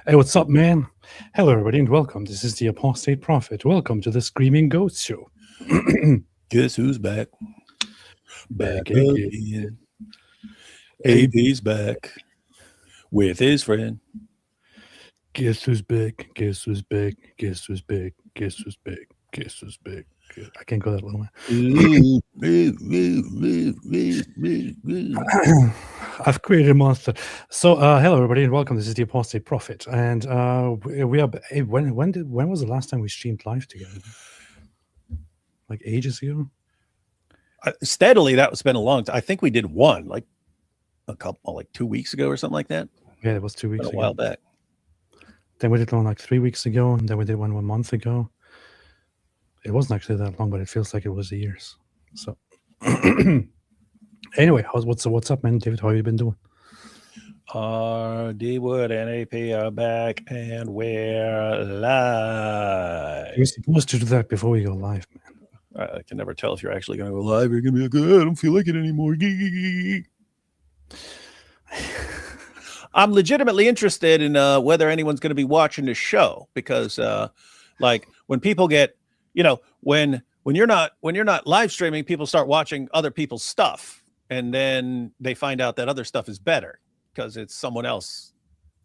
Hey, what's up, man? Hello, everybody, and welcome. This is the Apostate Prophet. Welcome to the Screaming Ghost Show. Guess who's back? Back again. AP's back with his friend. Guess who's back? Guess who's back? Guess who's back? Guess who's back? Guess who's back? I can't go that low, man. I've created a monster. So, hello, everybody, and welcome. This is the Apostate Prophet, and we are. Hey, when was the last time we streamed live together? Like ages ago. Steadily, that's been a long time. I think we did one like 2 weeks ago or something like that. Yeah, it was 2 weeks ago. A while back. Then we did one like 3 weeks ago, and then we did one 1 month ago. It wasn't actually that long, but it feels like it was years. So, anyway, what's up, man? David, how you been doing? D Wood and AP are back, and we're live. You're supposed to do that before we go live, man. I can never tell if you're actually going to go live. You're going to be like, I don't feel like it anymore. I'm legitimately interested in whether anyone's going to be watching the show, because like when people get, when you're not live streaming, people start watching other people's stuff, and then they find out that other stuff is better because it's someone else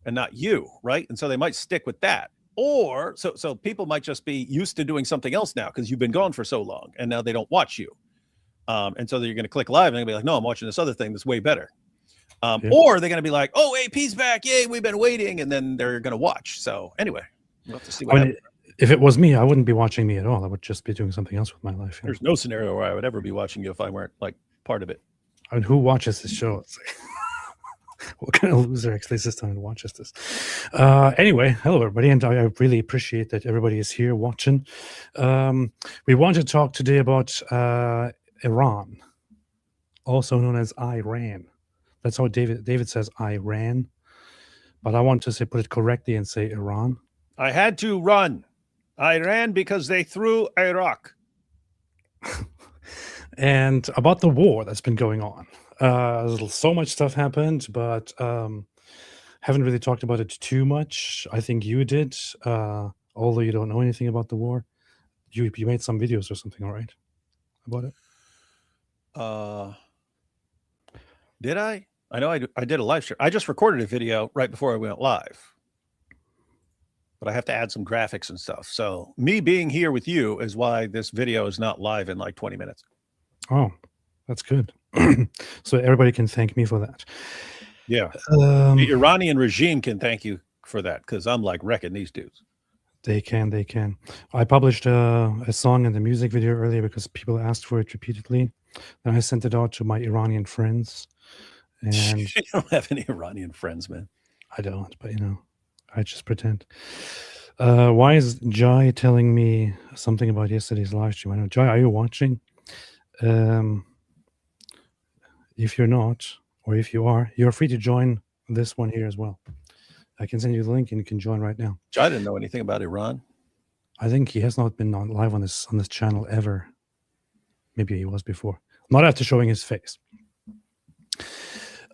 and not you, right? And so they might stick with that. Or so people might just be used to doing something else now because you've been gone for so long, and now they don't watch you. And so you're going to click live and they'll be like, no, I'm watching this other thing that's way better. Or they're going to be like, oh, AP's back. Yay, we've been waiting. And then they're going to watch. So anyway, we'll have to see what happens. If it was me, I wouldn't be watching me at all. I would just be doing something else with my life. There's no scenario where I would ever be watching you if I weren't like part of it. I mean, who watches this show? It's like, what kind of loser actually sits down and watches this? Anyway, hello, everybody. And I really appreciate that everybody is here watching. We want to talk today about Iran, also known as Iran. That's how David says Iran, but I want to put it correctly and say Iran. I had to run. I ran because they threw Iraq. And about the war that's been going on. So much stuff happened, but haven't really talked about it too much. I think you did, although you don't know anything about the war. You made some videos or something, all right, about it? Did I? I know I did a live stream. I just recorded a video right before I went live. But I have to add some graphics and stuff. So me being here with you is why this video is not live in like 20 minutes. Oh, that's good. So everybody can thank me for that. Yeah. The Iranian regime can thank you for that, because I'm like wrecking these dudes. They can. I published a song and the music video earlier because people asked for it repeatedly. Then I sent it out to my Iranian friends. And you don't have any Iranian friends, man. I don't, but I just pretend. Why is Jai telling me something about yesterday's live stream? I know, Jai, are you watching? If you're not, or if you are, you're free to join this one here as well. I can send you the link and you can join right now. Jai didn't know anything about Iran. I think he has not been on live on this channel ever. Maybe he was before. Not after showing his face.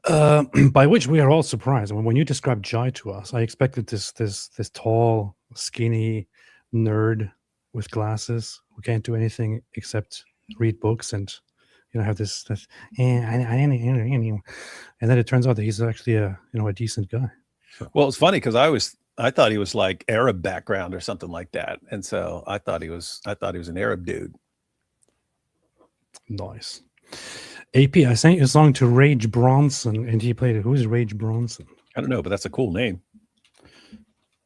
By which we are all surprised. When you described Jai to us, I expected this tall, skinny nerd with glasses who can't do anything except read books and have this and then it turns out that he's actually a decent guy. So. Well, it's funny because I thought he was like Arab background or something like that, and so I thought he was an Arab dude. Nice. AP, I sent you a song to Rage Bronson, and he played it. Who's Rage Bronson? I don't know, but that's a cool name.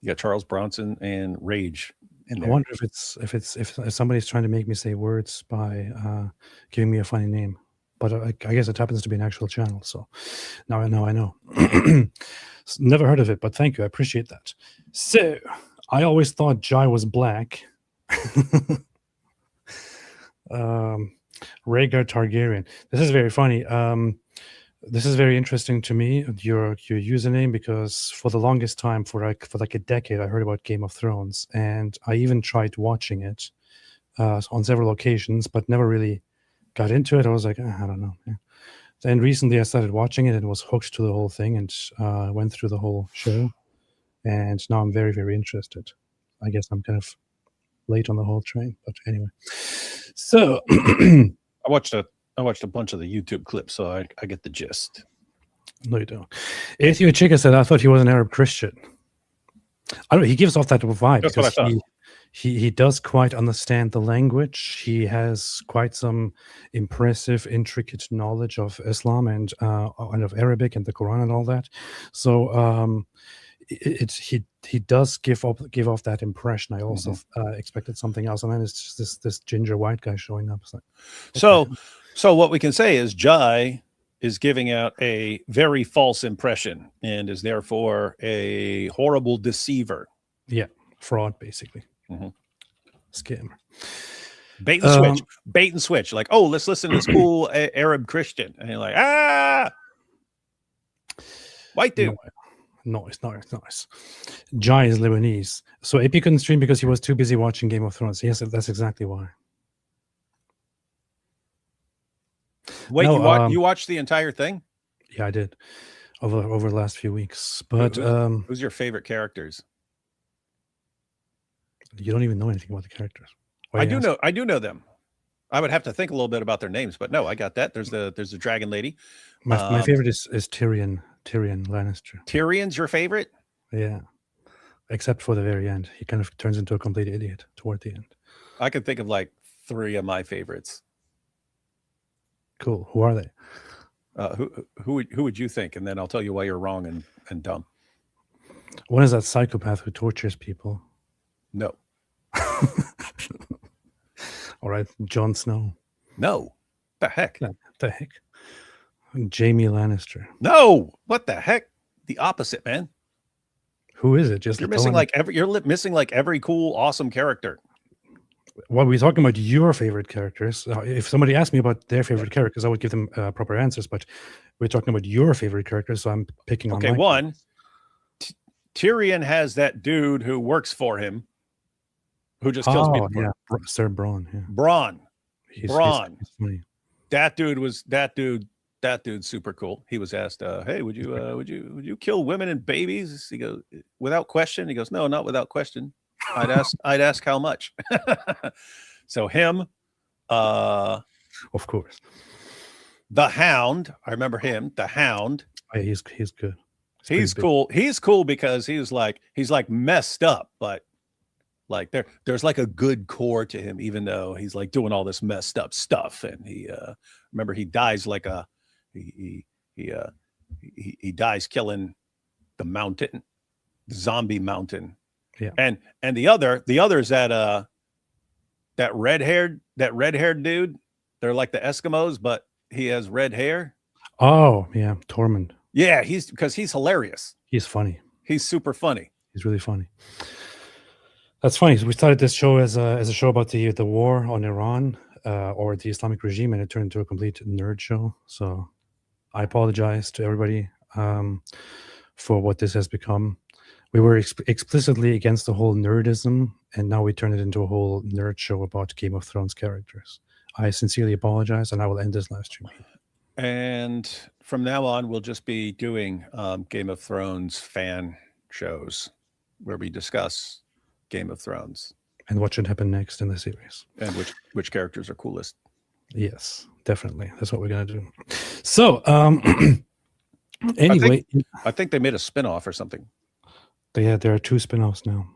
You got Charles Bronson and Rage in there. I wonder if somebody's trying to make me say words by giving me a funny name. But I guess it happens to be an actual channel, so now I know. Never heard of it, but thank you. I appreciate that. So, I always thought Jai was black. Rhaegar Targaryen. This is very funny. This is very interesting to me, your username, because for the longest time, for like a decade, I heard about Game of Thrones, and I even tried watching it on several occasions, but never really got into it. I was like, I don't know. Yeah. Then recently I started watching it and was hooked to the whole thing and went through the whole show. and now I'm very, very interested. I guess I'm kind of late on the whole train, but anyway. So I watched a bunch of the YouTube clips, so I get the gist. no, you don't. Ethio Chica said, I thought he was an Arab Christian. I don't know, he gives off that vibe. That's what I thought. He does quite understand the language. He has quite some impressive, intricate knowledge of Islam and of Arabic and the Quran and all that. So he does give off that impression. I also expected something else, and then it's just this ginger white guy showing up. So what we can say is Jai is giving out a very false impression and is therefore a horrible deceiver. Yeah, fraud, basically. Mm-hmm. Scammer. Bait and switch. Like, oh, let's listen to this cool Arab Christian. And you're like, white dude. Nice. Jai is Lebanese. So AP couldn't stream because he was too busy watching Game of Thrones. Yes, that's exactly why. Wait, you watched the entire thing? Yeah, I did. Over the last few weeks. But who's your favorite characters? You don't even know anything about the characters. I do know them. I would have to think a little bit about their names, but no, I got that. There's the dragon lady. My favorite is Tyrion Lannister. Tyrion's your favorite? Yeah. Except for the very end. He kind of turns into a complete idiot toward the end. I can think of like 3 of my favorites. Cool. Who are they? Who would you think? And then I'll tell you why you're wrong and dumb. One is that psychopath who tortures people. No. All right, Jon Snow. No. The heck? The heck? Jaime Lannister. No. What the heck? The opposite, man. Who is it? Just you're missing like every cool, awesome character. Well, we're talking about your favorite characters. If somebody asked me about their favorite characters, I would give them proper answers. But we're talking about your favorite characters, so I'm picking on. Okay, one. Tyrion has that dude who works for him, who just kills people. Yeah, Sir Bronn. Yeah. Bronn. He's funny. That dude's super cool. He was asked, "Hey, would you kill women and babies?" He goes, "Without question." He goes, "No, not without question. I'd ask how much." So him, of course, the Hound. I remember him. The Hound. Yeah, he's good. He's cool. He's cool because he's like messed up, but like there's like a good core to him, even though he's like doing all this messed up stuff. And he remember he dies like he dies killing the mountain, the zombie mountain. Yeah. And the other's that red-haired dude. They're like the Eskimos, but he has red hair. Oh, yeah, Tormund. Yeah, because he's hilarious. He's funny. He's super funny. He's really funny. That's funny. So we started this show as a show about the war on Iran or the Islamic regime, and it turned into a complete nerd show. So I apologize to everybody for what this has become. We were explicitly against the whole nerdism, and now we turn it into a whole nerd show about Game of Thrones characters. I sincerely apologize, and I will end this live stream. And from now on, we'll just be doing Game of Thrones fan shows where we discuss Game of Thrones and what should happen next in the series, and which characters are coolest. Yes, definitely. That's what we're gonna do. So, anyway, I think they made a spinoff or something. There are 2 spinoffs now.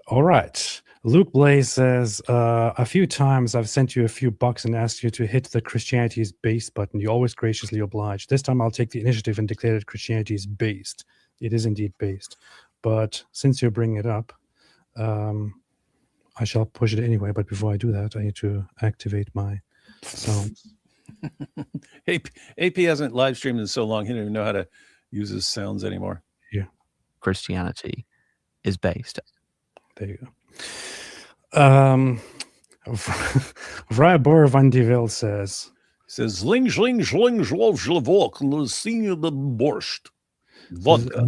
All right. Luke Blaze says, a few times I've sent you a few bucks and asked you to hit the Christianity is based button. You always graciously oblige. This time I'll take the initiative and declare that Christianity is based. It is indeed based. But since you're bringing it up, I shall push it anyway. But before I do that, I need to activate my sounds. AP hasn't live streamed in so long, he don't even know how to use his sounds anymore. Yeah. Christianity is based. There you go. Vrabor van de Wil says, Zling, zling, zling, zlov, zlevok, lusine the borscht. Vodka.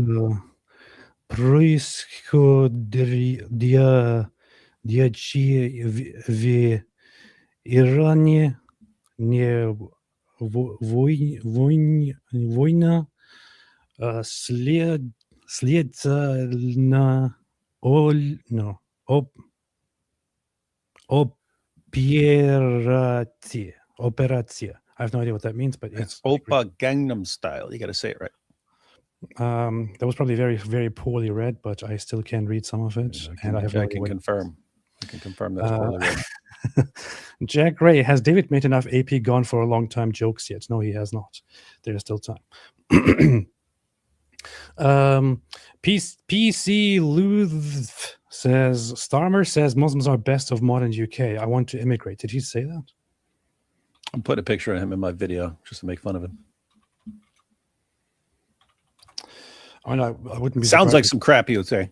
Происходящее в Иране не Wojna Sliedna Operatia. I have no idea what that means, but It's yes. Oppa Gangnam Style. You got to say it right. That was probably very, very poorly read, but I still can read some of it. And I can confirm. I can confirm that's poorly read. Jack Ray, has David made enough AP gone for a long time jokes yet? No, he has not. There is still time. PC Luth says, Starmer says Muslims are best of modern UK. I want to immigrate. Did he say that? I'm putting a picture of him in my video just to make fun of him. I mean, I wouldn't be Sounds like some crap he would say.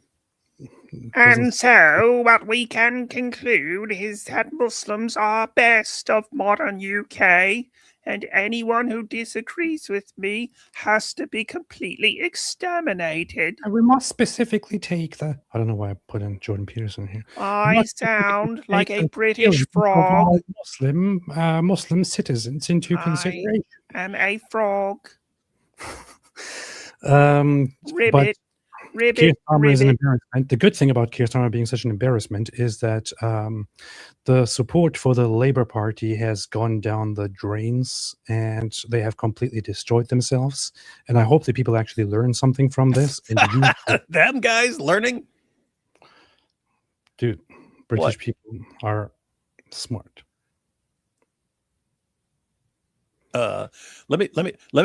And so what we can conclude is that Muslims are best of modern UK, and anyone who disagrees with me has to be completely exterminated. And we must specifically take the... I don't know why I put in Jordan Peterson here. I sound like a British frog. Muslim citizens into consideration. I am a frog. Ribbit. Keir Starmer is an embarrassment. The good thing about Keir Starmer being such an embarrassment is that the support for the Labour Party has gone down the drains and they have completely destroyed themselves. And I hope that people actually learn something from this. And them guys learning? Dude, British people are smart. Let me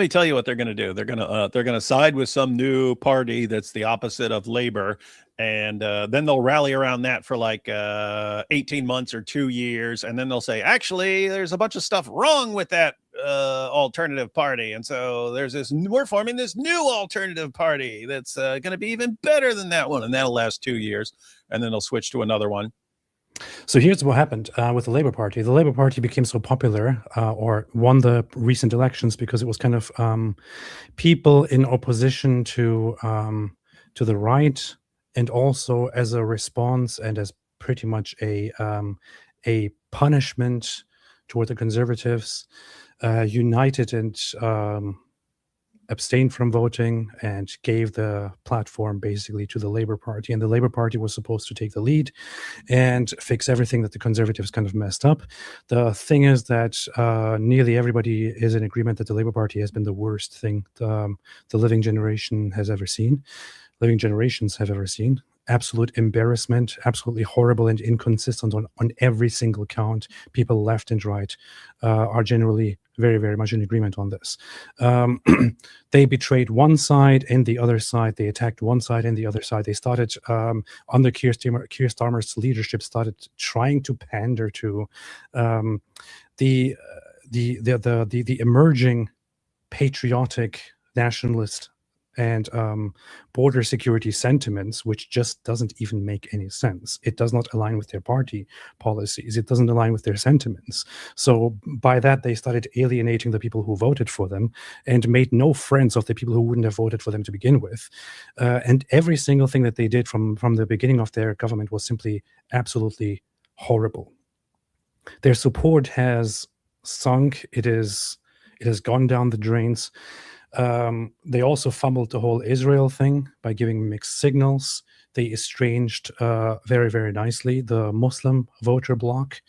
tell you what they're going to do. They're going to side with some new party that's the opposite of Labor, and then they'll rally around that for like 18 months or 2 years, and then they'll say, actually, there's a bunch of stuff wrong with that alternative party, and so we're forming this new alternative party that's going to be even better than that one, and that'll last 2 years, and then they'll switch to another one. So here's what happened with the Labour Party. The Labour Party became so popular or won the recent elections because it was kind of people in opposition to the right, and also as a response and as pretty much a punishment toward the Conservatives, united and abstained from voting and gave the platform basically to the Labour Party. And the Labour Party was supposed to take the lead and fix everything that the Conservatives kind of messed up. The thing is that nearly everybody is in agreement that the Labour Party has been the worst thing the living generation has ever seen. Living generations have ever seen. Absolute embarrassment, absolutely horrible and inconsistent on every single count. People left and right are generally very, very much in agreement on this. They betrayed one side and the other side. They attacked one side and the other side. They started, under Keir Starmer's leadership, started trying to pander to the emerging patriotic nationalist and border security sentiments, which just doesn't even make any sense. It does not align with their party policies. It doesn't align with their sentiments. So by that, they started alienating the people who voted for them and made no friends of the people who wouldn't have voted for them to begin with. And every single thing that they did from the beginning of their government was simply absolutely horrible. Their support has sunk. It has gone down the drains. They also fumbled the whole Israel thing by giving mixed signals. They estranged very, very nicely the Muslim voter bloc.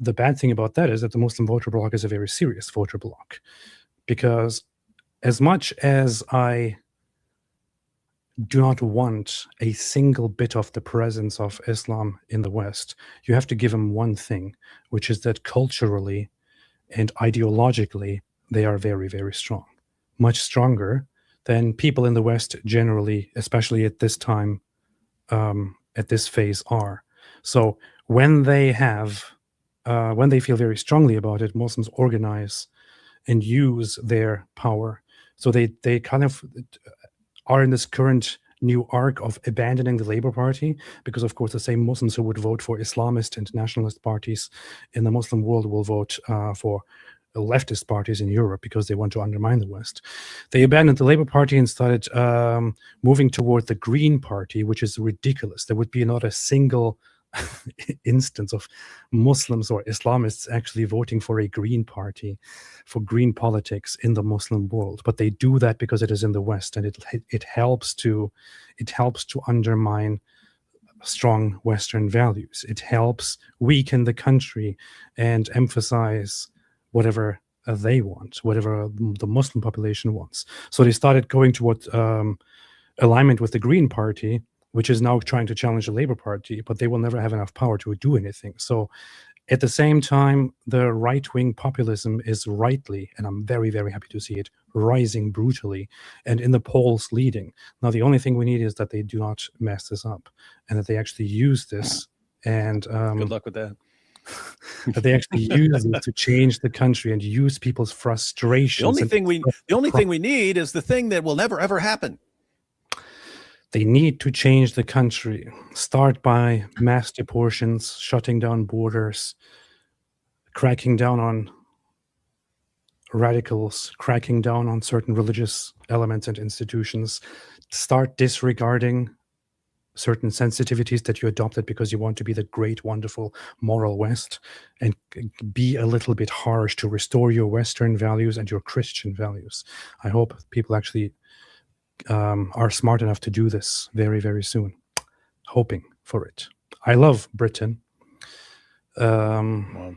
The bad thing about that is that the Muslim voter bloc is a very serious voter bloc, because as much as I do not want a single bit of the presence of Islam in the West, you have to give them one thing, which is that culturally and ideologically, they are very, very strong. Much stronger than people in the West generally, especially at this time, at this phase are. So when they feel very strongly about it, Muslims organize and use their power. So they kind of are in this current new arc of abandoning the Labour Party, because of course the same Muslims who would vote for Islamist and nationalist parties in the Muslim world will vote for leftist parties in Europe because they want to undermine the West. They abandoned the Labour Party and started moving toward the Green Party, which is ridiculous. There would be not a single instance of Muslims or Islamists actually voting for a green party, for green politics in the Muslim world. But they do that because it is in the West, and it helps to undermine strong Western values. It helps weaken the country and emphasize whatever they want, whatever the Muslim population wants. So they started going toward alignment with the Green Party, which is now trying to challenge the Labour Party, but they will never have enough power to do anything. So at the same time, the right-wing populism is rightly, and I'm very, very happy to see it, rising brutally, and in the polls leading. Now, the only thing we need is that they do not mess this up, and that they actually use this, and good luck with that. that they actually use it to change the country and use people's frustrations. The only thing we need is the thing that will never ever happen. They need to change the country. Start by mass deportations, shutting down borders, cracking down on radicals, cracking down on certain religious elements and institutions. Start disregarding certain sensitivities that you adopted because you want to be the great, wonderful, moral West, and be a little bit harsh to restore your Western values and your Christian values. I hope people actually are smart enough to do this very, very soon. Hoping for it. I love Britain. Why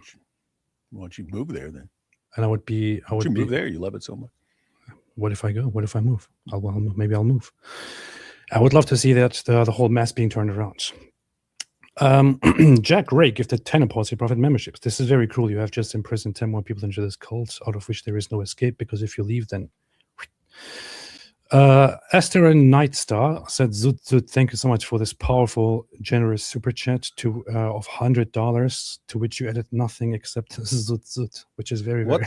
don't you move there then? And I would move there. You love it so much. What if I go? What if I move? Maybe I'll move. I would love to see that the whole mess being turned around. Jack Ray gifted 10 Apostate Prophet memberships. This is very cruel. You have just imprisoned 10 more people into this cult, out of which there is no escape, because if you leave, then... Esther and Nightstar said, Zut, thank you so much for this powerful, generous super chat of $100, to which you added nothing except Zut, which is very, very...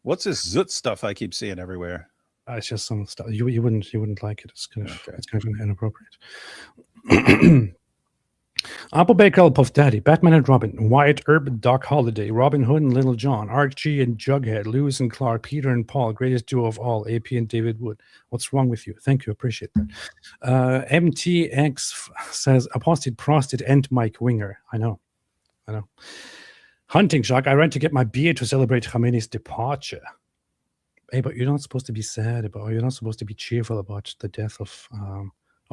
What's this Zut stuff I keep seeing everywhere? It's just some stuff. You wouldn't like it. It's kind of inappropriate. Apple Baker, Puff Daddy, Batman and Robin, Wyatt Earp, Doc Holliday, Robin Hood and Little John, Archie and Jughead, Lewis and Clark, Peter and Paul, greatest duo of all, AP and David Wood. What's wrong with you? Thank you, appreciate that. MTX says, Apostate Prostate and Mike Winger. I know. Hunting Shark, I ran to get my beer to celebrate Khamenei's departure. Hey, but you're not supposed to be sad about, you're not supposed to be cheerful about the death of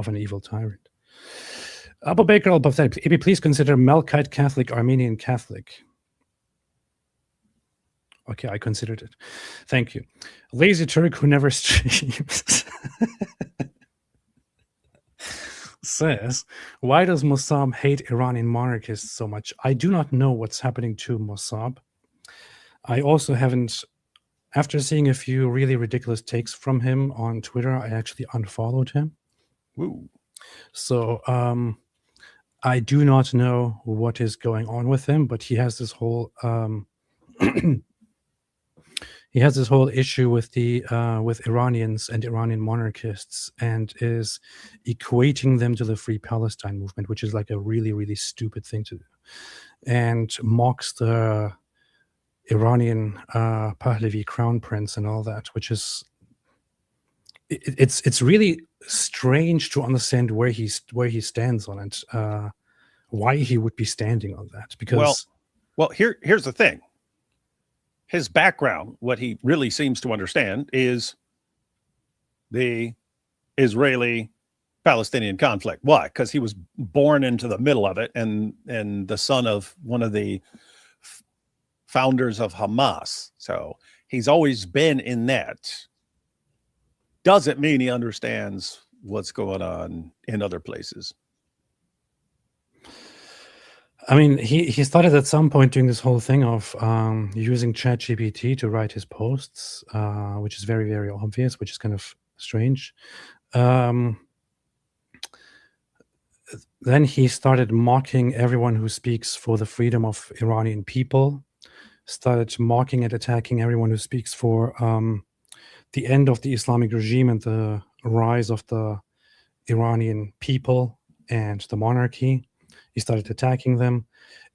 an evil tyrant. Apple Baker, AP, please consider Melkite Catholic, Armenian Catholic. Okay, I considered it. Thank you. Lazy Turk who never streams says, why does Mossab hate Iranian monarchists so much? I do not know what's happening to Mossab. I also haven't, after seeing a few really ridiculous takes from him on Twitter, I actually unfollowed him. Woo. So I do not know what is going on with him, but he has this whole issue with the with Iranians and Iranian monarchists, and is equating them to the Free Palestine movement, which is like a really, really stupid thing to do, and mocks the Iranian Pahlavi crown prince and all that, which is it's really strange to understand where he stands on it, why he would be standing on that. Because well, here's the thing. His background, what he really seems to understand, is the Israeli-Palestinian conflict. Why? Because he was born into the middle of it, and the son of one of the founders of Hamas. So he's always been in that. Doesn't mean he understands what's going on in other places. I mean, he started at some point doing this whole thing of using ChatGPT to write his posts, which is very, very obvious, which is kind of strange. Then he started mocking everyone who speaks for the freedom of Iranian people, started mocking and attacking everyone who speaks for the end of the Islamic regime and the rise of the Iranian people and the monarchy. He started attacking them,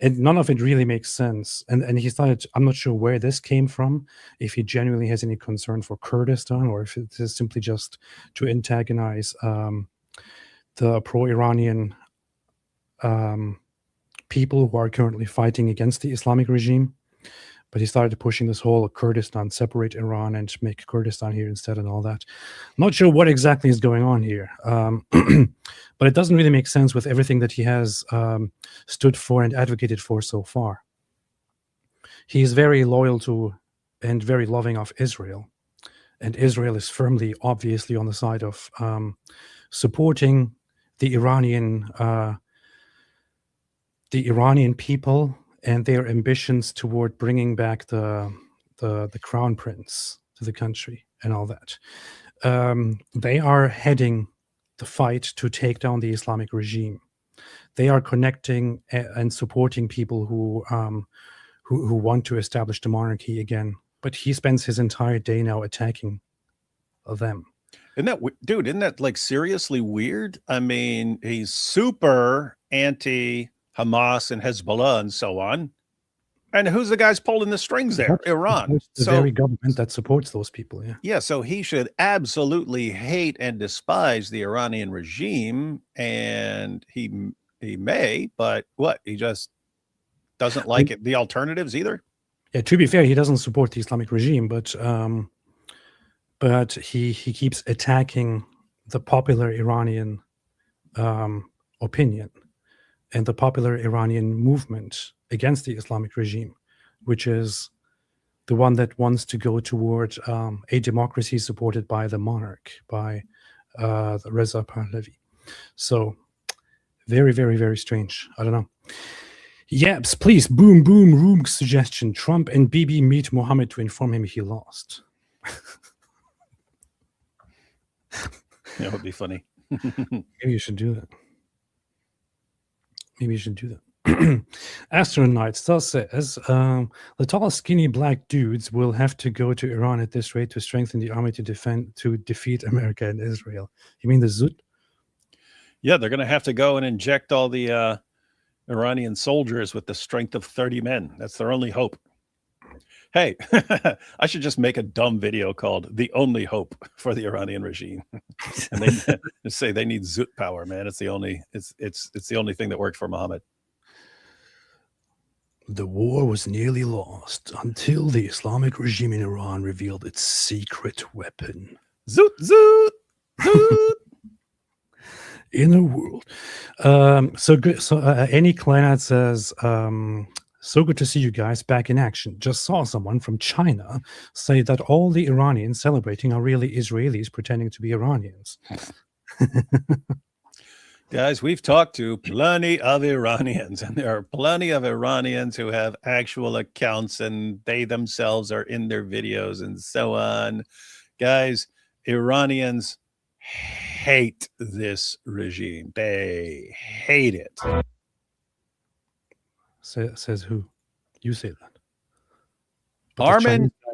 and none of it really makes sense. And he started, I'm not sure where this came from, if he genuinely has any concern for Kurdistan, or if it is simply just to antagonize the pro-Iranian people who are currently fighting against the Islamic regime. But he started pushing this whole Kurdistan, separate Iran and make Kurdistan here instead and all that. Not sure what exactly is going on here. But it doesn't really make sense with everything that he has stood for and advocated for so far. He is very loyal to and very loving of Israel. And Israel is firmly, obviously, on the side of supporting the Iranian people and their ambitions toward bringing back the crown prince to the country and all that. They are heading the fight to take down the Islamic regime. They are connecting and supporting people who want to establish the monarchy again. But he spends his entire day now attacking them. Isn't that like seriously weird? I mean, he's super anti-Hamas and Hezbollah and so on. And who's the guys pulling the strings there? Iran. The very government that supports those people, yeah. Yeah, so he should absolutely hate and despise the Iranian regime, and he may, but what? He just doesn't like it. The alternatives either? Yeah, to be fair, he doesn't support the Islamic regime, but he keeps attacking the popular Iranian opinion and the popular Iranian movement against the Islamic regime, which is the one that wants to go toward a democracy supported by the monarch, by Reza Pahlavi. So very, very, very strange. I don't know. Yaps, please, boom, boom, room suggestion. Trump and Bibi meet Mohammed to inform him he lost. That would be funny. Maybe you should do that. Astronaut still says the tall, skinny black dudes will have to go to Iran at this rate to strengthen the army to defeat America and Israel. You mean the Zut? Yeah, they're going to have to go and inject all the Iranian soldiers with the strength of 30 men. That's their only hope. Hey, I should just make a dumb video called "The Only Hope for the Iranian Regime," and they just say they need Zut power, man. It's the only thing that worked for Muhammad. The war was nearly lost until the Islamic regime in Iran revealed its secret weapon. Zut, zut, zut. Inner world. So good. So Annie Kleinert says, so good to see you guys back in action. Just saw someone from China say that all the Iranians celebrating are really Israelis pretending to be Iranians. Guys, we've talked to plenty of Iranians, and there are plenty of Iranians who have actual accounts, and they themselves are in their videos and so on. Guys, Iranians hate this regime. They hate it. Says who? You say that.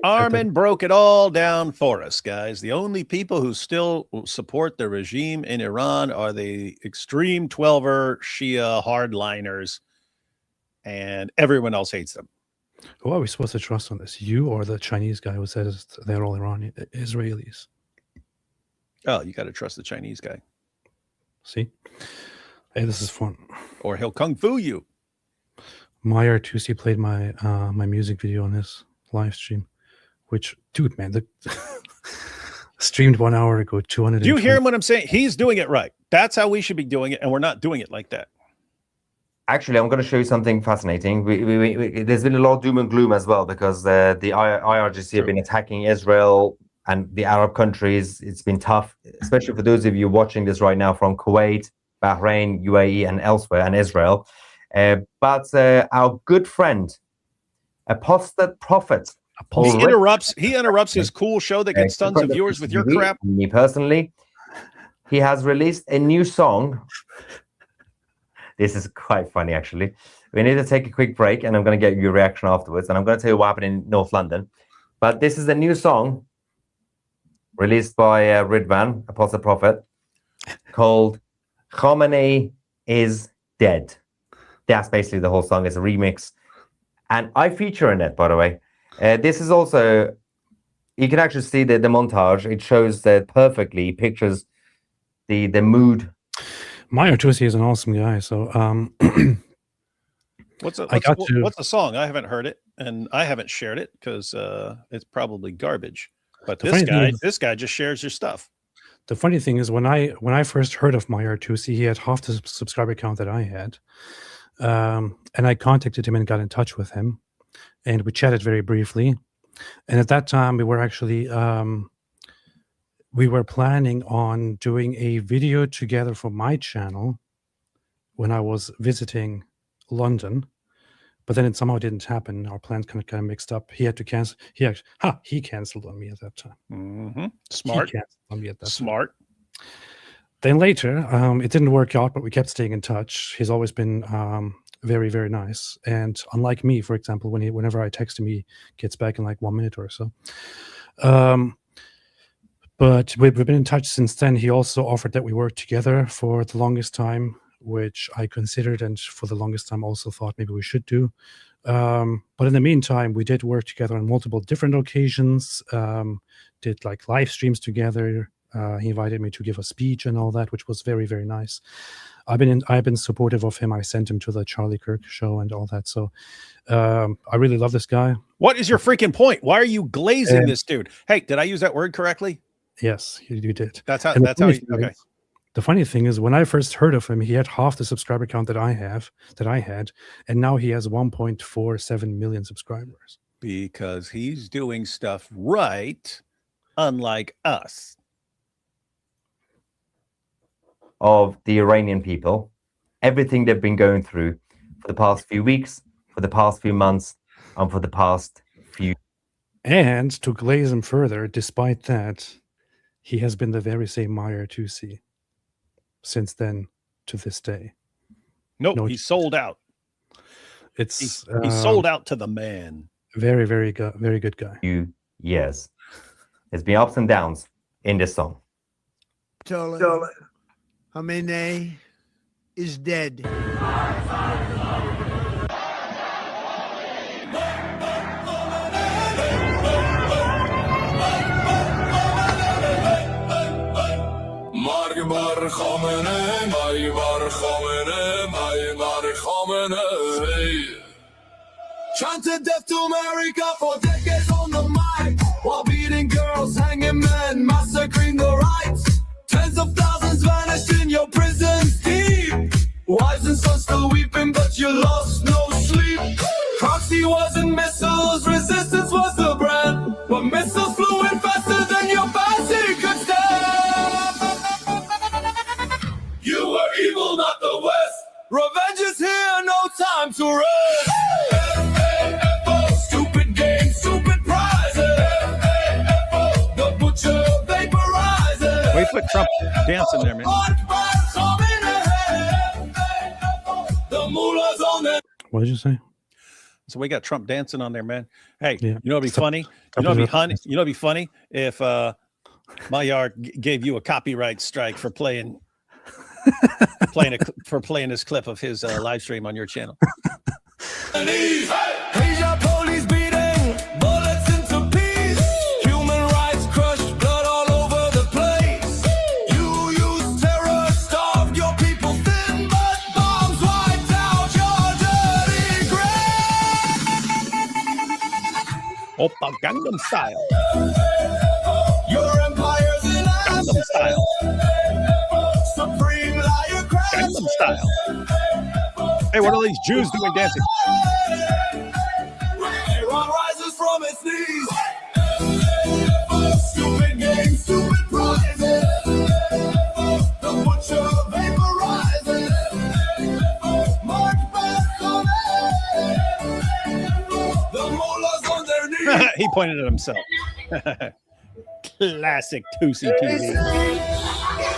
Armin broke it all down for us, guys. The only people who still support the regime in Iran are the extreme 12er Shia hardliners, and everyone else hates them. Who are we supposed to trust on this? You or the Chinese guy who says they're all Israelis? Oh, you got to trust the Chinese guy. See? Hey, this is fun. Or he'll kung fu you. Meyer Tusi played my my music video on his live stream, which, dude, man, streamed 1 hour ago, 200. Do you hear him when I'm saying he's doing it right? That's how we should be doing it, and we're not doing it like that. Actually, I'm going to show you something fascinating. There's been a lot of doom and gloom as well, because the IRGC have been attacking Israel and the Arab countries. It's been tough, especially for those of you watching this right now from Kuwait, Bahrain, UAE, and elsewhere, and Israel. But our good friend, Apostate Prophet, he interrupts his cool show that gets tons of viewers with your crap. Me personally, he has released a new song. This is quite funny, actually. We need to take a quick break, and I'm going to get your reaction afterwards. And I'm going to tell you what happened in North London. But this is a new song released by Ridvan, Apostate Prophet, called Khomeini is Dead. That's basically the whole song. It's a remix. And I feature in it, by the way. This is also, you can actually see the montage. It shows that perfectly, pictures the mood. Meyer Tusi is an awesome guy. So What's I got to. what's the song? I haven't heard it, and I haven't shared it because it's probably garbage. But this guy just shares your stuff. The funny thing is, when I first heard of MyR2C, he had half the subscriber count that I had, and I contacted him and got in touch with him, and we chatted very briefly. And at that time, we were actually we were planning on doing a video together for my channel when I was visiting London, but then it somehow didn't happen. Our plans kind of mixed up. He had to cancel. He canceled on me at that time. Mm-hmm. Smart. He canceled on me at that Smart. time. Then later, it didn't work out, but we kept staying in touch. He's always been very, very nice. And unlike me, for example, whenever I text him, he gets back in like 1 minute or so. But we've been in touch since then. He also offered that we work together for the longest time, which I considered, and for the longest time also thought maybe we should do. But in the meantime, we did work together on multiple different occasions, did like live streams together. He invited me to give a speech and all that, which was very, very nice. I've been supportive of him. I sent him to the Charlie Kirk show and all that. So I really love this guy. What is your freaking point? Why are you glazing this dude? Hey, did I use that word correctly? Yes, you did. That's how. Okay. The funny thing is, when I first heard of him, he had half the subscriber count that I had, and now he has 1.47 million subscribers. Because he's doing stuff right, unlike us. Of the Iranian people, everything they've been going through for the past few weeks, for the past few months, and for the past few. And to glaze him further, despite that, he has been the very same MyR2C since then to this day. Nope, he's sold out. He's sold out to the man. Very, very good, very good guy. Yes, there's been ups and downs in this song. Khamenei is dead. Chanted death to America for decades on the mic, while beating girls, hanging men, massacring the rights. Tens of thousands vanished in your prisons deep. Wives and sons still weeping, but you lost no sleep. Proxy wasn't missiles, resistance was the brand. But missiles flew in faster than your fancy could stand. You were evil, not the West. Revenge is here, no time to rest. Stupid game, stupid prizes. The butcher vaporizes. Wait, put Trump dancing there, man. What did you say? So we got Trump dancing on there, man. Hey, Yeah. you know what'd be funny? You know what'd be funny if Mayar gave you a copyright strike for playing this clip of his live stream on your channel. Asia police beating bullets into peace. Human rights crushed, blood all over the place. You use terror, starved your people thin, but bombs wiped out your dirty grave. Oppa Gangnam Style. Your empire's in Gangnam Style. supreme liar crash. Gangnam Style. Hey, what are these Jews doing dancing? Iran rises from its knees. Stupid game, stupid prizes. The butcher vaporizes. March back on it. The mullahs on their knees. He pointed at himself. Classic Tusi TV.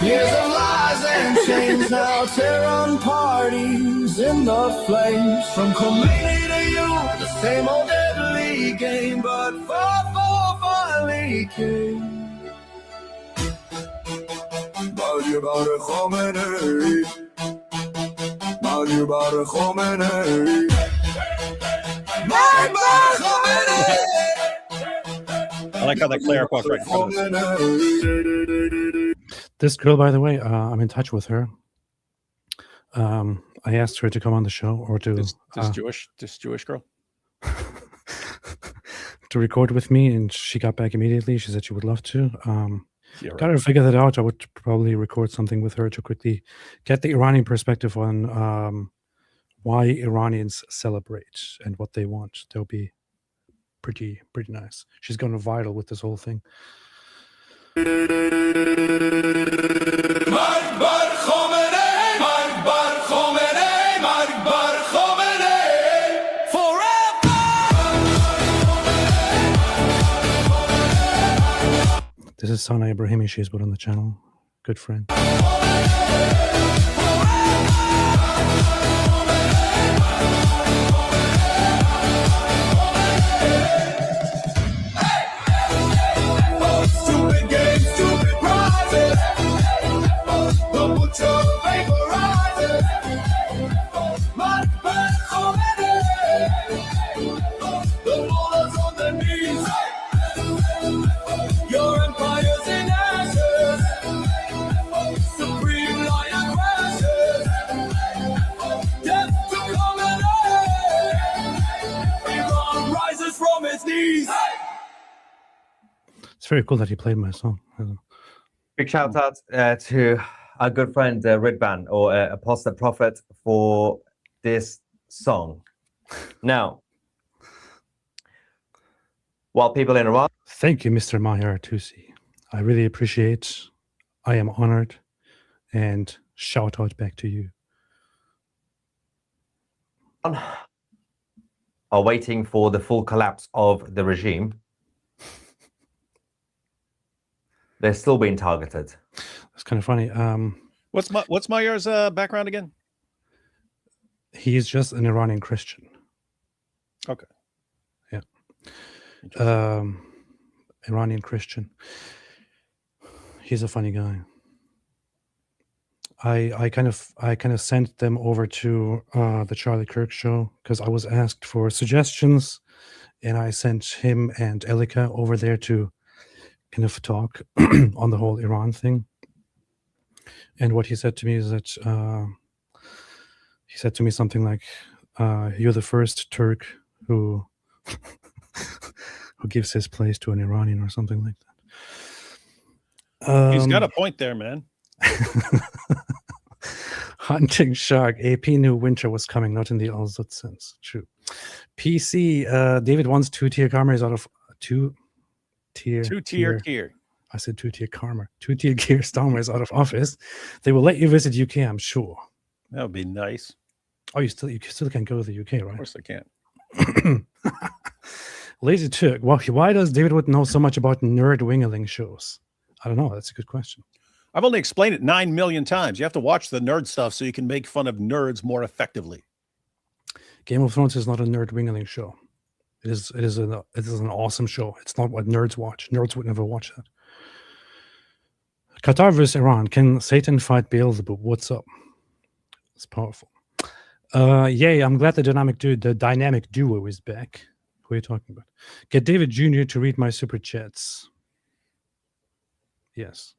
Here's a rise and change now. Tehran parties in the flames. From Khomeini to you, the same old deadly game, but far finally came. Maulibar Khomeini. Maulibar Khomeini. Maulibar Khomeini. I like how that cleric walked right in front of us. This girl, by the way, I'm in touch with her. I asked her to come on the show or to This Jewish girl. to record with me, and she got back immediately. She said she would love to. Yeah, right. Got to figure that out. I would probably record something with her to quickly get the Iranian perspective on why Iranians celebrate and what they want. That'll be pretty nice. She's going viral with this whole thing. This is Sana Ibrahimi. She's put on the channel. Good friend. Stupid games, stupid prizes. The butcher vaporizes. The ballers on their knees. Your empire's in ashes. Supreme lion crashes. Death to Khamenei. Iran rises from its knees. It's very cool that he played my song. Big shout out to our good friend Ridvan or Apostate Prophet for this song. Now, while people in Iran, Thank you, Mr. Mahir Tusi. I really appreciate. I am honored, and shout out back to you. are waiting for the full collapse of the regime, they're still being targeted. It's kind of funny. What's Mayar's background again? He's just an Iranian Christian. Okay. Yeah. Iranian Christian. He's a funny guy. I kind of sent them over to the Charlie Kirk show because I was asked for suggestions, and I sent him and Elika over there to kind of talk on the whole Iran thing. And what he said to me is that he said to me something like, "You're the first Turk who who gives his place to an Iranian," or something like that. He's got a point there, man. Hunting shark. AP knew winter was coming, not in the Al-Zut sense. True. PC. David wants 2-tier karma is out of two-tier. I said 2-tier karma. 2-tier gear Starmer is out of office. They will let you visit UK, I'm sure. That would be nice. Oh, you still can go to the UK, right? Of course I can. Lazy Turk. Why does David Wood know so much about nerd wingling shows? I don't know. That's a good question. I've only explained it 9 million times. You have to watch the nerd stuff so you can make fun of nerds more effectively. Game of Thrones is not a nerd wingling show. It is an awesome show. It's not what nerds watch. Nerds would never watch that. Qatar versus Iran. Can Satan fight Beelzebub? What's up? It's powerful. Yay! I'm glad the dynamic duo is back. Who are you talking about? Get David Jr. to read my super chats. Yes.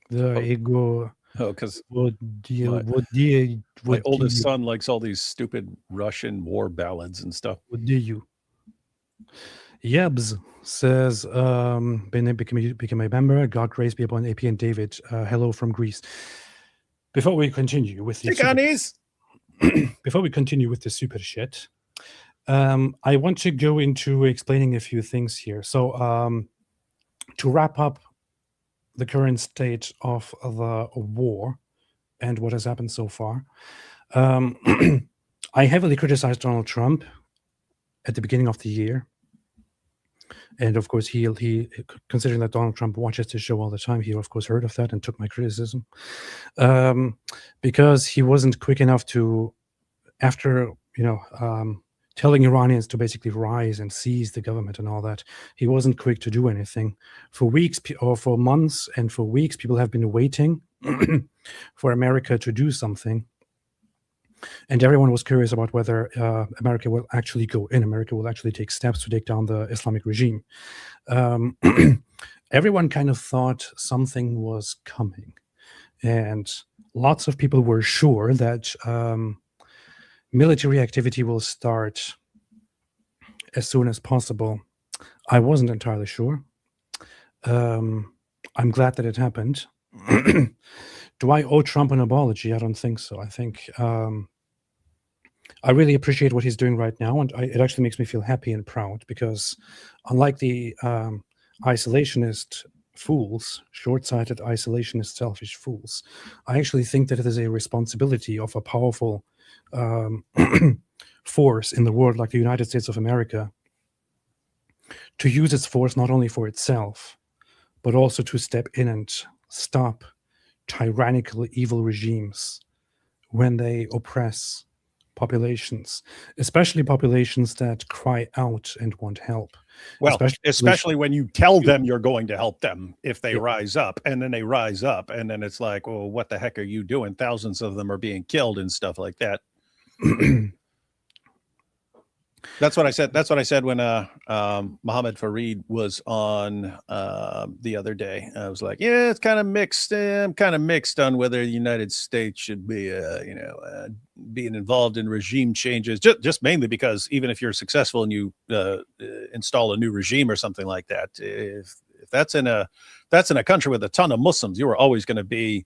The ego. Oh, because my oldest son likes all these stupid Russian war ballads and stuff. What do you? Yebs says, become a member. God grace be upon AP and David. Hello from Greece. Before we continue with the before we continue with the super shit, I want to go into explaining a few things here. So, to wrap up the current state of the war and what has happened so far, I heavily criticized Donald Trump at the beginning of the year. And of course, he considering that Donald Trump watches this show all the time, he of course heard of that and took my criticism, because he wasn't quick enough to, after telling Iranians to basically rise and seize the government and all that, he wasn't quick to do anything. For weeks or for months and for weeks, people have been waiting for America to do something. And everyone was curious about whether America will actually go in. America will actually take steps to take down the Islamic regime. Everyone kind of thought something was coming. And lots of people were sure that military activity will start as soon as possible. I wasn't entirely sure. I'm glad that it happened. Do I owe Trump an apology? I don't think so. I think I really appreciate what he's doing right now, and it actually makes me feel happy and proud because, unlike the isolationist fools, short-sighted, isolationist, selfish fools, I actually think that it is a responsibility of a powerful force in the world like the United States of America to use its force not only for itself, but also to step in and stop tyrannical, evil regimes when they oppress populations, especially populations that cry out and want help. Well, especially when you tell them you're going to help them if they rise up, and then they rise up, and then it's like, well, what the heck are you doing? Thousands of them are being killed and stuff like that. That's what I said. That's what I said when Mohammed Fareed was on the other day. I was like, yeah, it's kind of mixed. I'm kind of mixed on whether the United States should be, being involved in regime changes. Just mainly because even if you're successful and you install a new regime or something like that, if that's in a country with a ton of Muslims, you are always going to be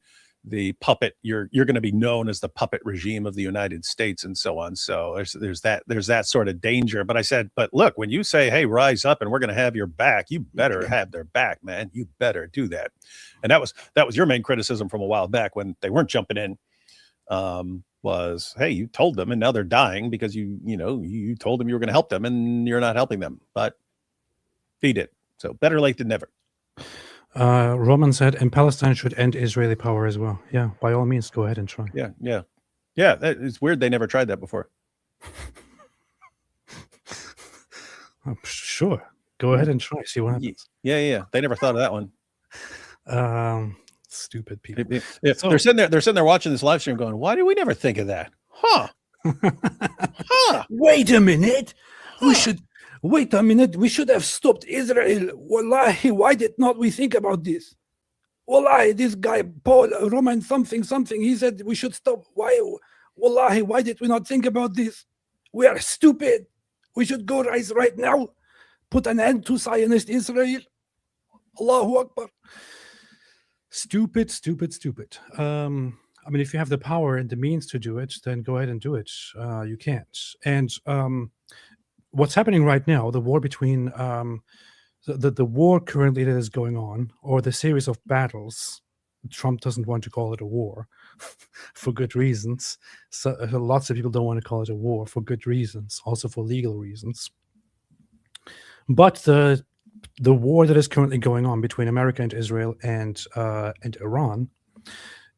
the puppet. You're going to be known as the puppet regime of the United States and so on. So there's that sort of danger. But I said, but look, when you say, hey, rise up and we're going to have your back, you better have their back, man. You better do that. And that was your main criticism from a while back when they weren't jumping in, was, hey, you told them and now they're dying because you told them you were going to help them and you're not helping them. But he did. So better late than never. Roman said, and Palestine should end Israeli power as well. Yeah, by all means, go ahead and try. Yeah. It's weird they never tried that before. Sure, go ahead and try. See what happens. Yeah. They never thought of that one. Stupid people. So, they're sitting there watching this live stream, going, "Why did we never think of that?" Huh? Wait a minute. Wait a minute, we should have stopped Israel. Wallahi, why did not we think about this? Wallahi, this guy, Paul, Roman something, he said we should stop. Why? Wallahi, why did we not think about this? We are stupid. We should go rise right now. Put an end to Zionist Israel. Allahu Akbar. Stupid. I mean, if you have the power and the means to do it, then go ahead and do it. You can't. And what's happening right now, the war between the war currently that is going on, or the series of battles, Trump doesn't want to call it a war for good reasons. So lots of people don't want to call it a war for good reasons, also for legal reasons. But the war that is currently going on between America and Israel and Iran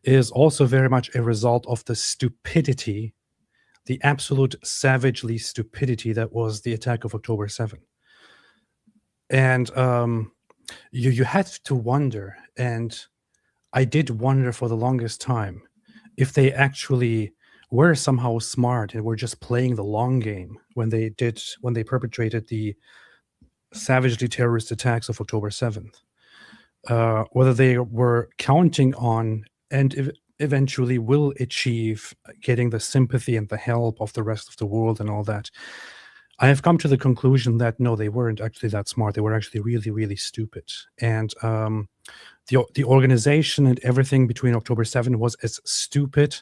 is also very much a result of the stupidity, the absolute savagely stupidity that was the attack of October 7. And you had to wonder, and I did wonder for the longest time, if they actually were somehow smart and were just playing the long game when they perpetrated the savagely terrorist attacks of October 7th. Whether they were counting on and eventually will achieve getting the sympathy and the help of the rest of the world and all that. I have come to the conclusion that no, they weren't actually that smart. They were actually really, really stupid. And the organization and everything between October 7 was as stupid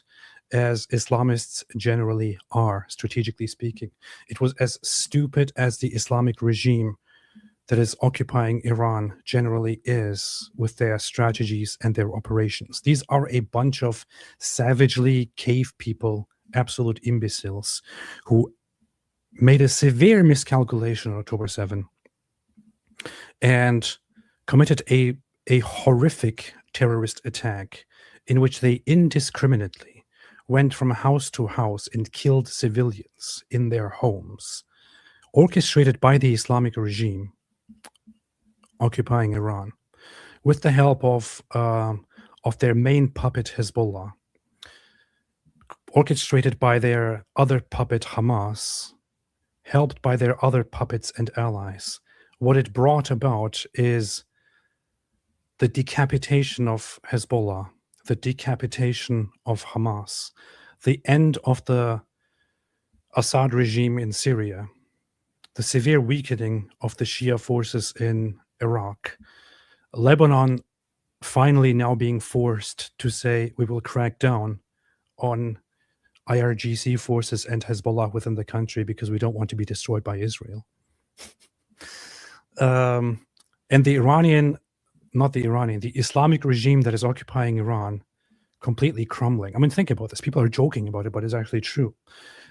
as Islamists generally are, strategically speaking. It was as stupid as the Islamic regime that is occupying Iran generally is with their strategies and their operations. These are a bunch of savagely cave people, absolute imbeciles, who made a severe miscalculation on October 7 and committed a horrific terrorist attack in which they indiscriminately went from house to house and killed civilians in their homes, orchestrated by the Islamic regime occupying Iran, with the help of their main puppet Hezbollah, orchestrated by their other puppet Hamas, helped by their other puppets and allies. What it brought about is the decapitation of Hezbollah, the decapitation of Hamas, the end of the Assad regime in Syria, the severe weakening of the Shia forces in Iraq, Lebanon finally now being forced to say we will crack down on IRGC forces and Hezbollah within the country because we don't want to be destroyed by Israel. And the Islamic regime that is occupying Iran completely crumbling. I mean, think about this. People are joking about it, but it's actually true.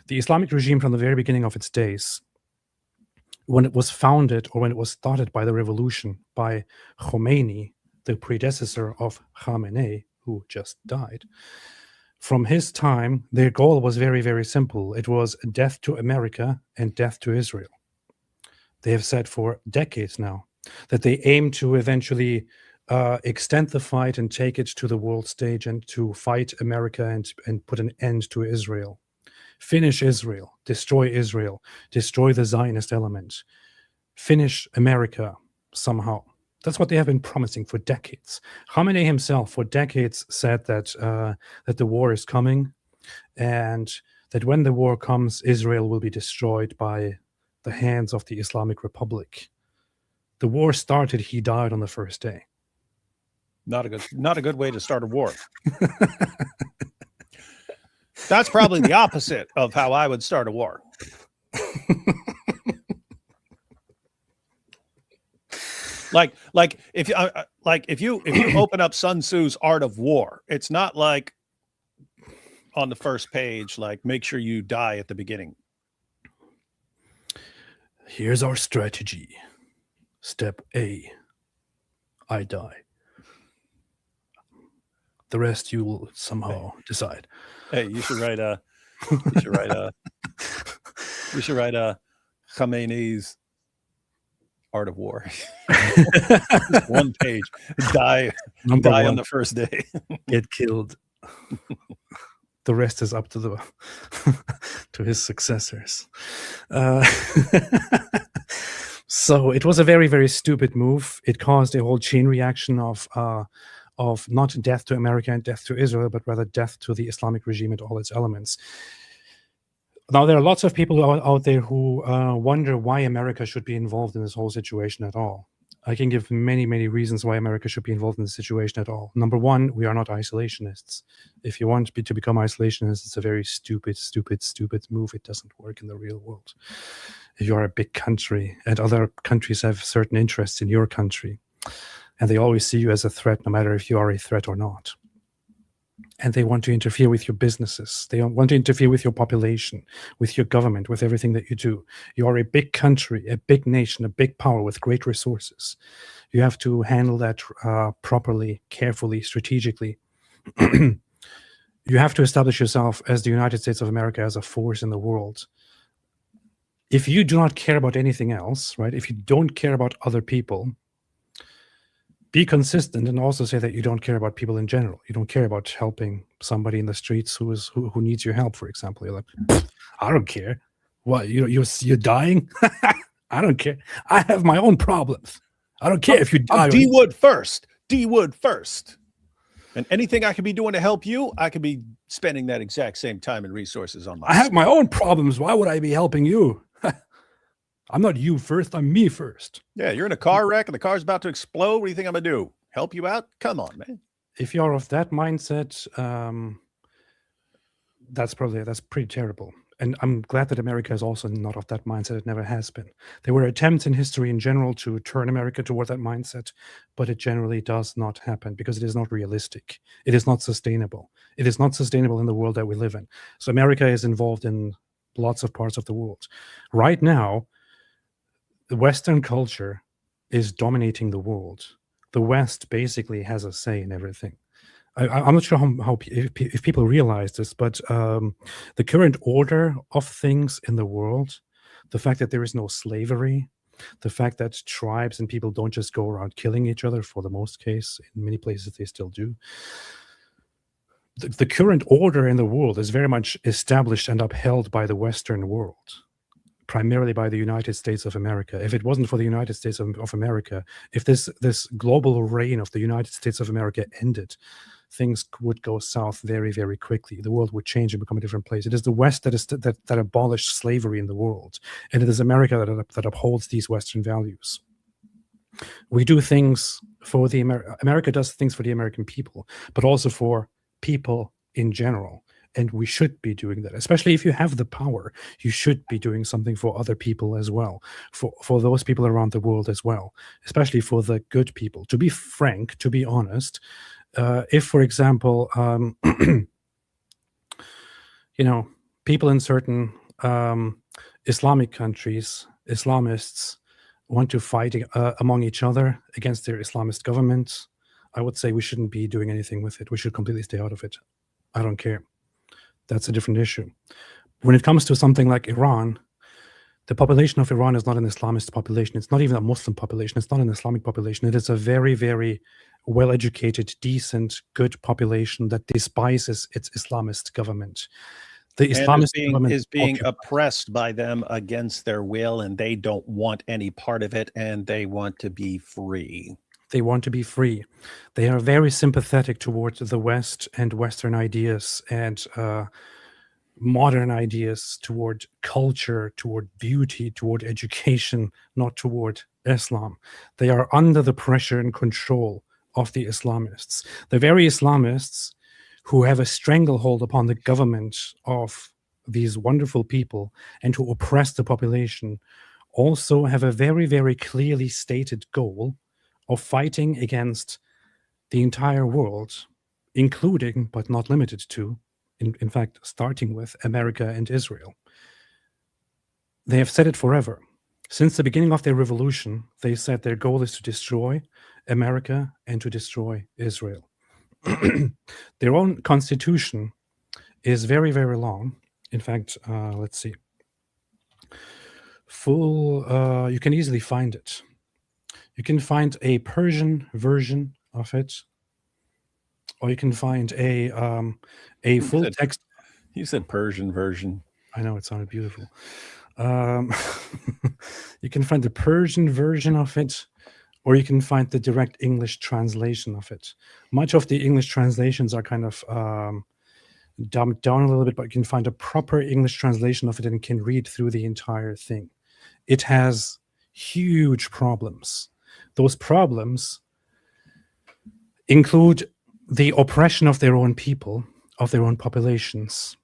The Islamic regime from the very beginning of its days, when it was founded or when it was started by the revolution by Khomeini, the predecessor of Khamenei, who just died, from his time, their goal was very, very simple. It was death to America and death to Israel. They have said for decades now that they aim to eventually extend the fight and take it to the world stage and to fight America and put an end to Israel. Finish Israel, destroy the Zionist element, finish America somehow. That's what they have been promising for decades. Khamenei himself, for decades, said that that the war is coming, and that when the war comes, Israel will be destroyed by the hands of the Islamic Republic. The war started; he died on the first day. Not a good way to start a war. That's probably the opposite of how I would start a war. Like if you open up Sun Tzu's Art of War, it's not like on the first page, like make sure you die at the beginning. Here's our strategy. Step A, I die. The rest you will somehow decide. Hey, you should write Khamenei's Art of War. One page. Die Number on one, the first day. get killed. The rest is up to the to his successors. So it was a very, very stupid move. It caused a whole chain reaction of not death to America and death to Israel, but rather death to the Islamic regime and all its elements. Now, there are lots of people out there who wonder why America should be involved in this whole situation at all. I can give many, many reasons why America should be involved in this situation at all. Number one, we are not isolationists. If you want to become isolationists, it's a very stupid move. It doesn't work in the real world. If you are a big country and other countries have certain interests in your country, and they always see you as a threat, no matter if you are a threat or not. And they want to interfere with your businesses. They want to interfere with your population, with your government, with everything that you do. You are a big country, a big nation, a big power with great resources. You have to handle that properly, carefully, strategically. You have to establish yourself as the United States of America as a force in the world. If you do not care about anything else, right? If you don't care about other people, be consistent and also say that you don't care about people in general. You don't care about helping somebody in the streets who needs your help, for example. You're like, I don't care. What, you're dying? I don't care. I have my own problems. I don't care if you die. D Wood first. And anything I could be doing to help you, I could be spending that exact same time and resources on myself. I have my own problems. Why would I be helping you? I'm not you first. I'm me first. Yeah, you're in a car wreck and the car's about to explode. What do you think I'm going to do? Help you out? Come on, man. If you're of that mindset, that's pretty terrible. And I'm glad that America is also not of that mindset. It never has been. There were attempts in history in general to turn America toward that mindset, but it generally does not happen because it is not realistic. It is not sustainable. It is not sustainable in the world that we live in. So America is involved in lots of parts of the world. Right now, the Western culture is dominating the world. The West basically has a say in everything. I'm not sure if people realize this, but the current order of things in the world, the fact that there is no slavery, the fact that tribes and people don't just go around killing each other for the most case, in many places they still do. The current order in the world is very much established and upheld by the Western world, primarily by the United States of America. If it wasn't for the United States of America, if this global reign of the United States of America ended, things would go south very, very quickly. The world would change and become a different place. It is the West that abolished slavery in the world, and it is America that upholds these Western values. We do things for the America does things for the American people, but also for people in general. And we should be doing that, especially if you have the power. You should be doing something for other people as well, for those people around the world as well, especially for the good people. To be frank, to be honest, if, for example, people in certain Islamic countries, Islamists, want to fight among each other against their Islamist governments, I would say we shouldn't be doing anything with it. We should completely stay out of it. I don't care. That's a different issue. When it comes to something like Iran, the population of Iran is not an Islamist population. It's not even a Muslim population. It's not an Islamic population. It is a very, very well-educated, decent, good population that despises its Islamist government. The Islamist government is being oppressed by them against their will, and they don't want any part of it, and they want to be free. They want to be free. They are very sympathetic towards the West and Western ideas and modern ideas, toward culture, toward beauty, toward education, not toward Islam. They are under the pressure and control of the Islamists. The very Islamists who have a stranglehold upon the government of these wonderful people and who oppress the population also have a very, very clearly stated goal of fighting against the entire world, including, but not limited to, in fact, starting with America and Israel. They have said it forever. Since the beginning of their revolution, they said their goal is to destroy America and to destroy Israel. Their own constitution is very, very long. In fact, let's see. You can easily find it. You can find a Persian version of it, or you can find a full text. You said Persian version. I know, it sounded beautiful. You can find the Persian version of it, or you can find the direct English translation of it. Much of the English translations are kind of dumbed down a little bit, but you can find a proper English translation of it and can read through the entire thing. It has huge problems. Those problems include the oppression of their own people, of their own populations,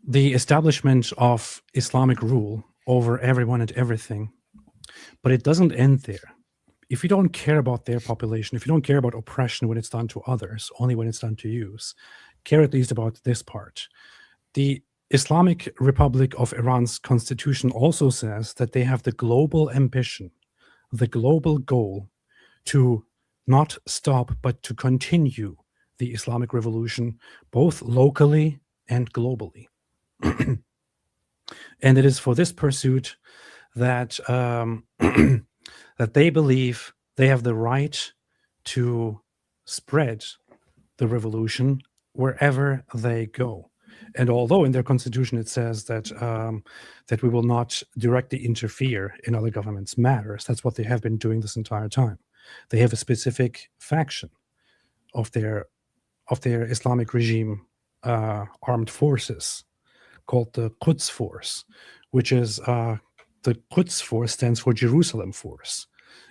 the establishment of Islamic rule over everyone and everything. But it doesn't end there. If you don't care about their population, if you don't care about oppression when it's done to others, only when it's done to you, care at least about this part. The Islamic Republic of Iran's constitution also says that they have the global ambition, the global goal to not stop, but to continue the Islamic revolution, both locally and globally. And it is for this pursuit that that they believe they have the right to spread the revolution wherever they go. And although in their constitution it says that that we will not directly interfere in other governments' matters, that's what they have been doing this entire time. They have a specific faction of their Islamic regime armed forces called the Quds Force, which is the Quds Force stands for Jerusalem Force.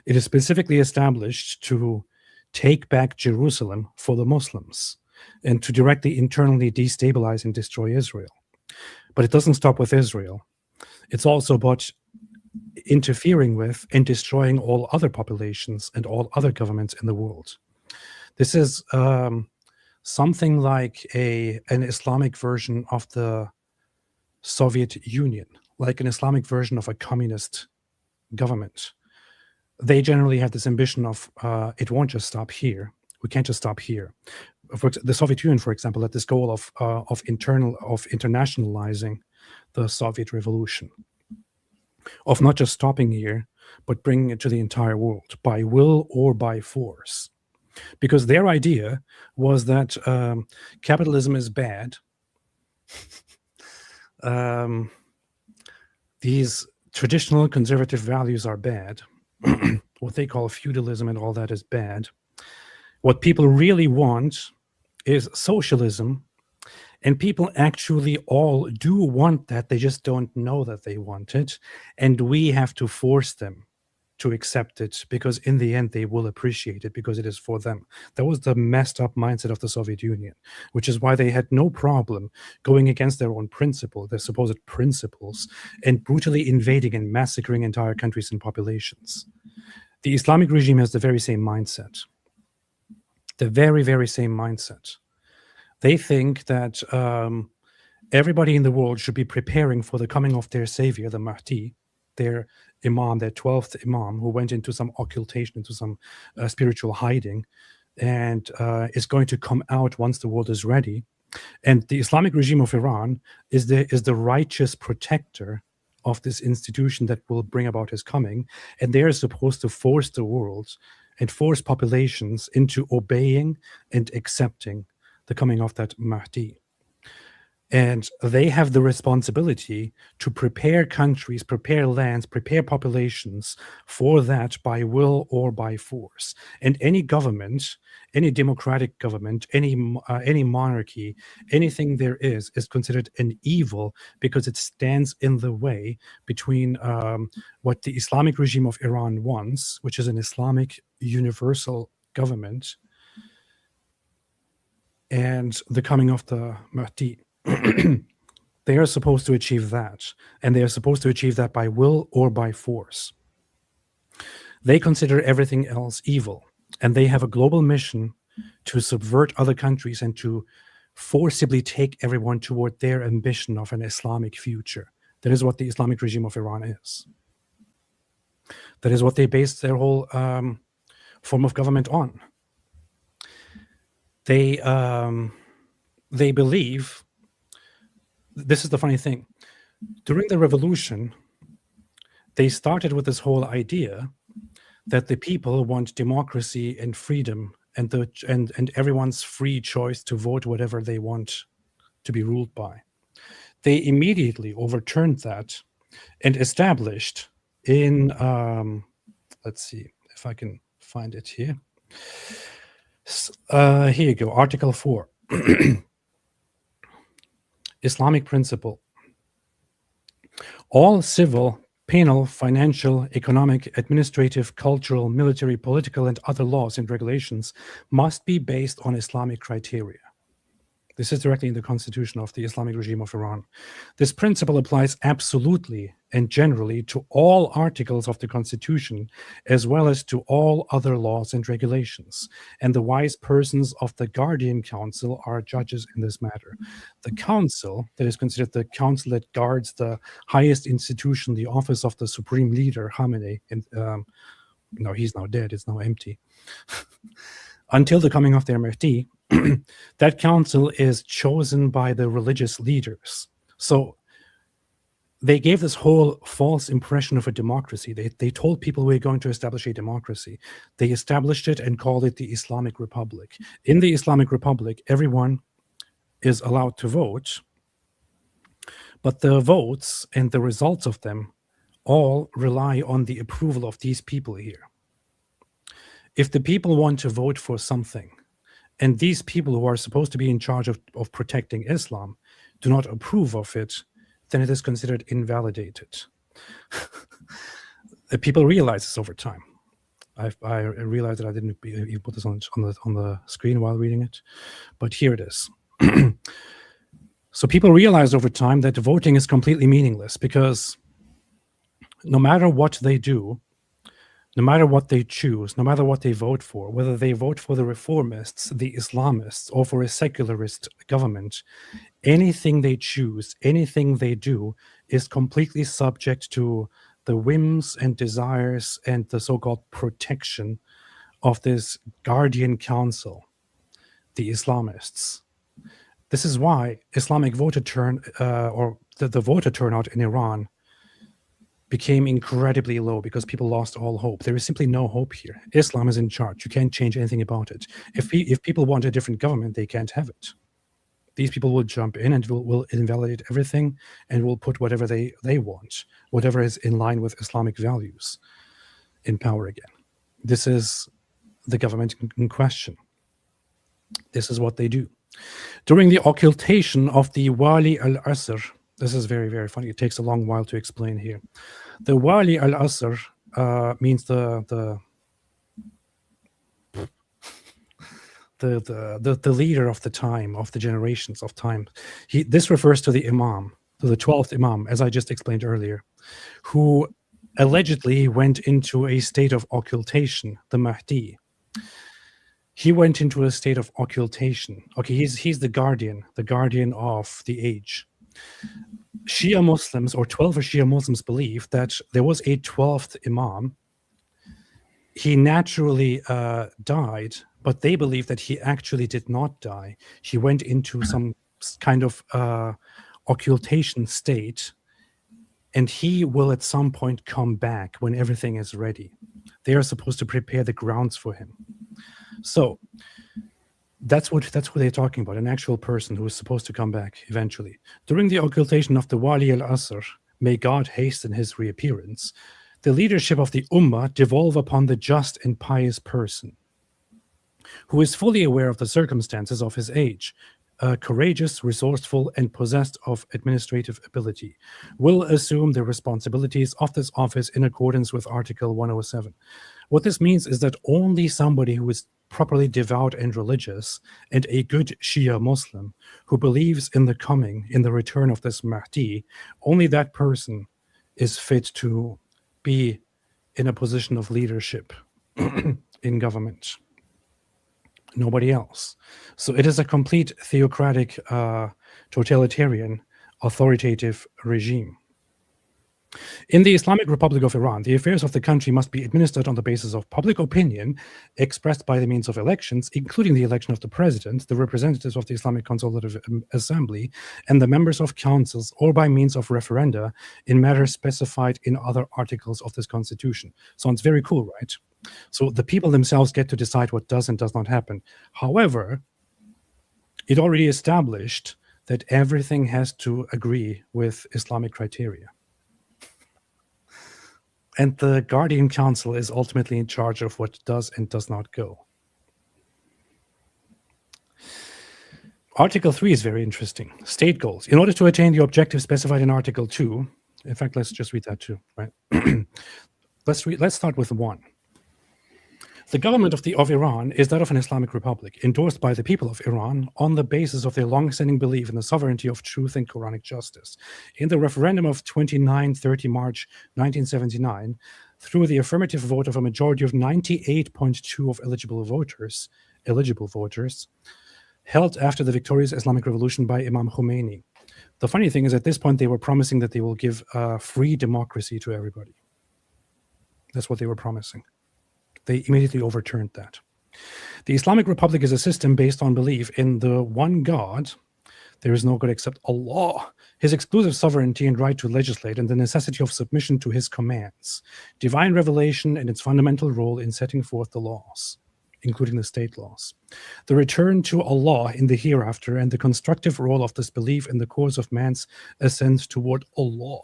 It is specifically established to take back Jerusalem for the Muslims and to directly internally destabilize and destroy Israel. But it doesn't stop with Israel. It's also about interfering with and destroying all other populations and all other governments in the world. This is something like an Islamic version of the Soviet Union, like an Islamic version of a communist government. They generally have this ambition of it won't just stop here. We can't just stop here. The Soviet Union, for example, had this goal of internationalizing the Soviet Revolution, of not just stopping here, but bringing it to the entire world by will or by force. Because their idea was that capitalism is bad. These traditional conservative values are bad. What they call feudalism and all that is bad. What people really want is socialism, and people actually all do want that. They just don't know that they want it, and we have to force them to accept it, because in the end they will appreciate it because it is for them. That was the messed up mindset of the Soviet Union, which is why they had no problem going against their own principle, their supposed principles, and brutally invading and massacring entire countries and populations. The Islamic regime has the very same mindset. The very, very same mindset. They think that everybody in the world should be preparing for the coming of their savior, the Mahdi, their imam, their 12th imam, who went into some occultation, into some spiritual hiding, and is going to come out once the world is ready. And the Islamic regime of Iran is the righteous protector of this institution that will bring about his coming. And they are supposed to force the world and force populations into obeying and accepting the coming of that Mahdi. And they have the responsibility to prepare countries, prepare lands, prepare populations for that by will or by force. And any government, any democratic government, any monarchy, anything there is considered an evil because it stands in the way between what the Islamic regime of Iran wants, which is an Islamic universal government, and the coming of the Mahdi. They are supposed to achieve that, and they are supposed to achieve that by will or by force. They consider everything else evil, and they have a global mission to subvert other countries and to forcibly take everyone toward their ambition of an Islamic future. That is what the Islamic regime of Iran is. That is what they base their whole form of government on. They believe. This is the funny thing. During the revolution, they started with this whole idea that the people want democracy and freedom and everyone's free choice to vote whatever they want to be ruled by. They immediately overturned that and established in, let's see if I can find it here. Here you go, Article 4. Islamic principle. All civil, penal, financial, economic, administrative, cultural, military, political, and other laws and regulations must be based on Islamic criteria. This is directly in the constitution of the Islamic regime of Iran. This principle applies absolutely and generally to all articles of the constitution, as well as to all other laws and regulations. And the wise persons of the Guardian Council are judges in this matter. The council, that is considered the council that guards the highest institution, the office of the supreme leader, Khamenei, and no, he's now dead, it's now empty. Until the coming of their Mahdi, that council is chosen by the religious leaders. So they gave this whole false impression of a democracy. They told people we're going to establish a democracy. They established it and called it the Islamic Republic. In the Islamic Republic, everyone is allowed to vote, but the votes and the results of them all rely on the approval of these people here. If the people want to vote for something, and these people who are supposed to be in charge of protecting Islam do not approve of it, then it is considered invalidated. People realize this over time. I realized that I didn't even put this on the screen while reading it, but here it is. So people realized over time that voting is completely meaningless, because no matter what they do, no matter what they choose, no matter what they vote for, whether they vote for the reformists, the Islamists, or for a secularist government, anything they choose, anything they do is completely subject to the whims and desires and the so-called protection of this guardian council, the Islamists. This is why Islamic voter the voter turnout in Iran became incredibly low, because people lost all hope. There is simply no hope here. Islam is in charge. You can't change anything about it. If people want a different government, they can't have it. These people will jump in and will invalidate everything and will put whatever they want, whatever is in line with Islamic values, in power again. This is the government in question. This is what they do. During the occultation of the Wali al-Asr, this is very, very funny. It takes a long while to explain here. The Wali al-Asr means the leader of the time, of the generations of time. This refers to the Imam, to the 12th Imam, as I just explained earlier, who allegedly went into a state of occultation, the Mahdi. He went into a state of occultation. Okay, he's the guardian of the age. Shia Muslims, or 12 Shia Muslims, believe that there was a 12th Imam. He naturally died, but they believe that he actually did not die. He went into some kind of occultation state, and he will at some point come back when everything is ready. They are supposed to prepare the grounds for him. So that's what they're talking about, an actual person who is supposed to come back eventually. During the occultation of the Wali al-Asr, may God hasten his reappearance, the leadership of the Ummah devolve upon the just and pious person, who is fully aware of the circumstances of his age, courageous, resourceful, and possessed of administrative ability, will assume the responsibilities of this office in accordance with Article 107. What this means is that only somebody who is properly devout and religious, and a good Shia Muslim who believes in the return of this Mahdi, only that person is fit to be in a position of leadership in government. Nobody else. So it is a complete theocratic, totalitarian, authoritative regime. In the Islamic Republic of Iran, the affairs of the country must be administered on the basis of public opinion expressed by the means of elections, including the election of the president, the representatives of the Islamic Consultative Assembly, and the members of councils, or by means of referenda in matters specified in other articles of this constitution. Sounds very cool, right? So the people themselves get to decide what does and does not happen. However, it already established that everything has to agree with Islamic criteria. And the Guardian Council is ultimately in charge of what does and does not go. Article 3 is very interesting. State goals. In order to attain the objectives specified in Article 2, in fact, let's just read that too, right? Let's start with 1. The government of Iran is that of an Islamic republic, endorsed by the people of Iran on the basis of their long-standing belief in the sovereignty of truth and Quranic justice. In the referendum of 29-30 March 1979, through the affirmative vote of a majority of 98.2% of eligible voters, held after the victorious Islamic Revolution by Imam Khomeini. The funny thing is, at this point, they were promising that they will give free democracy to everybody. That's what they were promising. They immediately overturned that. The Islamic Republic is a system based on belief in the one God. There is no God except Allah, his exclusive sovereignty and right to legislate, and the necessity of submission to his commands, divine revelation, and its fundamental role in setting forth the laws, including the state laws. The return to Allah in the hereafter, and the constructive role of this belief in the course of man's ascent toward Allah.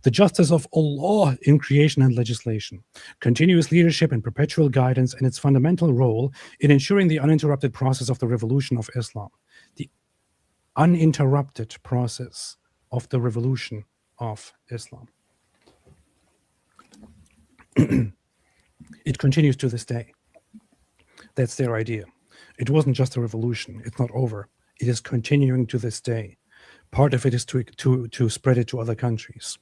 The justice of Allah in creation and legislation, continuous leadership and perpetual guidance, and its fundamental role in ensuring the uninterrupted process of the revolution of Islam. The uninterrupted process of the revolution of Islam. It continues to this day. That's their idea. It wasn't just a revolution. It's not over. It is continuing to this day. Part of it is to spread it to other countries.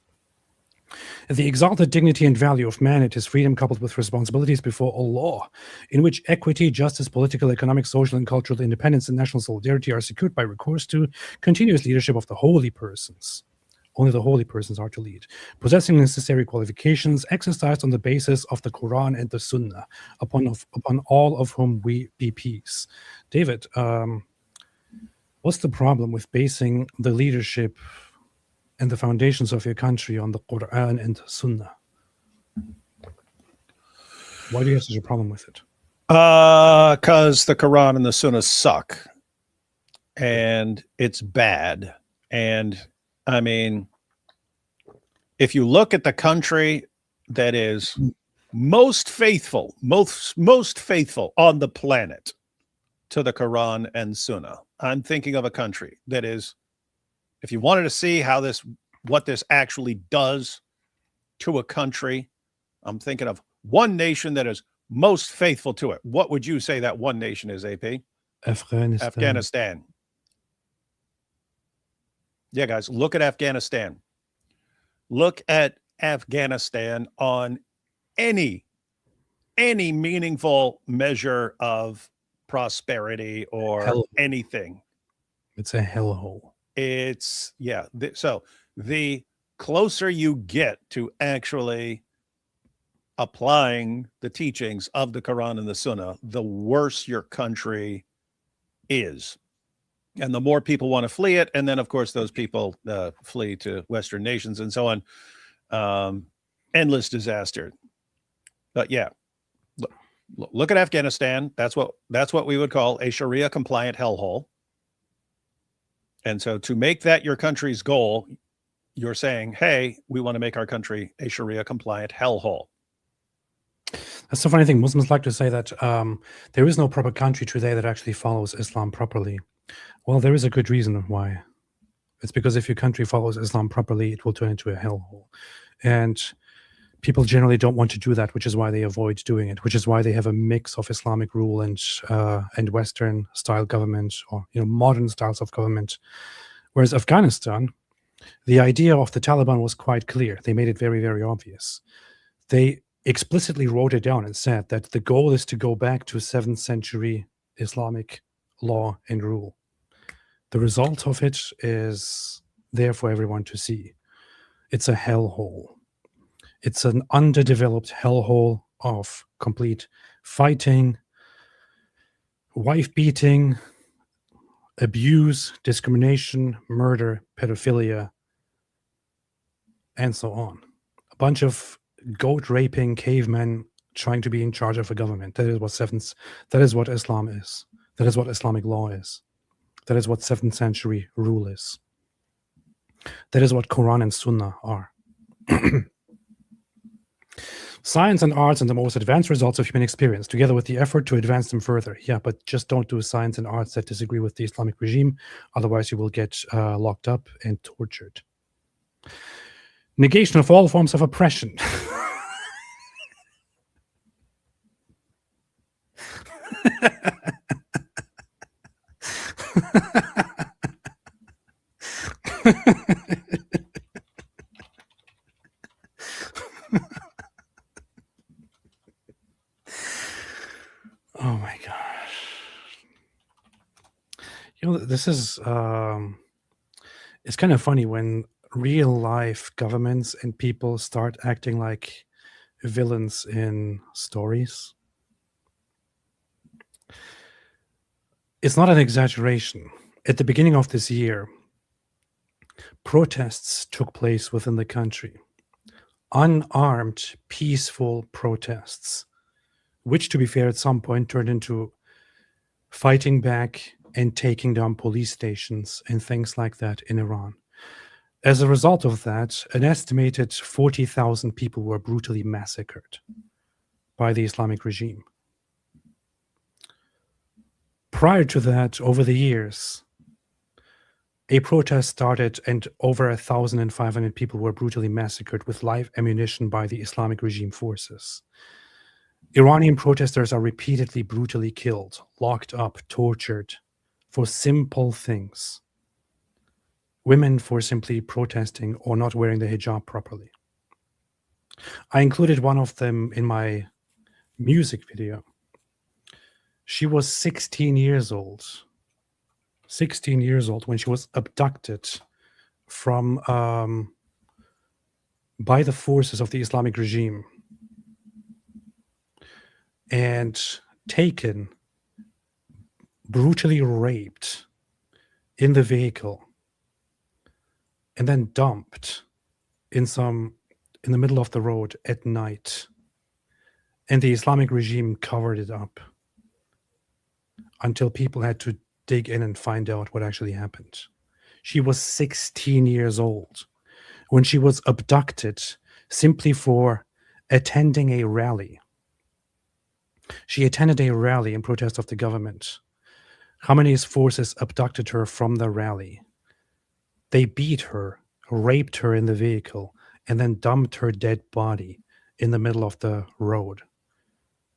The exalted dignity and value of man and his freedom, coupled with responsibilities before Allah, in which equity, justice, political, economic, social, and cultural independence and national solidarity are secured by recourse to continuous leadership of the holy persons. Only the holy persons are to lead, possessing necessary qualifications, exercised on the basis of the Quran and the Sunnah, upon all of whom we be peace. David, what's the problem with basing the leadership and the foundations of your country on the Quran and Sunnah? Why do you have such a problem with it? Because the Quran and the Sunnah suck, and it's bad. And I mean, if you look at the country that is most faithful on the planet, to the Quran and Sunnah. I'm thinking of a country that is, if you wanted to see what this actually does to a country, I'm thinking of one nation that is most faithful to it. What would you say that one nation is, AP? Afghanistan. Yeah, guys, look at Afghanistan. Look at Afghanistan on any meaningful measure of prosperity or anything. It's a hellhole. It's, yeah. So the closer you get to actually applying the teachings of the Quran and the Sunnah, the worse your country is. And the more people want to flee it. And then, of course, those people flee to Western nations and so on. Endless disaster. But yeah, look at Afghanistan. That's what we would call a Sharia compliant hellhole. And so to make that your country's goal, you're saying, hey, we want to make our country a Sharia compliant hellhole. That's the funny thing. Muslims like to say that there is no proper country today that actually follows Islam properly. Well, there is a good reason why. It's because if your country follows Islam properly, it will turn into a hellhole. And people generally don't want to do that, which is why they avoid doing it, which is why they have a mix of Islamic rule and Western style government, or modern styles of government. Whereas Afghanistan, the idea of the Taliban was quite clear. They made it very, very obvious. They explicitly wrote it down and said that the goal is to go back to 7th century Islamic law and rule. The result of it is there for everyone to see. It's a hellhole. It's an underdeveloped hellhole of complete fighting, wife beating, abuse, discrimination, murder, pedophilia, and so on. A bunch of goat raping cavemen trying to be in charge of a government. That is what Islam is. That is what Islamic law is. That is what 7th century rule is. That is what Quran and Sunnah are. Science and arts and the most advanced results of human experience, together with the effort to advance them further. Yeah, but just don't do science and arts that disagree with the Islamic regime. Otherwise, you will get locked up and tortured. Negation of all forms of oppression. Oh my gosh. This is it's kind of funny when real life governments and people start acting like villains in stories. It's not an exaggeration. At the beginning of this year, protests took place within the country. Unarmed, peaceful protests, which, to be fair, at some point turned into fighting back and taking down police stations and things like that in Iran. As a result of that, an estimated 40,000 people were brutally massacred by the Islamic regime. Prior to that, over the years, a protest started and over 1,500 people were brutally massacred with live ammunition by the Islamic regime forces. Iranian protesters are repeatedly brutally killed, locked up, tortured for simple things. Women for simply protesting or not wearing the hijab properly. I included one of them in my music video. She was 16 years old. 16 years old when she was abducted from by the forces of the Islamic regime and taken, brutally raped in the vehicle, and then dumped in the middle of the road at night. And the Islamic regime covered it up until people had to dig in and find out what actually happened. She was 16 years old when she was abducted simply for attending a rally. She attended a rally in protest of the government, Khamenei's forces abducted her from the rally. They beat her, raped her in the vehicle, and then dumped her dead body in the middle of the road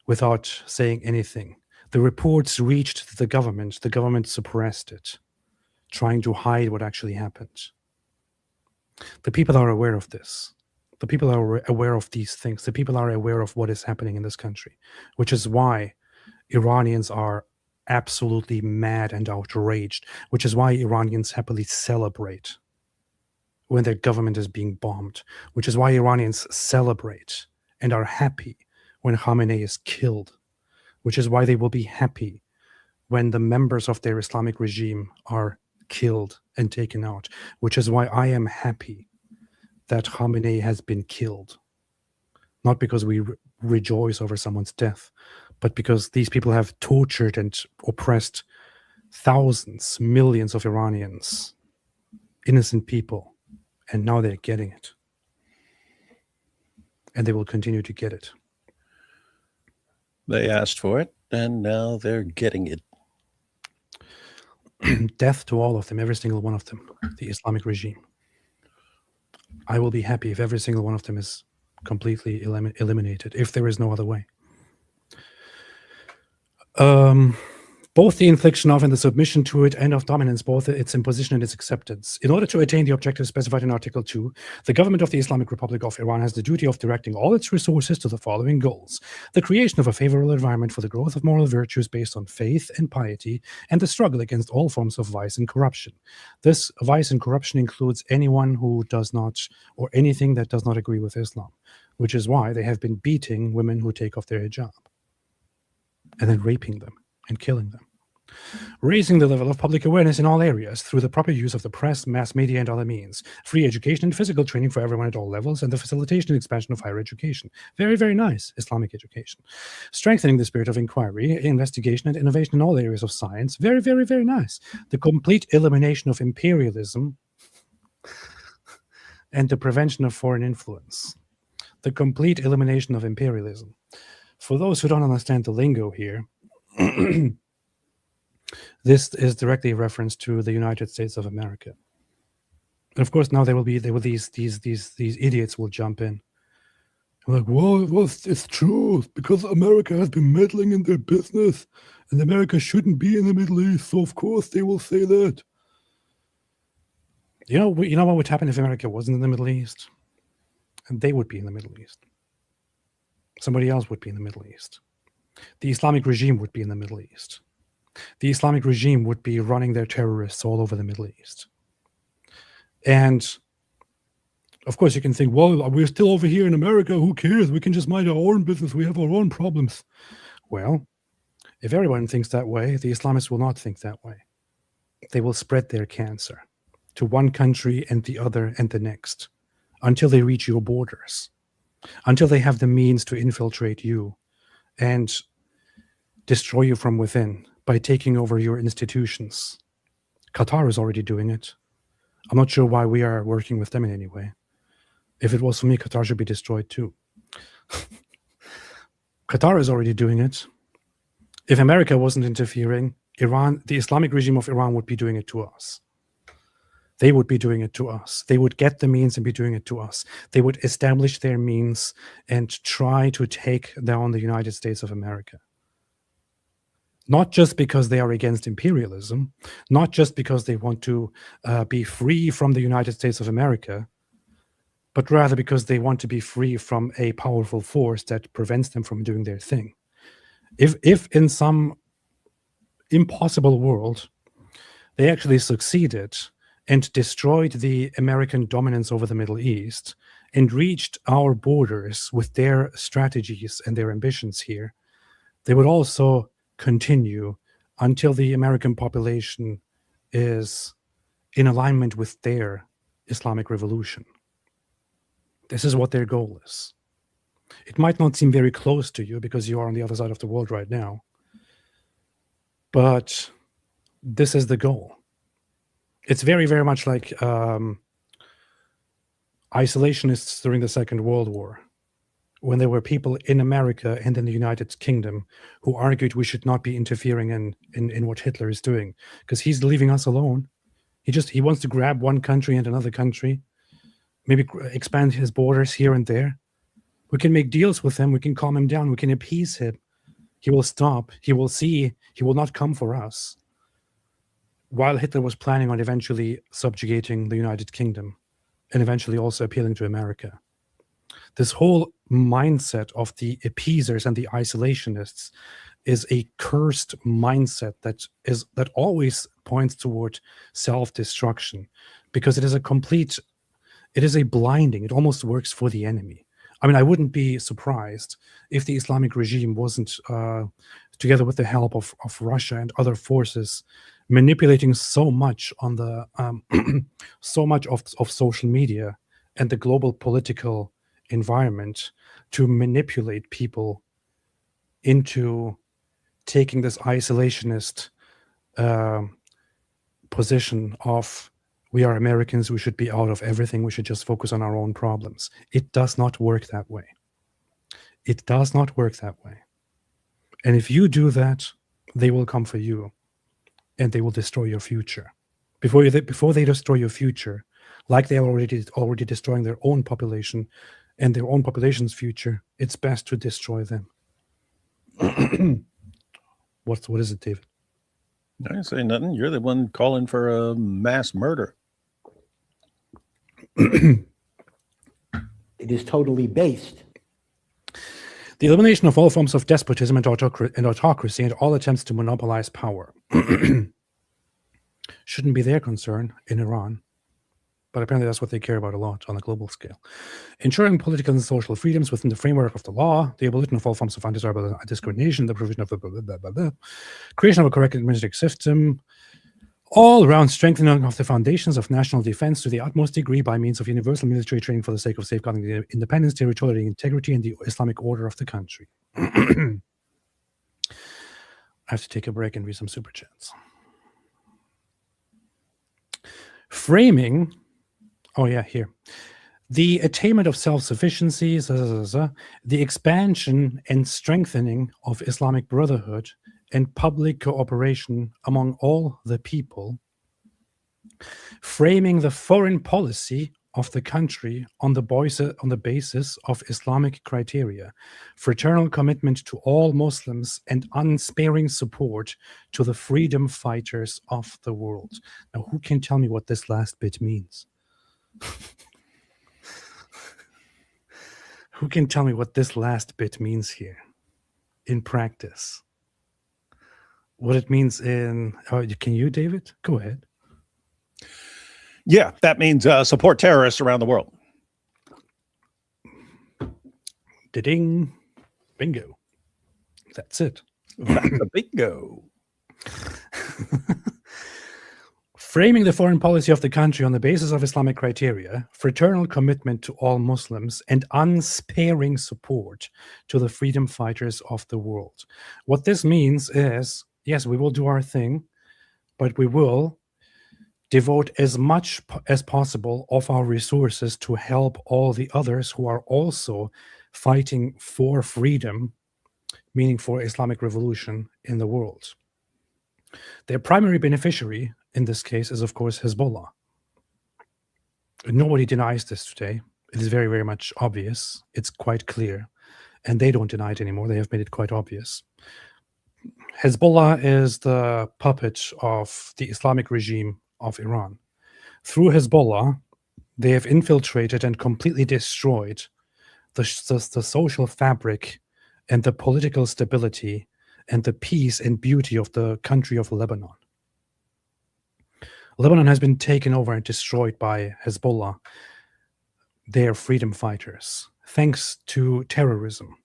without saying anything. The reports reached the government. The government suppressed it, trying to hide what actually happened. The people are aware of this. The people are aware of these things. The people are aware of what is happening in this country, which is why Iranians are absolutely mad and outraged, which is why Iranians happily celebrate when their government is being bombed, which is why Iranians celebrate and are happy when Khamenei is killed, which is why they will be happy when the members of their Islamic regime are killed and taken out, which is why I am happy that Khamenei has been killed. Not because we rejoice over someone's death, but because these people have tortured and oppressed thousands, millions of Iranians, innocent people, and now they're getting it. And they will continue to get it. They asked for it, and now they're getting it. Death to all of them, every single one of them, the Islamic regime. I will be happy if every single one of them is completely eliminated, if there is no other way. Both the infliction of and the submission to it and of dominance, both its imposition and its acceptance. In order to attain the objectives specified in Article 2, the government of the Islamic Republic of Iran has the duty of directing all its resources to the following goals: the creation of a favorable environment for the growth of moral virtues based on faith and piety, and the struggle against all forms of vice and corruption. This vice and corruption includes anyone who does not, or anything that does not agree with Islam, which is why they have been beating women who take off their hijab, and then raping them and killing them. Raising the level of public awareness in all areas through the proper use of the press, mass media, and other means. Free education and physical training for everyone at all levels, and the facilitation and expansion of higher education. Very, very nice Islamic education. Strengthening the spirit of inquiry, investigation, and innovation in all areas of science. Very, very, very nice. The complete elimination of imperialism and the prevention of foreign influence. The complete elimination of imperialism. For those who don't understand the lingo here, this is directly a reference to the United States of America. And of course, now these idiots will jump in. They're like, well, it's true, because America has been meddling in their business, and America shouldn't be in the Middle East, so of course they will say that. You know what would happen if America wasn't in the Middle East? And they would be in the Middle East. Somebody else would be in the Middle East. The Islamic regime would be in the Middle East. The Islamic regime would be running their terrorists all over the Middle East. And of course, you can think, well, we're still over here in America. Who cares? We can just mind our own business. We have our own problems. Well, if everyone thinks that way, the Islamists will not think that way. They will spread their cancer to one country and the other and the next until they reach your borders, until they have the means to infiltrate you and destroy you from within by taking over your institutions. Qatar is already doing it. I'm not sure why we are working with them in any way. If it was for me, Qatar should be destroyed too. Qatar is already doing it. If America wasn't interfering, Iran, the Islamic regime of Iran, would be doing it to us. They would be doing it to us. They would get the means and be doing it to us. They would establish their means and try to take down the United States of America. Not just because they are against imperialism, not just because they want to be free from the United States of America, but rather because they want to be free from a powerful force that prevents them from doing their thing. If in some impossible world they actually succeeded and destroyed the American dominance over the Middle East and reached our borders with their strategies and their ambitions here, they would also continue until the American population is in alignment with their Islamic revolution. This is what their goal is. It might not seem very close to you because you are on the other side of the world right now, but this is the goal. It's very, very much like isolationists during the Second World War, when there were people in America and in the United Kingdom who argued we should not be interfering in what Hitler is doing because he's leaving us alone. He wants to grab one country and another country, maybe expand his borders here and there. We can make deals with him. We can calm him down. We can appease him. He will stop. He will see. He will not come for us. While Hitler was planning on eventually subjugating the United Kingdom and eventually also appealing to America. This whole mindset of the appeasers and the isolationists is a cursed mindset that always points toward self-destruction, because it is a blinding. It almost works for the enemy. I mean, I wouldn't be surprised if the Islamic regime wasn't, together with the help of Russia and other forces, manipulating so much on the so much of social media and the global political environment to manipulate people into taking this isolationist position of, we are Americans, we should be out of everything, we should just focus on our own problems. It does not work that way. It does not work that way. And if you do that, they will come for you and they will destroy your future. Before they destroy your future, like they are already destroying their own population and their own population's future, it's best to destroy them. What is it, David? I didn't say nothing. You're the one calling for a mass murder. It is totally based. The elimination of all forms of despotism and autocracy and all attempts to monopolize power shouldn't be their concern in Iran, but apparently that's what they care about a lot on a global scale. Ensuring political and social freedoms within the framework of the law, the abolition of all forms of undesirable discrimination, the provision of the creation of a correct administrative system, all around strengthening of the foundations of national defense to the utmost degree by means of universal military training for the sake of safeguarding the independence, territorial integrity, and the Islamic order of the country. I have to take a break and read some super chats. Framing, here. The attainment of self-sufficiency, the expansion and strengthening of Islamic brotherhood and public cooperation among all the people, framing the foreign policy of the country on the basis of Islamic criteria, fraternal commitment to all Muslims, and unsparing support to the freedom fighters of the world. Now, who can tell me what this last bit means? Who can tell me what this last bit means here in practice? What it means in... can you, David? Go ahead. Yeah, that means support terrorists around the world. Da-ding. Bingo. That's it. That's a bingo. Framing the foreign policy of the country on the basis of Islamic criteria, fraternal commitment to all Muslims, and unsparing support to the freedom fighters of the world. What this means is, yes, we will do our thing, but we will devote as much as possible of our resources to help all the others who are also fighting for freedom, meaning for Islamic revolution in the world. Their primary beneficiary in this case is, of course, Hezbollah. Nobody denies this today. It is very, very much obvious. It's quite clear. And they don't deny it anymore. They have made it quite obvious. Hezbollah is the puppet of the Islamic regime of Iran. Through Hezbollah, they have infiltrated and completely destroyed the social fabric and the political stability and the peace and beauty of the country of Lebanon. Lebanon has been taken over and destroyed by Hezbollah, their freedom fighters, thanks to terrorism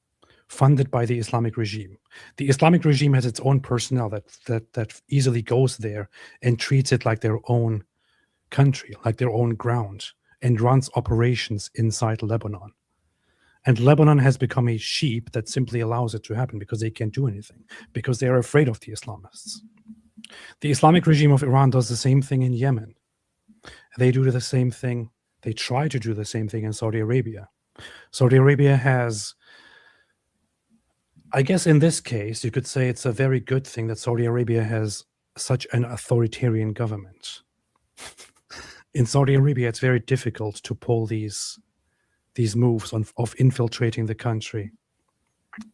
funded by the Islamic regime. The Islamic regime has its own personnel that easily goes there and treats it like their own country, like their own ground, and runs operations inside Lebanon. And Lebanon has become a sheep that simply allows it to happen because they can't do anything, because they are afraid of the Islamists. The Islamic regime of Iran does the same thing in Yemen. They do the same thing. They try to do the same thing in Saudi Arabia. Saudi Arabia has I guess in this case, you could say it's a very good thing that Saudi Arabia has such an authoritarian government. In Saudi Arabia, it's very difficult to pull these moves of infiltrating the country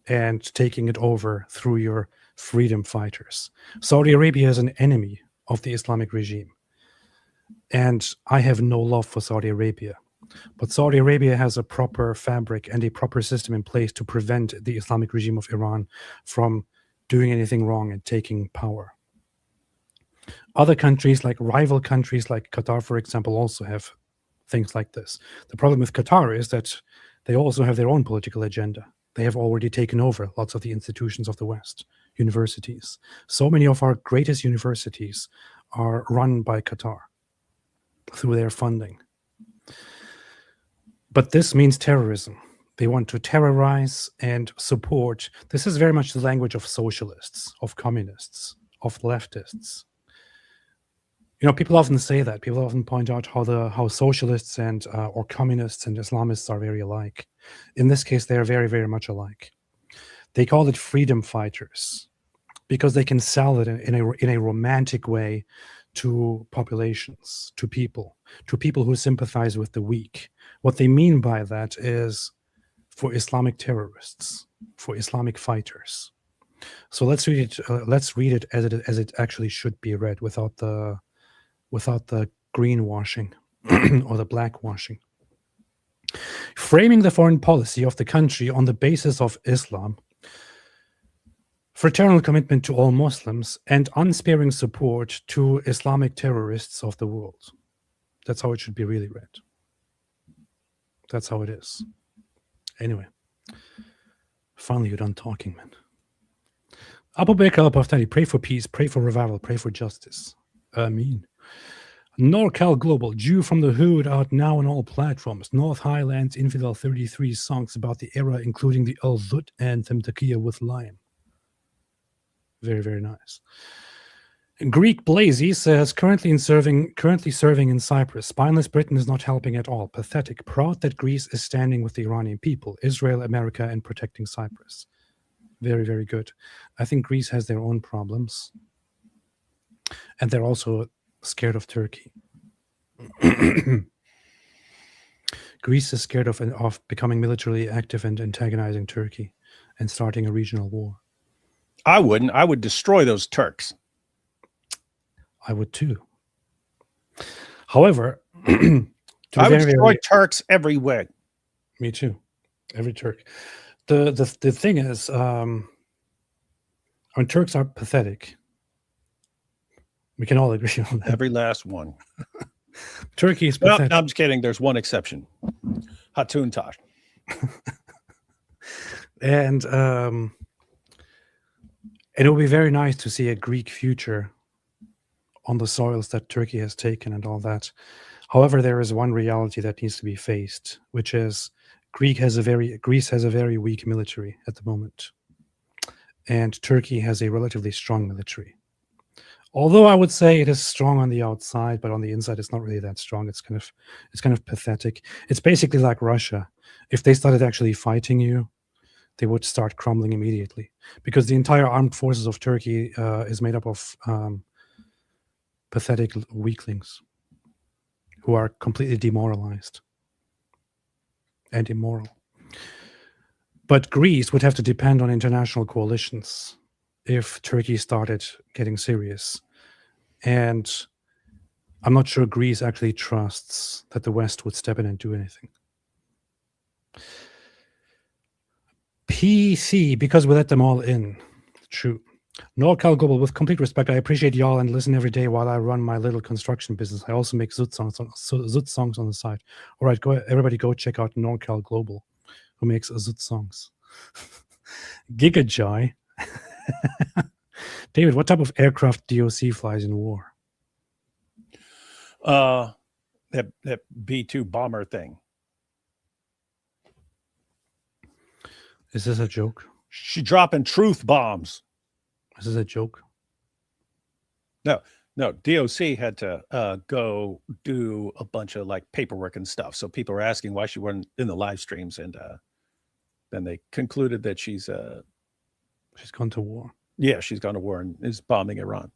and taking it over through your freedom fighters. Saudi Arabia is an enemy of the Islamic regime. And I have no love for Saudi Arabia. But Saudi Arabia has a proper fabric and a proper system in place to prevent the Islamic regime of Iran from doing anything wrong and taking power. Other countries, like rival countries like Qatar, for example, also have things like this. The problem with Qatar is that they also have their own political agenda. They have already taken over lots of the institutions of the West, universities. So many of our greatest universities are run by Qatar through their funding. But this means terrorism. They want to terrorize and support. This is very much the language of socialists, of communists, of leftists. You know, people often say that. People often point out how socialists and or communists and Islamists are very alike. In this case, they are very, very much alike. They call it freedom fighters because they can sell it in a romantic way to populations, to people who sympathize with the weak. What they mean by that is for Islamic terrorists, for Islamic fighters. So let's read it. Let's read it as it actually should be read, without the greenwashing or the blackwashing. Framing the foreign policy of the country on the basis of Islam, fraternal commitment to all Muslims, and unsparing support to Islamic terrorists of the world. That's how it should be really read. That's how it is. Anyway, finally you're done talking, man. Abu Bakr al-Baghdadi, pray for peace, pray for revival, pray for justice. Ameen. NorCal Global, Jew from the Hood, out now on all platforms. North Highlands Infidel 33 songs about the era, including the Al-Zut anthem Taqiya with Lion. Very, very nice. Greek Blazy says, currently serving in Cyprus. Spineless Britain is not helping at all. Pathetic. Proud that Greece is standing with the Iranian people, Israel, America, and protecting Cyprus. Very, very good. I think Greece has their own problems. And they're also scared of Turkey. Greece is scared of becoming militarily active and antagonizing Turkey and starting a regional war. I wouldn't. I would destroy those Turks. I would too. However, I would destroy Turks everywhere. Me too. Every Turk. The thing is, when Turks are pathetic, we can all agree on that. Every last one. Turkey is pathetic. No, I'm just kidding. There's one exception. Hatun Tash. And it will be very nice to see a Greek future on the soils that Turkey has taken and all that. However, there is one reality that needs to be faced, which is Greece has a very weak military at the moment, and Turkey has a relatively strong military. Although I would say it is strong on the outside, but on the inside it's not really that strong. It's kind of pathetic. It's basically like Russia. If they started actually fighting you, they would start crumbling immediately, because the entire armed forces of Turkey is made up of pathetic weaklings who are completely demoralized and immoral. But Greece would have to depend on international coalitions if Turkey started getting serious. And I'm not sure Greece actually trusts that the West would step in and do anything. PC, because we let them all in. True. NorCal Global, with complete respect, I appreciate y'all and listen every day while I run my little construction business. I also make Zut songs on the side. All right, everybody go check out NorCal Global, who makes Zut songs. Gigajoy. David, what type of aircraft DOC flies in war? That B-2 bomber thing. Is this a joke? She dropping truth bombs. Is this a joke? No. DOC had to go do a bunch of like paperwork and stuff. So people were asking why she wasn't in the live streams, and then they concluded that she's She's gone to war. Yeah, she's gone to war and is bombing Iran.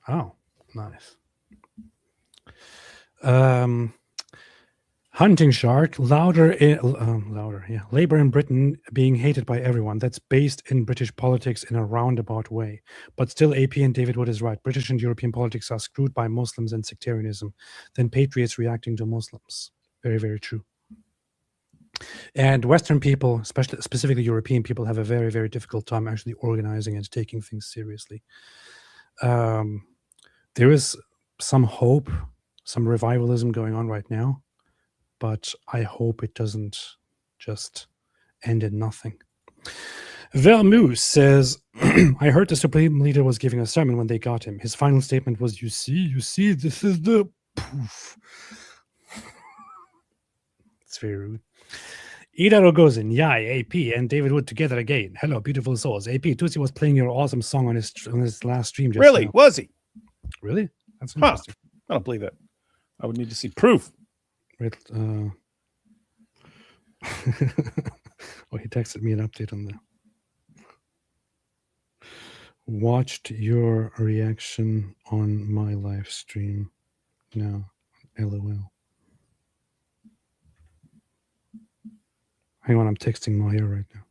Oh, nice. Hunting shark, louder, yeah. Labor in Britain being hated by everyone. That's based in British politics in a roundabout way. But still, AP and David Wood is right. British and European politics are screwed by Muslims and sectarianism. Then patriots reacting to Muslims. Very, very true. And Western people, specifically European people, have a very, very difficult time actually organizing and taking things seriously. There is some hope, some revivalism going on right now, but I hope it doesn't just end in nothing. Vermoose says, I heard the Supreme Leader was giving a sermon when they got him. His final statement was, you see, this is the poof. It's very rude. Ida Rogozin, Yai, AP, and David Wood together again. Hello, beautiful souls. AP, Tutsi was playing your awesome song on his last stream just Really? now. Was he? Really? That's interesting. I don't believe it. I would need to see proof. Wait, oh, he texted me an update on that. Watched your reaction on my live stream. No, LOL. Hang on, I'm texting Mahir right now.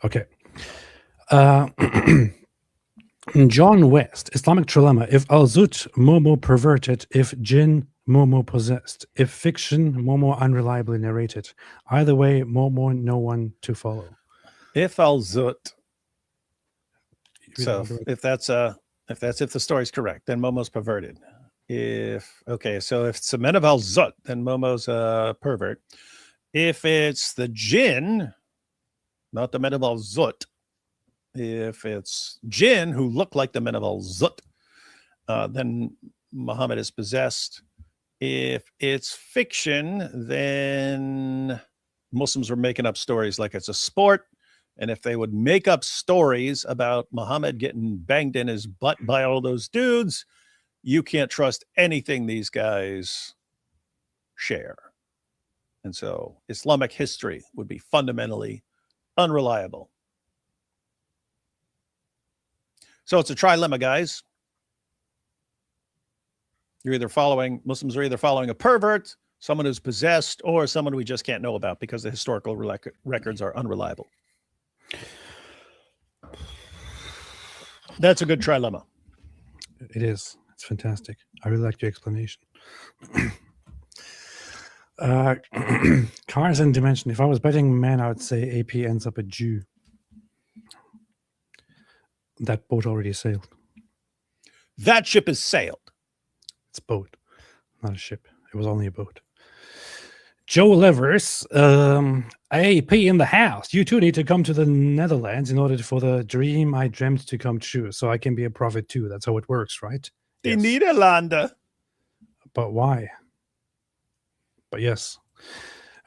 Okay. John West, Islamic trilemma. If Al-Zut, Momo perverted. If Jinn, Momo possessed. If fiction, Momo unreliably narrated. Either way, Momo no one to follow. If Al-Zut. So if the story's correct, then Momo's perverted. So if it's the men of Al-Zut, then Momo's a pervert. If it's the Jinn, not the men of Al-Zut, if it's Jinn who look like the men of Al-Zut, then Muhammad is possessed. If it's fiction, then Muslims are making up stories like it's a sport. And if they would make up stories about Muhammad getting banged in his butt by all those dudes, you can't trust anything these guys share. And so Islamic history would be fundamentally unreliable. So it's a trilemma, guys. Muslims are either following a pervert, someone who's possessed, or someone we just can't know about because the historical records are unreliable. That's a good trilemma. It is. It's fantastic. I really like your explanation. Cars and Dimension. If I was betting man, I would say AP ends up a Jew. That boat already sailed. That ship has sailed. It's a boat, not a ship. It was only a boat. Joe Levers, AP in the house. You too need to come to the Netherlands in order for the dream I dreamt to come true. So I can be a prophet too. That's how it works, right? The Nederlanden. But why? But yes.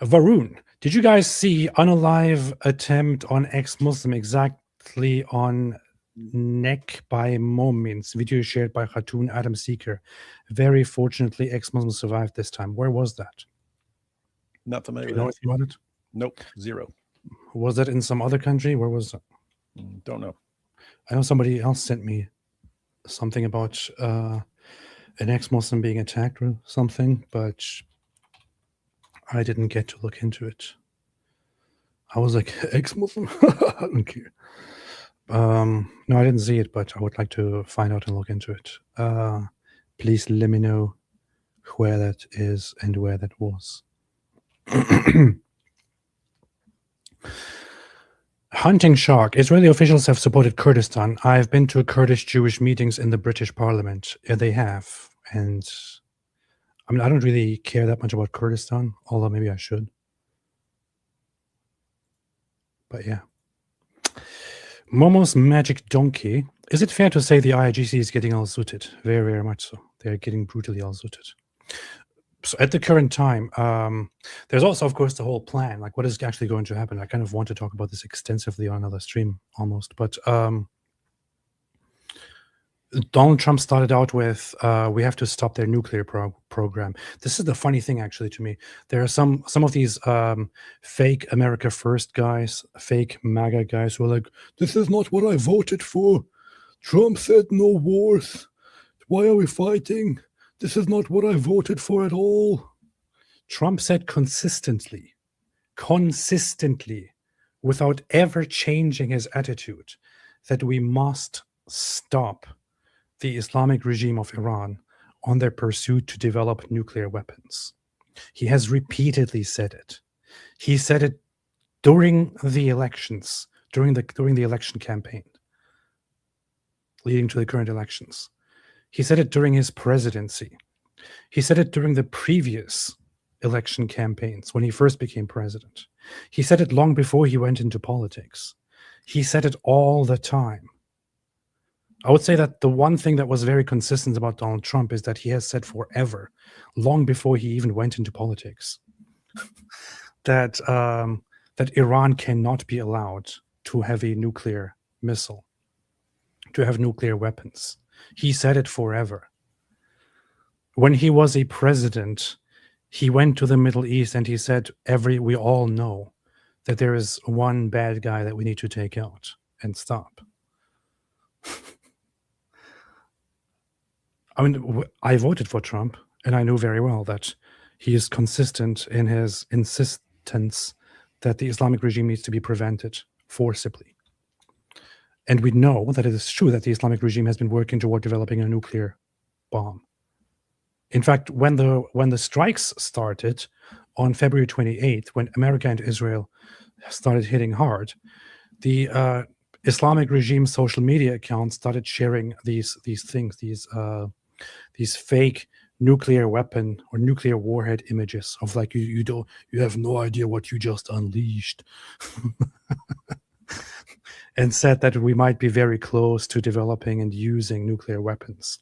Varun, did you guys see unalive attempt on ex-Muslim exactly on neck by moments? Video shared by Khatun Adam Seeker. Very fortunately, ex-Muslim survived this time. Where was that? Not familiar Do you know with anything about it? Nope, zero. Was that in some other country? Where was that? Don't know. I know somebody else sent me something about an ex-Muslim being attacked or something, but I didn't get to look into it. I was like, ex-Muslim? I don't care. No, I didn't see it, but I would like to find out and look into it. Please let me know where that is and where that was. Hunting shark. Israeli officials have supported Kurdistan. I've been to Kurdish Jewish meetings in the British Parliament. Yeah, they have. And I mean, I don't really care that much about Kurdistan, although maybe I should. But yeah. Momo's Magic Donkey. Is it fair to say the IRGC is getting all-zooted? Very, very much so. They're getting brutally all-zooted. So at the current time, there's also, of course, the whole plan. Like, what is actually going to happen? I kind of want to talk about this extensively on another stream, almost. But Donald Trump started out with, we have to stop their nuclear program. This is the funny thing, actually, to me. There are some of these fake America First guys, fake MAGA guys who are like, this is not what I voted for. Trump said no wars. Why are we fighting? This is not what I voted for at all. Trump said consistently, without ever changing his attitude, that we must stop the Islamic regime of Iran on their pursuit to develop nuclear weapons. He has repeatedly said it. He said it during the elections, during the election campaign, leading to the current elections. He said it during his presidency. He said it during the previous election campaigns when he first became president. He said it long before he went into politics. He said it all the time. I would say that the one thing that was very consistent about Donald Trump is that he has said forever, long before he even went into politics, that Iran cannot be allowed to have a nuclear missile, to have nuclear weapons. He said it forever. When he was a president, he went to the Middle East and he said, we all know that there is one bad guy that we need to take out and stop. I mean, I voted for Trump, and I knew very well that he is consistent in his insistence that the Islamic regime needs to be prevented forcibly. And we know that it is true that the Islamic regime has been working toward developing a nuclear bomb. In fact, when the strikes started on February 28th, when America and Israel started hitting hard, the Islamic regime social media accounts started sharing these things, these fake nuclear weapon or nuclear warhead images of like you have no idea what you just unleashed, and said that we might be very close to developing and using nuclear weapons.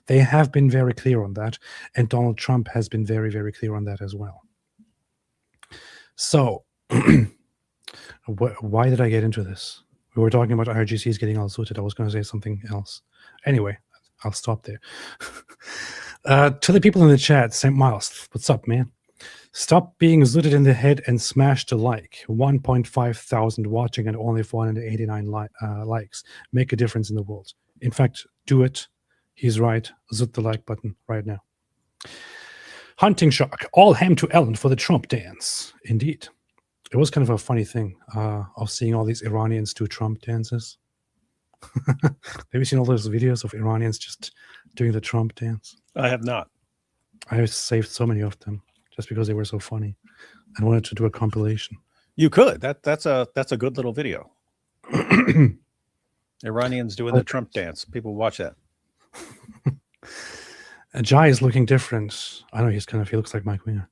They have been very clear on that, and Donald Trump has been very, very clear on that as well. So, why did I get into this? We were talking about IRGCs getting all zooted. I was going to say something else. Anyway, I'll stop there. To the people in the chat, St. Miles, what's up, man? Stop being zooted in the head and smash the like. 1.5 thousand watching and only 489 likes. Make a difference in the world. In fact, do it. He's right. Zoot the like button right now. Hunting Shark. All ham to Ellen for the Trump dance. Indeed. It was kind of a funny thing of seeing all these Iranians do Trump dances. Have you seen all those videos of Iranians just doing the Trump dance? I have not. I saved so many of them just because they were so funny and wanted to do a compilation. You could. That's a good little video. Iranians doing the Trump dance. People watch that. Jai is looking different. I know he looks like Mike Winger.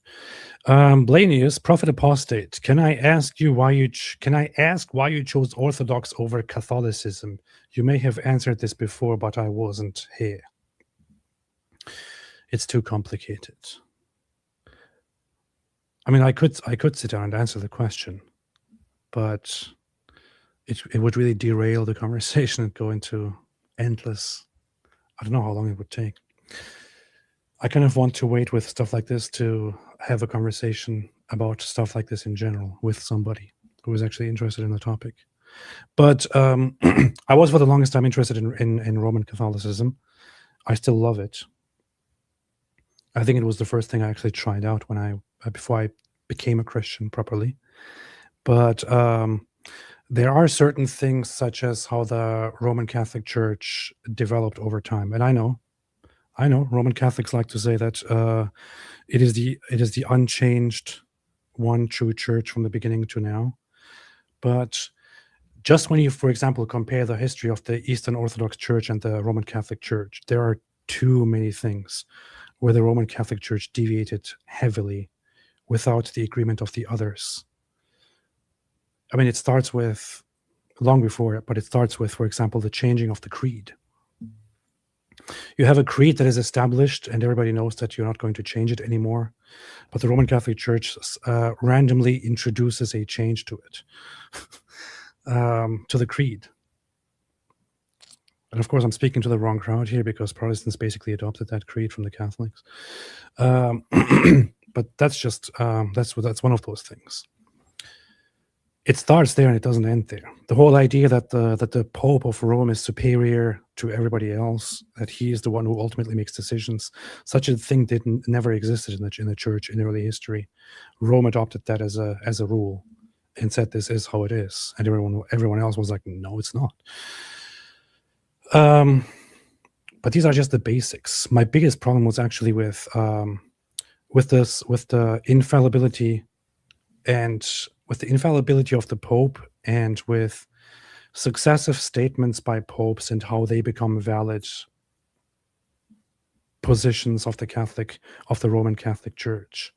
Blanius, Prophet Apostate. Can I ask why you chose Orthodox over Catholicism? You may have answered this before, but I wasn't here. It's too complicated. I mean, I could sit down and answer the question, but it would really derail the conversation and go into endless. I don't know how long it would take. I kind of want to wait with stuff like this to have a conversation about stuff like this in general with somebody who is actually interested in the topic. But I was for the longest time interested in Roman Catholicism. I still love it. I think it was the first thing I actually tried out before I became a Christian properly. But there are certain things such as how the Roman Catholic Church developed over time. And I know Roman Catholics like to say that it is the unchanged one true church from the beginning to now. But just when you, for example, compare the history of the Eastern Orthodox Church and the Roman Catholic Church, there are too many things where the Roman Catholic Church deviated heavily without the agreement of the others. I mean, it starts with, long before it, but it starts with, for example, the changing of the creed. You have a creed that is established and everybody knows that you're not going to change it anymore. But the Roman Catholic Church randomly introduces a change to it, to the creed. And of course, I'm speaking to the wrong crowd here because Protestants basically adopted that creed from the Catholics. But that's just that's one of those things. It starts there and it doesn't end there. The whole idea that the Pope of Rome is superior to everybody else, that he is the one who ultimately makes decisions, such a thing never existed in the church in early history. Rome adopted that as a rule and said this is how it is, and everyone else was like, no, it's not. But these are just the basics. My biggest problem was actually with the infallibility of the Pope, and with successive statements by popes and how they become valid positions of the Roman Catholic Church.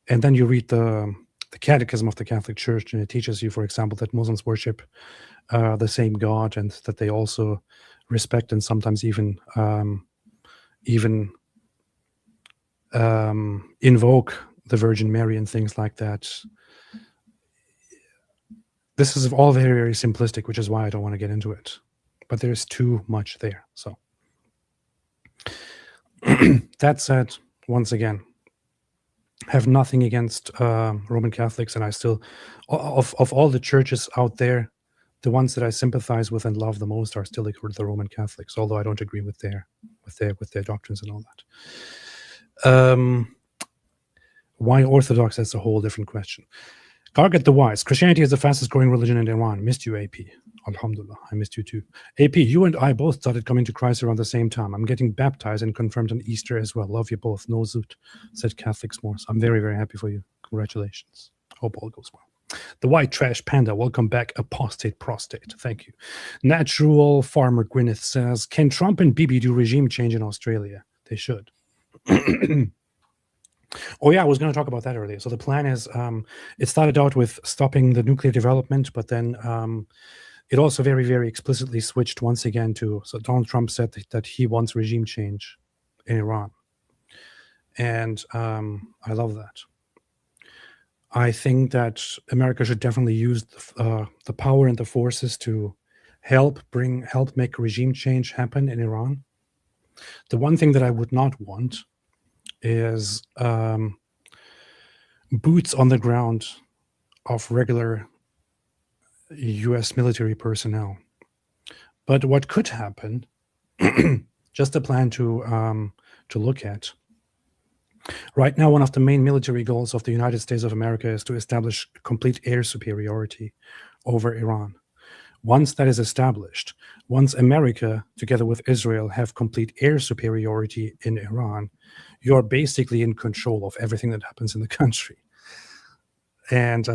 And then you read the Catechism of the Catholic Church, and it teaches you, for example, that Muslims worship the same God, and that they also respect and sometimes even invoke the Virgin Mary and things like that. This is all very, very simplistic, which is why I don't want to get into it. But there's too much there. So that said, once again, have nothing against Roman Catholics, and I still, of all the churches out there, the ones that I sympathize with and love the most are still the Roman Catholics, although I don't agree with their doctrines and all that. Why Orthodox? That's a whole different question. Garget the Wise. Christianity is the fastest growing religion in Iran. Missed you, AP. Alhamdulillah. I missed you too. AP, you and I both started coming to Christ around the same time. I'm getting baptized and confirmed on Easter as well. Love you both. No zoot, said Catholic S'mores. I'm very, very happy for you. Congratulations. Hope all goes well. The White Trash Panda. Welcome back, Apostate Prostate. Thank you. Natural Farmer Gwyneth says, can Trump and Bibi do regime change in Australia? They should. Oh yeah, I was going to talk about that earlier. So the plan is, it started out with stopping the nuclear development, but then it also very, very explicitly switched once again to, so Donald Trump said that he wants regime change in Iran. And I love that. I think that America should definitely use the power and the forces to help make regime change happen in Iran. The one thing that I would not want is boots on the ground of regular U.S. military personnel. But what could happen, just a plan to look at. Right now, one of the main military goals of the United States of America is to establish complete air superiority over Iran. Once that is established, once America, together with Israel, have complete air superiority in Iran, you're basically in control of everything that happens in the country. And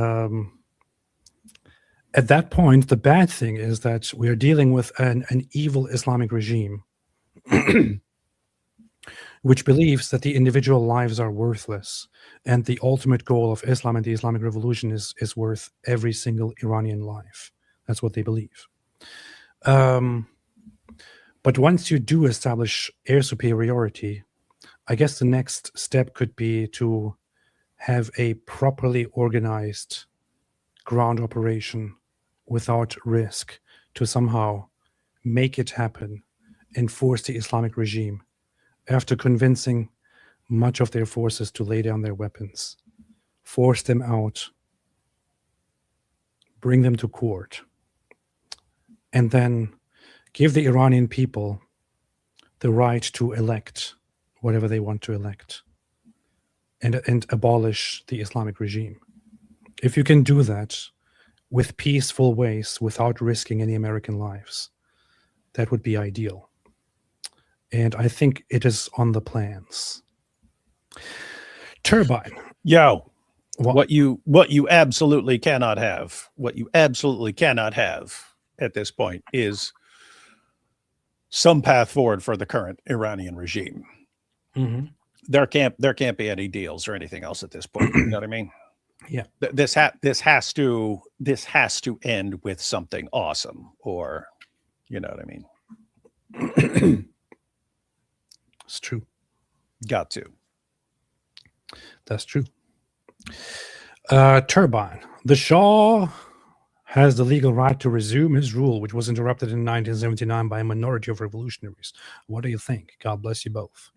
at that point, the bad thing is that we are dealing with an evil Islamic regime which believes that the individual lives are worthless, and the ultimate goal of Islam and the Islamic Revolution is worth every single Iranian life. That's what they believe. But once you do establish air superiority, I guess the next step could be to have a properly organized ground operation without risk to somehow make it happen and force the Islamic regime, after convincing much of their forces to lay down their weapons, force them out, bring them to court, and then give the Iranian people the right to elect whatever they want to elect, and abolish the Islamic regime. If you can do that with peaceful ways, without risking any American lives, that would be ideal. And I think it is on the plans. Turbine. Yo, what you absolutely cannot have, at this point is some path forward for the current Iranian regime. Mm-hmm. There can't be any deals or anything else at this point. You know what I mean? Yeah. This has to end with something awesome, or you know what I mean? It's true. Got to. That's true. Turbine. The Shah has the legal right to resume his rule, which was interrupted in 1979 by a minority of revolutionaries. What do you think? God bless you both.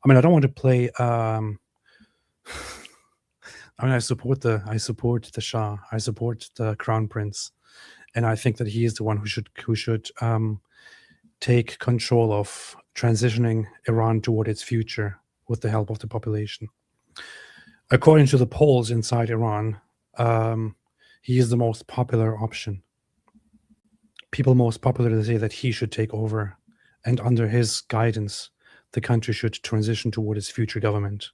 I mean, I don't want to play. I mean, I support the Shah. I support the Crown Prince, and I think that he is the one who should take control of transitioning Iran toward its future with the help of the population. According to the polls inside Iran, he is the most popular option. People most popularly say that he should take over, and under his guidance, the country should transition toward its future government.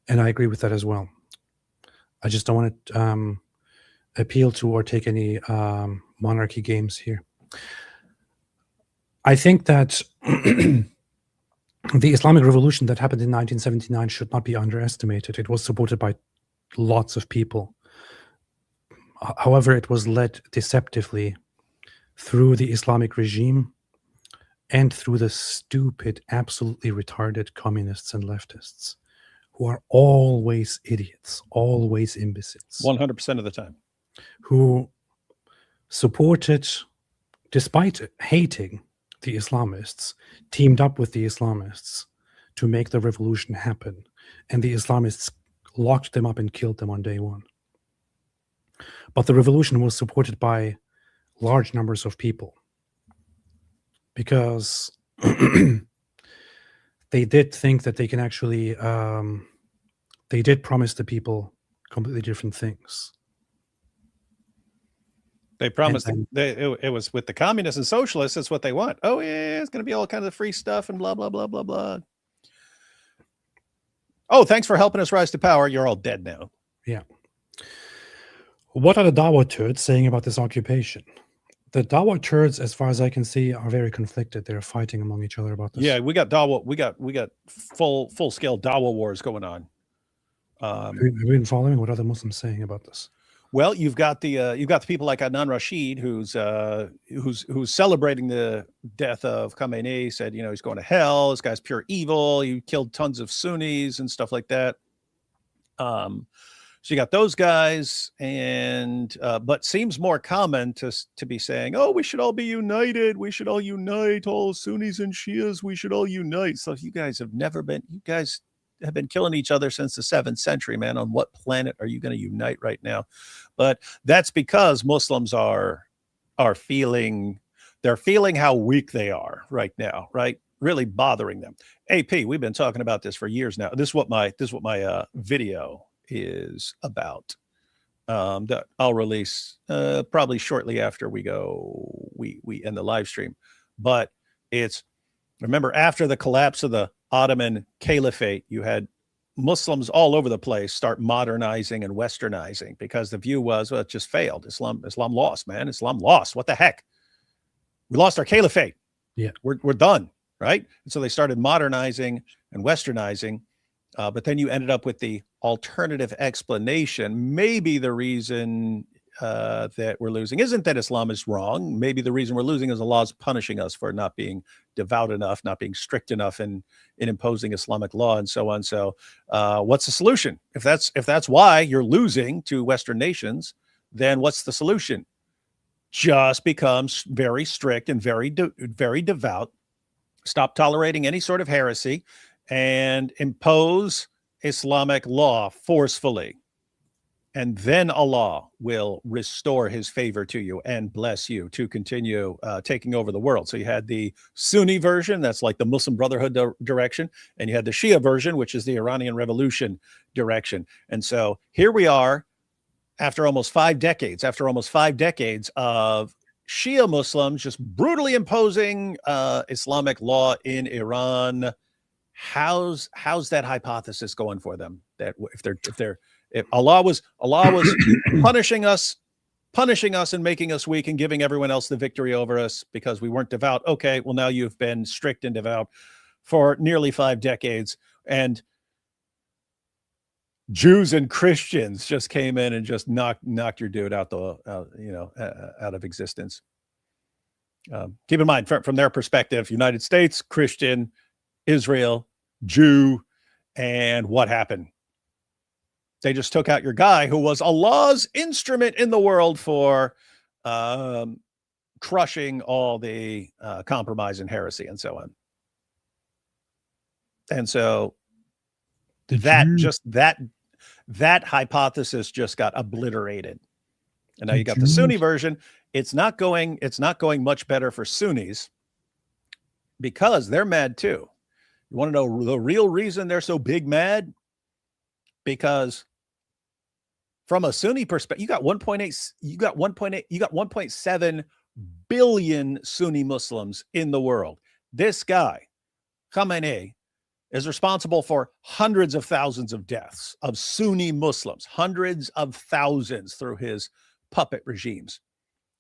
And I agree with that as well. I just don't want to appeal to or take any monarchy games here. I think that the Islamic Revolution that happened in 1979 should not be underestimated. It was supported by lots of people. However, it was led deceptively through the Islamic regime and through the stupid, absolutely retarded communists and leftists, who are always idiots, always imbeciles. 100% of the time. Who supported, despite hating the Islamists, teamed up with the Islamists to make the revolution happen. And the Islamists locked them up and killed them on day one. But the revolution was supported by large numbers of people because they did think that they can actually, they did promise the people completely different things. They promised it was with the communists and socialists. That's what they want. Oh yeah, it's going to be all kinds of free stuff and blah, blah, blah, blah, blah. Oh, thanks for helping us rise to power. You're all dead now. Yeah. What are the Dawa turds saying about this occupation? The Dawa turds, as far as I can see, are very conflicted. They're fighting among each other about this. Yeah, we got Dawa. We got full scale Dawa wars going on. Have you been following what other Muslims saying about this? Well, you've got the people like Adnan Rashid, who's celebrating the death of Khamenei. Said, he's going to hell. This guy's pure evil. He killed tons of Sunnis and stuff like that. So you got those guys, and but seems more common to be saying, "Oh, we should all be united. We should all unite, all Sunnis and Shias. We should all unite." So you guys have never been. You guys have been killing each other since the 7th century, man. On what planet are you going to unite right now? But that's because Muslims are feeling, they're feeling how weak they are right now, right? Really bothering them. AP, we've been talking about this for years now. This is what my video is about. That I'll release probably shortly after we end the live stream. But it's, remember, after the collapse of the Ottoman Caliphate, you had Muslims all over the place start modernizing and westernizing because the view was, well, it just failed. Islam lost, man. Islam lost. What the heck? We lost our caliphate. Yeah, we're done, right? And so they started modernizing and westernizing. But then you ended up with the alternative explanation. Maybe the reason that we're losing isn't that Islam is wrong. Maybe the reason we're losing is Allah is punishing us for not being devout enough, not being strict enough in imposing Islamic law and so on. So what's the solution? If that's why you're losing to Western nations, then what's the solution? Just become very strict and very devout. Stop tolerating any sort of heresy and impose Islamic law forcefully. And then Allah will restore his favor to you and bless you to continue taking over the world. So you had the Sunni version, that's like the Muslim Brotherhood direction. And you had the Shia version, which is the Iranian Revolution direction. And so here we are after almost 5 decades, of Shia Muslims just brutally imposing Islamic law in Iran. How's that hypothesis going for them? That if Allah was punishing us and making us weak and giving everyone else the victory over us because we weren't devout. Okay, well, now you've been strict and devout for nearly 5 decades, and Jews and Christians just came in and just knocked your dude out of existence. Keep in mind, from their perspective, United States, Christian, Israel, Jew, and what happened? They just took out your guy who was Allah's instrument in the world for crushing all the compromise and heresy and so on. And so that hypothesis just got obliterated. And now you got the Sunni version. It's not going much better for Sunnis because they're mad too. You want to know the real reason they're so big mad? Because from a Sunni perspective, you got 1.7 billion Sunni Muslims in the world. This guy, Khamenei, is responsible for hundreds of thousands of deaths of Sunni Muslims, hundreds of thousands through his puppet regimes.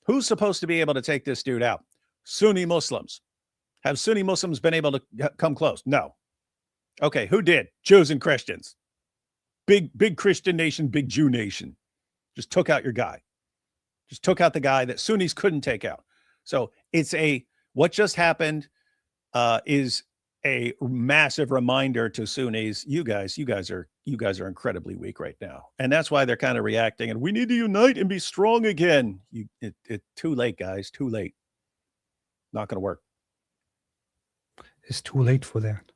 Who's supposed to be able to take this dude out? Sunni Muslims. Have Sunni Muslims been able to come close? No. Okay, who did? Jews and Christians. Big Christian nation, big Jew nation. Just took out your guy. Just took out the guy that Sunnis couldn't take out. So what just happened is a massive reminder to Sunnis. You guys are incredibly weak right now, and that's why they're kind of reacting. And we need to unite and be strong again. It's too late, guys. Too late. Not going to work. It's too late for that.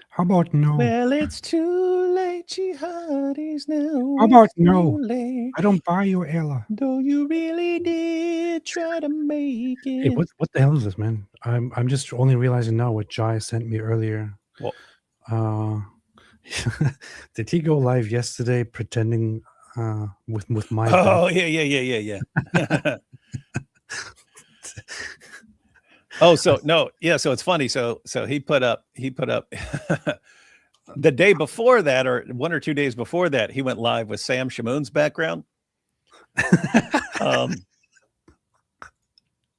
How about no? Well, it's too late, jihadis now. How about no? Late. I don't buy your Ella. Though you really did try to make it. Hey, what the hell is this, man? I'm just only realizing now what Jai sent me earlier. Well, did he go live yesterday pretending with my? Oh yeah. Oh, so no, yeah. So it's funny. So he put up the day before that, or 1 or 2 days before that, he went live with Sam Shamoon's background.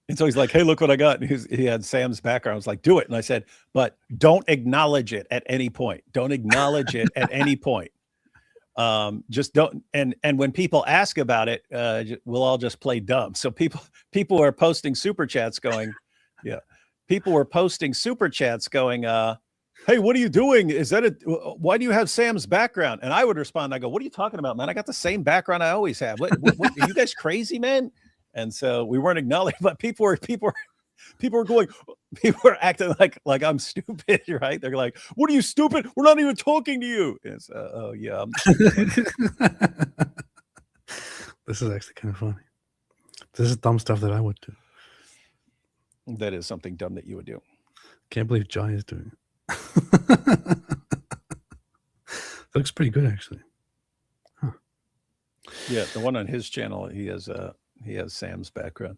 And so he's like, "Hey, look what I got." And he had Sam's background. I was like, "Do it." And I said, "But don't acknowledge it at any point. Don't acknowledge it at any point. Just don't." And when people ask about it, we'll all just play dumb. So people are posting super chats going. Yeah. People were posting super chats going, hey, what are you doing? Why do you have Sam's background? And I would respond, I go, what are you talking about, man? I got the same background I always have. What are you guys crazy, man? And so we weren't acknowledged, but people were acting like I'm stupid, right? They're like, what are you, stupid? We're not even talking to you. And so, oh yeah. This is actually kind of funny. This is dumb stuff that I would do. That is something dumb that you would do. Can't believe Jai is doing it. Looks pretty good, actually. Huh. Yeah, the one on his channel, he has Sam's background.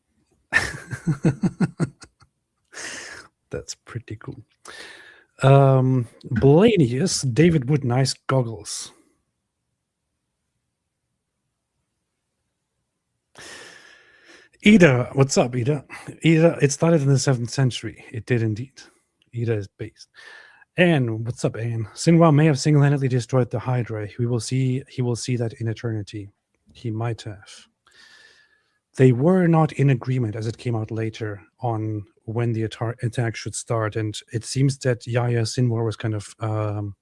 That's pretty cool. Blanius, David Wood, nice goggles. Ida, what's up, Ida? Ida, it started in the 7th century. It did indeed. Ida is based. Anne, what's up, Anne? Sinwar may have single-handedly destroyed the Hydra. He will see that in eternity. He might have. They were not in agreement, as it came out later, on when the attack should start. And it seems that Yahya Sinwar was kind of on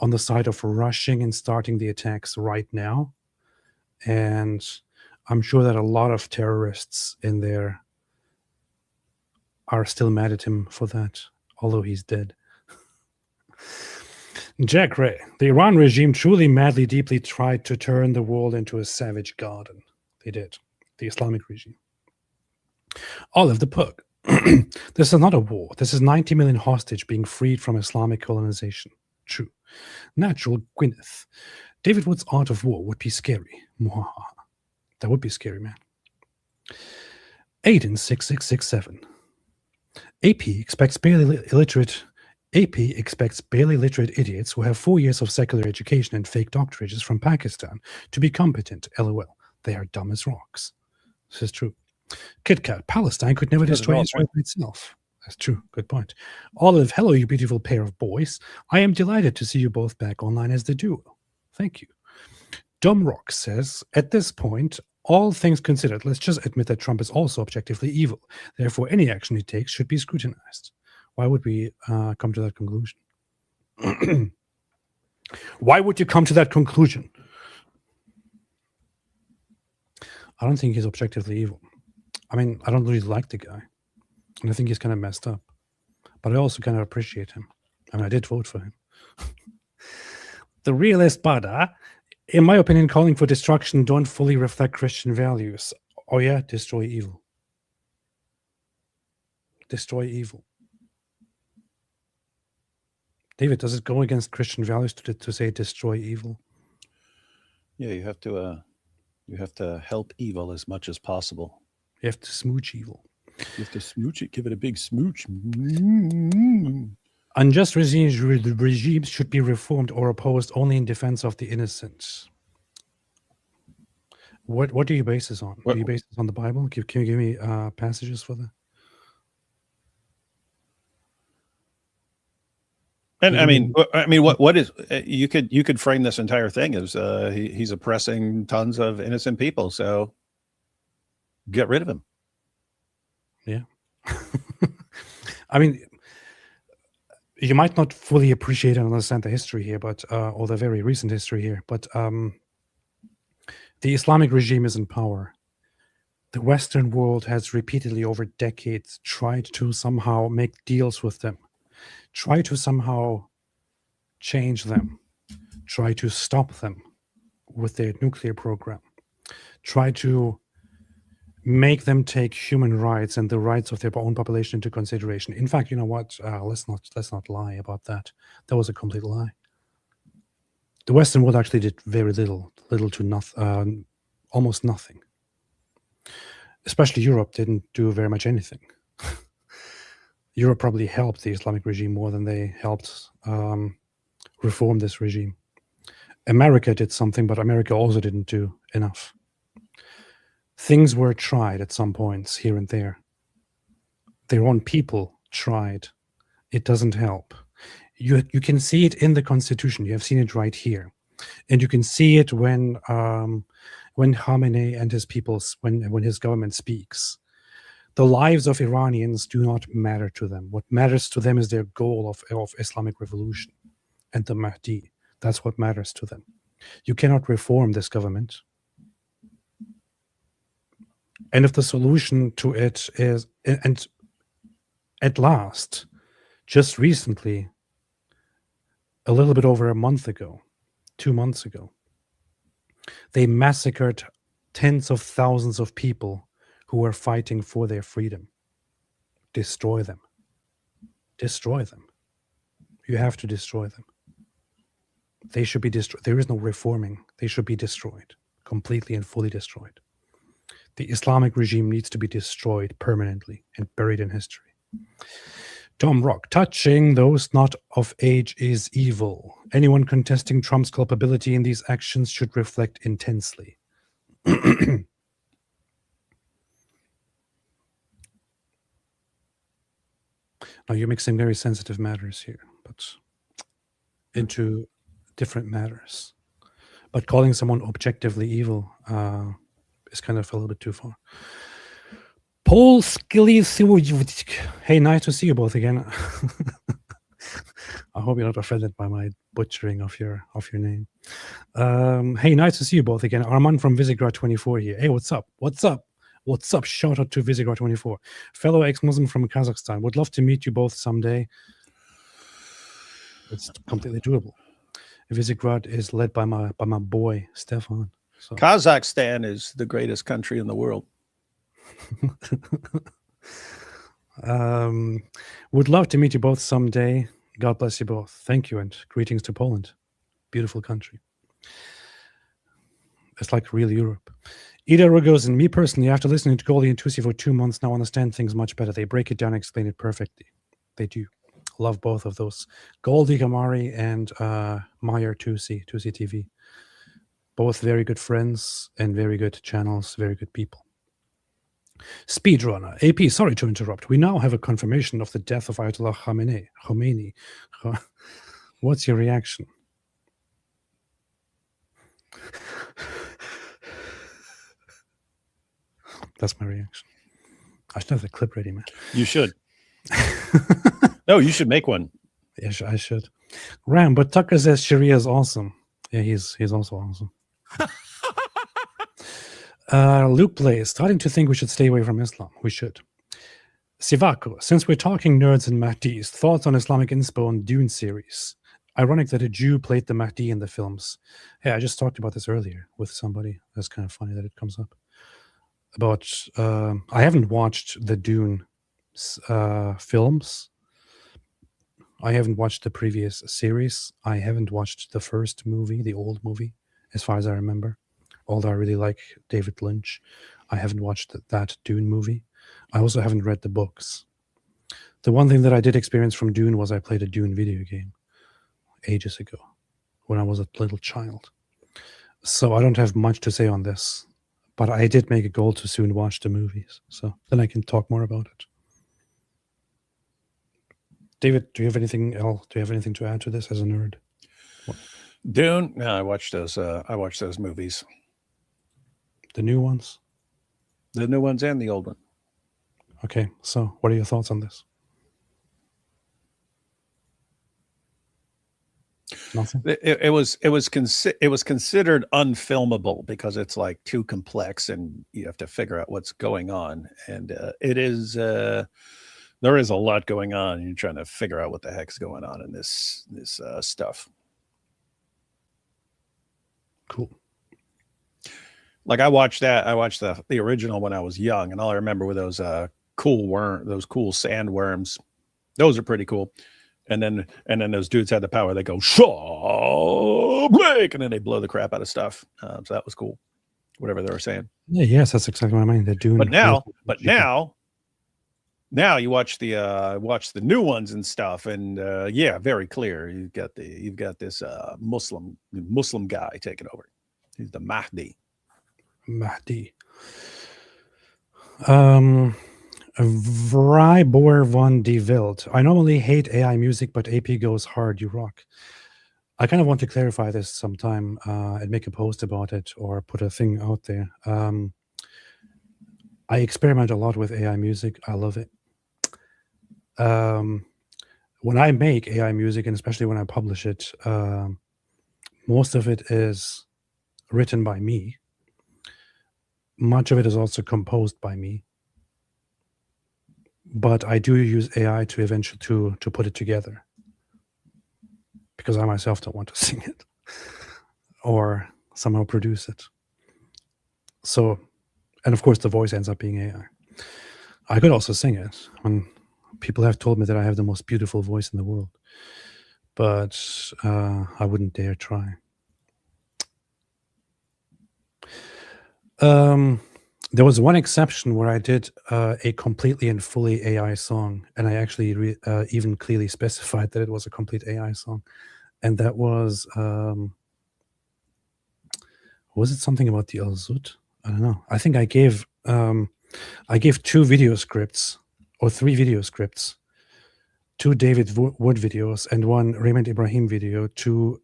the side of rushing and starting the attacks right now. And I'm sure that a lot of terrorists in there are still mad at him for that, although he's dead. Jack Ray, the Iran regime truly madly deeply tried to turn the world into a savage garden. They did. The Islamic regime. Olive the Pug. This is not a war. This is 90 million hostage being freed from Islamic colonization. True. Natural Gwyneth. David Wood's Art of War would be scary. Mwahaha. That would be scary, man. Aiden 6667. AP expects barely literate idiots who have 4 years of secular education and fake doctorates from Pakistan to be competent. LOL. They are dumb as rocks. This is true. KitKat, Palestine could never destroy Israel itself. That's true. Good point. Olive, hello, you beautiful pair of boys. I am delighted to see you both back online as the duo. Thank you. Dumb Rock says, at this point, all things considered, let's just admit that Trump is also objectively evil. Therefore, any action he takes should be scrutinized. Why would we come to that conclusion? Why would you come to that conclusion? I don't think he's objectively evil. I mean, I don't really like the guy, and I think he's kind of messed up. But I also kind of appreciate him. I mean, I did vote for him. The real Espada, in my opinion, calling for destruction don't fully reflect Christian values. Oh yeah, destroy evil. Destroy evil. David, does it go against Christian values to say destroy evil? Yeah, you have to help evil as much as possible. You have to smooch evil. You have to smooch it, give it a big smooch. Unjust regimes should be reformed or opposed only in defense of the innocent. What do you base this on? Do you base this on the Bible? Can you give me passages for that? And I mean, what is you could frame this entire thing as he's oppressing tons of innocent people. So get rid of him. Yeah. I mean, you might not fully appreciate and understand the history here, but or the very recent history here, but the Islamic regime is in power. The Western world has repeatedly over decades tried to somehow make deals with them, try to somehow change them, try to stop them with their nuclear program, try to make them take human rights and the rights of their own population into consideration. In fact, you know what? Let's not lie about that. That was a complete lie. The Western world actually did very little to nothing, almost nothing. Especially Europe didn't do very much anything. Europe probably helped the Islamic regime more than they helped reform this regime. America did something, but America also didn't do enough. Things were tried at some points here and there. Their own people tried. It doesn't help. You can see it in the Constitution. You have seen it right here. And you can see it when Khamenei and his people, when his government speaks. The lives of Iranians do not matter to them. What matters to them is their goal of Islamic revolution and the Mahdi. That's what matters to them. You cannot reform this government. And if the solution to it is, and at last, just recently, a little bit over a month ago, 2 months ago, they massacred tens of thousands of people who were fighting for their freedom. Destroy them. Destroy them. You have to destroy them. They should be destroyed. There is no reforming. They should be destroyed, completely and fully destroyed. The Islamic regime needs to be destroyed permanently and buried in history. Tom Rock, touching those not of age is evil. Anyone contesting Trump's culpability in these actions should reflect intensely. Now you're mixing very sensitive matters here, but into different matters. But calling someone objectively evil is kind of a little bit too far. Paul Skilly, hey, nice to see you both again. I hope you're not offended by my butchering of your name. Hey, nice to see you both again. Armand from Visegrad 24 here. Hey, what's up? What's up? What's up? Shout out to Visegrad 24. Fellow ex-Muslim from Kazakhstan. Would love to meet you both someday. It's completely doable. Visegrad is led by my boy Stefan. So. Kazakhstan is the greatest country in the world. Would love to meet you both someday. God bless you both. Thank you and greetings to Poland. Beautiful country. It's like real Europe. Ida Rogozin, me personally, after listening to Goldie and Tusi for 2 months now, understand things much better. They break it down and explain it perfectly. They do. Love both of those. Goldie Gamari and Meyer Tusi TV. Both very good friends and very good channels, very good people. Speedrunner. AP, sorry to interrupt. We now have a confirmation of the death of Ayatollah Khomeini. What's your reaction? That's my reaction. I should have the clip ready, man. You should. No, you should make one. Yeah, I should. Ram, but Tucker says Sharia is awesome. Yeah, he's also awesome. Luke plays, starting to think we should stay away from Islam. We should. Sivako, since we're talking nerds and Mahdis, thoughts on Islamic inspo on Dune series? Ironic that a Jew played the Mahdi in the films. Yeah, I just talked about this earlier with somebody. That's kind of funny that it comes up. About, I haven't watched the Dune films. I haven't watched the previous series. I haven't watched the first movie, the old movie, as far as I remember. Although I really like David Lynch, I haven't watched that Dune movie. I also haven't read the books. The one thing that I did experience from Dune was I played a Dune video game ages ago when I was a little child. So I don't have much to say on this, but I did make a goal to soon watch the movies. So then I can talk more about it. David, do you have anything else? Do you have anything to add to this as a nerd? Dune? No, I watched those. I watched those movies. The new ones? The new ones and the old one. Okay, so what are your thoughts on this? Nothing. It was considered unfilmable because it's like too complex and you have to figure out what's going on. And it is there is a lot going on. And you're trying to figure out what the heck's going on in this stuff. Cool. Like I watched the original when I was young, and all I remember were those cool sandworms. Those are pretty cool. And then those dudes had the power. They go break, and then they blow the crap out of stuff. So that was cool. Whatever they were saying. Yeah, yes, that's exactly what I mean. They're doing. But now you watch the new ones and stuff, and yeah, very clear. You've got this Muslim guy taking over. He's the Mahdi. Vrybor von de Wild. I normally hate AI music, but AP goes hard. You rock. I kind of want to clarify this sometime and make a post about it or put a thing out there. I experiment a lot with AI music. I love it. When I make AI music, and especially when I publish it, most of it is written by me. Much of it is also composed by me. But I do use AI to eventually to put it together, because I myself don't want to sing it or somehow produce it. So, and of course the voice ends up being AI. I could also sing it. People have told me that I have the most beautiful voice in the world, but I wouldn't dare try. There was one exception where I did a completely and fully AI song, and I actually even clearly specified that it was a complete AI song, and that was it something about the Al-Zut? I don't know. I think I gave 2 video scripts or 3 video scripts, 2 David Wood videos and 1 Raymond Ibrahim video to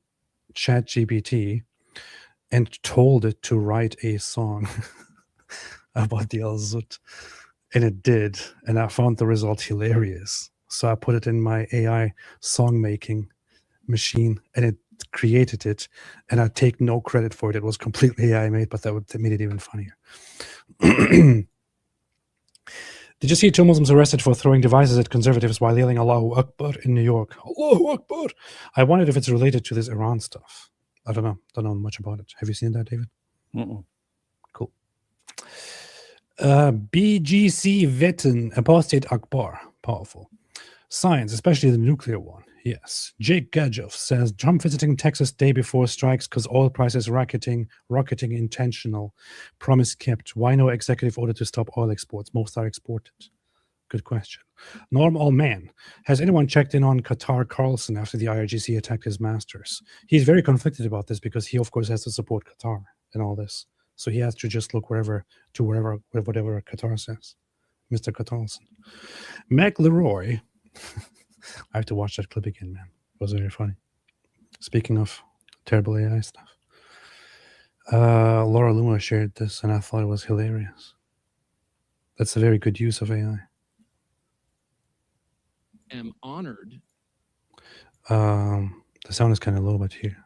ChatGPT, and told it to write a song about the Al-Zut, and it did, and I found the result hilarious. So I put it in my AI song making machine, and it created it, and I take no credit for it. It was completely AI made, but that made it even funnier. Did you see 2 Muslims arrested for throwing devices at conservatives while yelling Allahu Akbar in New York? Allahu Akbar! I wondered if it's related to this Iran stuff. I don't know. Don't know much about it. Have you seen that, David? Mm-mm. Cool. BGC Vetten, Apostate Akbar. Powerful. Science, especially the nuclear one. Yes. Jake Gadgev says, Trump visiting Texas day before strikes because oil prices rocketing intentional. Promise kept. Why no executive order to stop oil exports? Most are exported. Good question. Norm Allman, has anyone checked in on Qatar Carlson after the IRGC attacked his masters? He's very conflicted about this because he, of course, has to support Qatar in all this. So he has to just look whatever Qatar says. Mr. Carlson. Meg Leroy. I have to watch that clip again, man. It was very funny. Speaking of terrible AI stuff. Laura Luma shared this, and I thought it was hilarious. That's a very good use of AI. Am honored. The sound is kind of low, but here.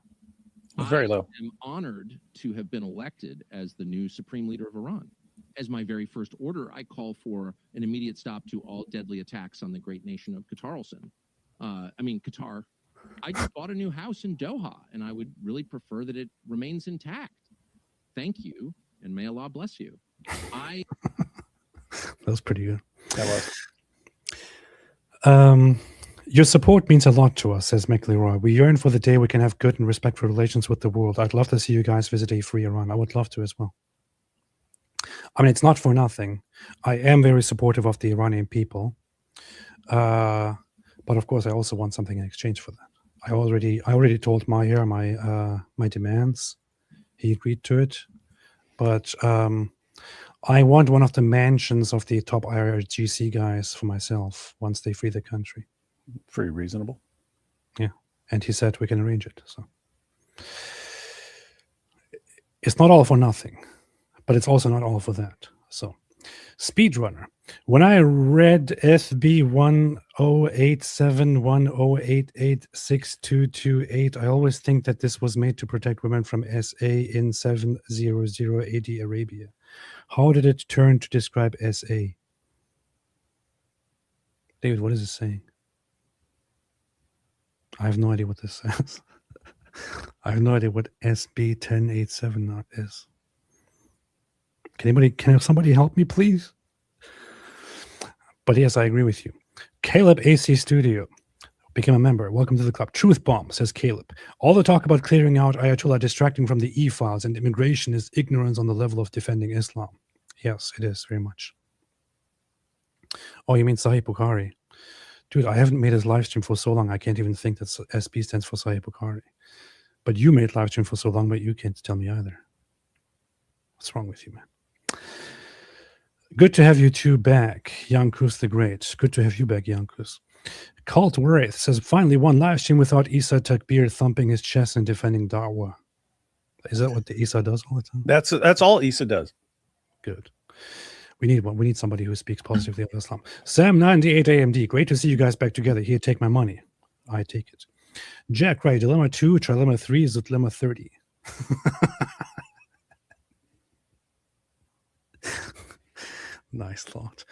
Very low. I am honored to have been elected as the new supreme leader of Iran. As my very first order, I call for an immediate stop to all deadly attacks on the great nation of Qatar. Qatar. I just bought a new house in Doha, and I would really prefer that it remains intact. Thank you, and may Allah bless you. That was pretty good. That was. Your support means a lot to us, says McLeroy. We yearn for the day we can have good and respectful relations with the world. I'd love to see you guys visit a free Iran. I would love to as well. I mean, it's not for nothing. I am very supportive of the Iranian people. But of course, I also want something in exchange for that. I already told Maher my demands. He agreed to it. But I want one of the mansions of the top IRGC guys for myself once they free the country. Pretty reasonable. Yeah. And he said we can arrange it. So it's not all for nothing, but it's also not all for that. So Speedrunner. When I read SB 108710886228, I always think that this was made to protect women from SA in 700 AD Arabia. How did it turn to describe SA? David, what is it saying? I have no idea what this says. I have no idea what SB 1087 is. Can somebody help me, please? But yes, I agree with you. Caleb AC Studio became a member. Welcome to the club. Truth Bomb, says Caleb. All the talk about clearing out Ayatollah, distracting from the e-files and immigration is ignorance on the level of defending Islam. Yes, it is, very much. Oh, you mean Sahih Bukhari? Dude, I haven't made his live stream for so long, I can't even think that SB stands for Sahih Bukhari. But you made live stream for so long, but you can't tell me either. What's wrong with you, man? Good to have you two back, Yankus the Great. Good to have you back, Yankus. Cult Wraith says, finally one live stream without Isa Takbir thumping his chest and defending Da'wah. Is that what the Isa does all the time? That's all Isa does. Good. We need one. We need somebody who speaks positively of Islam. Sam98 AMD. Great to see you guys back together. Here, take my money. I take it. Jack Wright. Dilemma 2, Trilemma 3, Dilemma 30. Nice thought.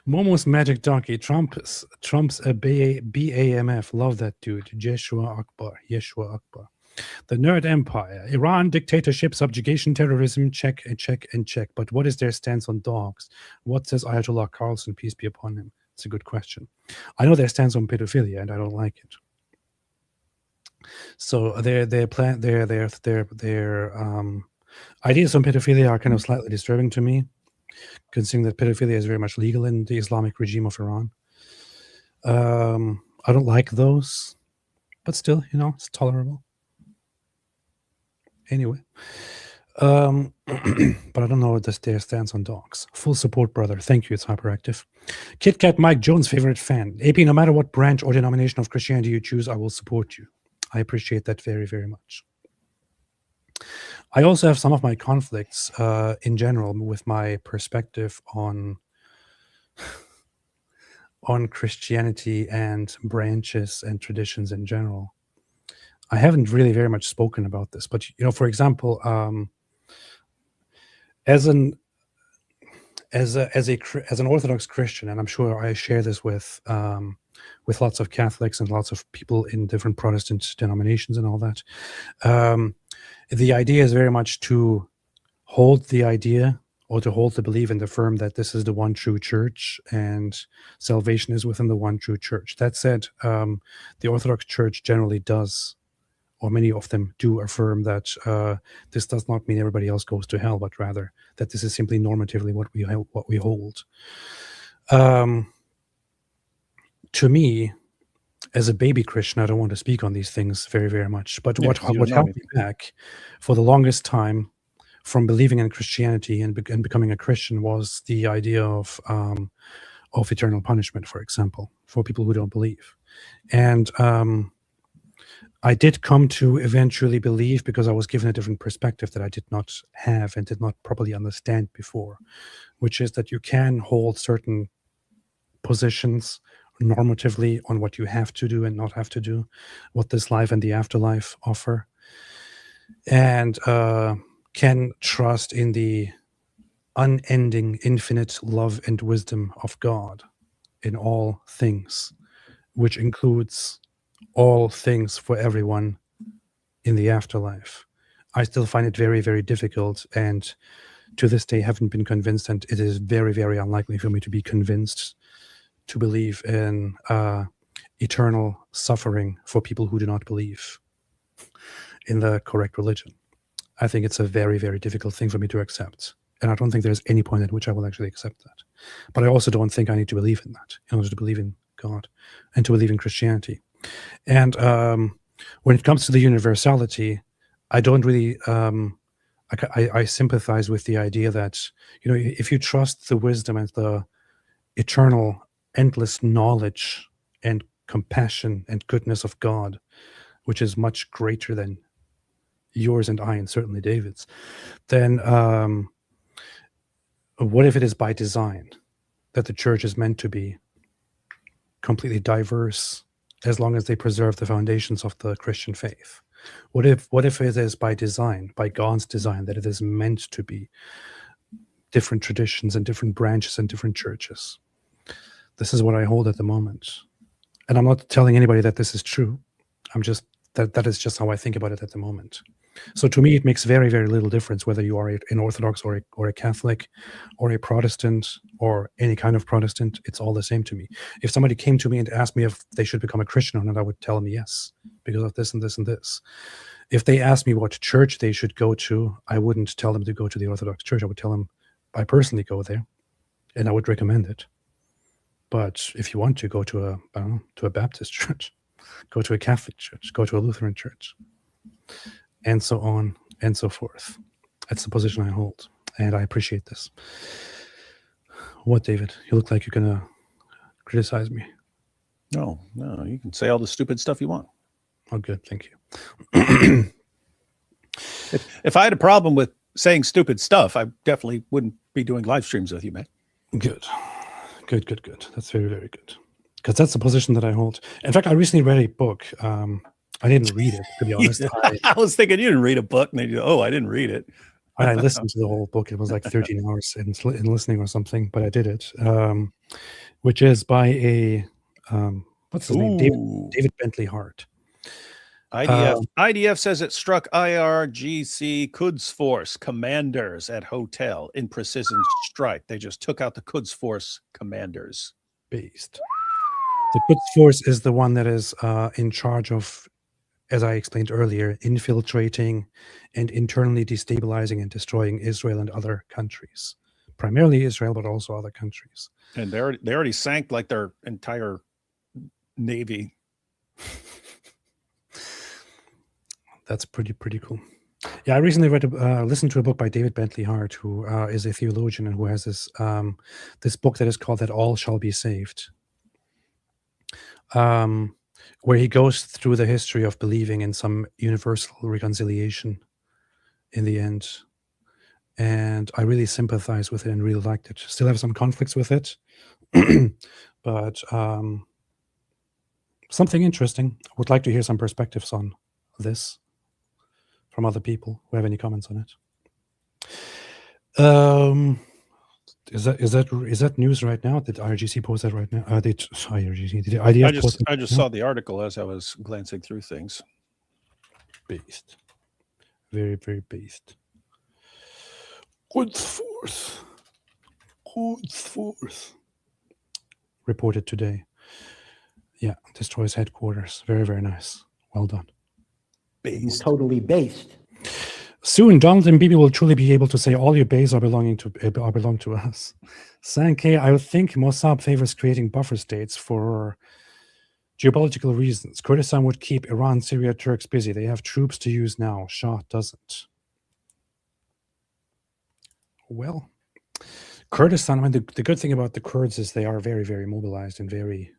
Momo's Magic Donkey. Trump's a BAMF. Love that dude. Yeshua Akbar. The Nerd Empire. Iran, dictatorship, subjugation, terrorism, check and check and check. But what is their stance on dogs? What says Ayatollah Carlson, peace be upon him? It's a good question. I know their stance on pedophilia, and I don't like it. So their ideas on pedophilia are kind of slightly disturbing to me, considering that pedophilia is very much legal in the Islamic regime of Iran. I don't like those, but still, it's tolerable. Anyway, but I don't know what their stance on dogs. Full support, brother. Thank you. It's hyperactive. Kit Kat Mike Jones' favorite fan. AP, no matter what branch or denomination of Christianity you choose, I will support you. I appreciate that very, very much. I also have some of my conflicts in general with my perspective on Christianity and branches and traditions in general. I haven't really very much spoken about this, but for example, as an Orthodox Christian, and I'm sure I share this with lots of Catholics and lots of people in different Protestant denominations and all that. The idea is very much to hold the idea or to hold the belief and affirm that this is the one true church and salvation is within the one true church. That said, the Orthodox Church generally does, or many of them do, affirm that this does not mean everybody else goes to hell, but rather that this is simply normatively what we hold. To me, as a baby Christian, I don't want to speak on these things very, very much. But what held me back for the longest time from believing in Christianity and becoming a Christian was the idea of eternal punishment, for example, for people who don't believe. And I did come to eventually believe, because I was given a different perspective that I did not have and did not properly understand before, which is that you can hold certain positions normatively on what you have to do and not have to do, what this life and the afterlife offer. and can trust in the unending, infinite love and wisdom of God in all things, which includes all things for everyone in the afterlife. I still find it very, very difficult, and to this day haven't been convinced, and it is very, very unlikely for me to be convinced to believe in eternal suffering for people who do not believe in the correct religion. I think it's a very, very difficult thing for me to accept. And I don't think there's any point at which I will actually accept that. But I also don't think I need to believe in that in order to believe in God and to believe in Christianity. And when it comes to the universality, I don't really, I sympathize with the idea that, you know, if you trust the wisdom and the eternal, endless knowledge and compassion and goodness of God, which is much greater than yours and I, and certainly David's, then what if it is by design that the church is meant to be completely diverse as long as they preserve the foundations of the Christian faith? What if it is by design, by God's design, that it is meant to be different traditions and different branches and different churches? This is what I hold at the moment. And I'm not telling anybody that this is true. I'm just, that is just how I think about it at the moment. So to me, it makes very, very little difference whether you are an Orthodox or a Catholic or a Protestant or any kind of Protestant. It's all the same to me. If somebody came to me and asked me if they should become a Christian or not, I would tell them yes, because of this and this and this. If they asked me what church they should go to, I wouldn't tell them to go to the Orthodox Church. I would tell them I personally go there, and I would recommend it. But if you want to go to a Baptist church, go to a Catholic church, go to a Lutheran church, and so on and so forth. That's the position I hold, and I appreciate this. What, David? You look like you're going to criticize me. No, you can say all the stupid stuff you want. Oh, good. Thank you. If I had a problem with saying stupid stuff, I definitely wouldn't be doing live streams with you, man. Good. That's very, very good. Because that's the position that I hold. In fact, I recently read a book. I didn't read it, to be honest. I was thinking you didn't read a book, and then you go, oh, I didn't read it. I listened to the whole book. It was like 13 hours in listening or something, but I did it. Which is by a, what's his name? David Bentley Hart. IDF says it struck IRGC Quds Force commanders at hotel in precision strike. They just took out the Quds Force commanders. Based. The Quds Force is the one that is in charge of, as I explained earlier, infiltrating and internally destabilizing and destroying Israel and other countries. Primarily Israel, but also other countries. And they already sank like their entire navy. That's pretty cool. Yeah, I recently listened to a book by David Bentley Hart, who is a theologian and who has this book that is called "That All Shall Be Saved," where he goes through the history of believing in some universal reconciliation in the end. And I really sympathize with it and really liked it. Still have some conflicts with it, but something interesting. I would like to hear some perspectives on this from other people who have any comments on it. Is that news right now? Did IRGC post that right now? Did IDF post I just saw the article as I was glancing through things. Based. Very, very based. Quds Force. Reported today. Yeah, destroys headquarters. Very, very nice. Well done. It's totally based. Soon, Donald and Bibi will truly be able to say all your bays belong to us. Sankey, I think Mossad favors creating buffer states for geopolitical reasons. Kurdistan would keep Iran, Syria, Turks busy. They have troops to use now. Shah doesn't. Well, Kurdistan, I mean, the good thing about the Kurds is they are very, very mobilized and very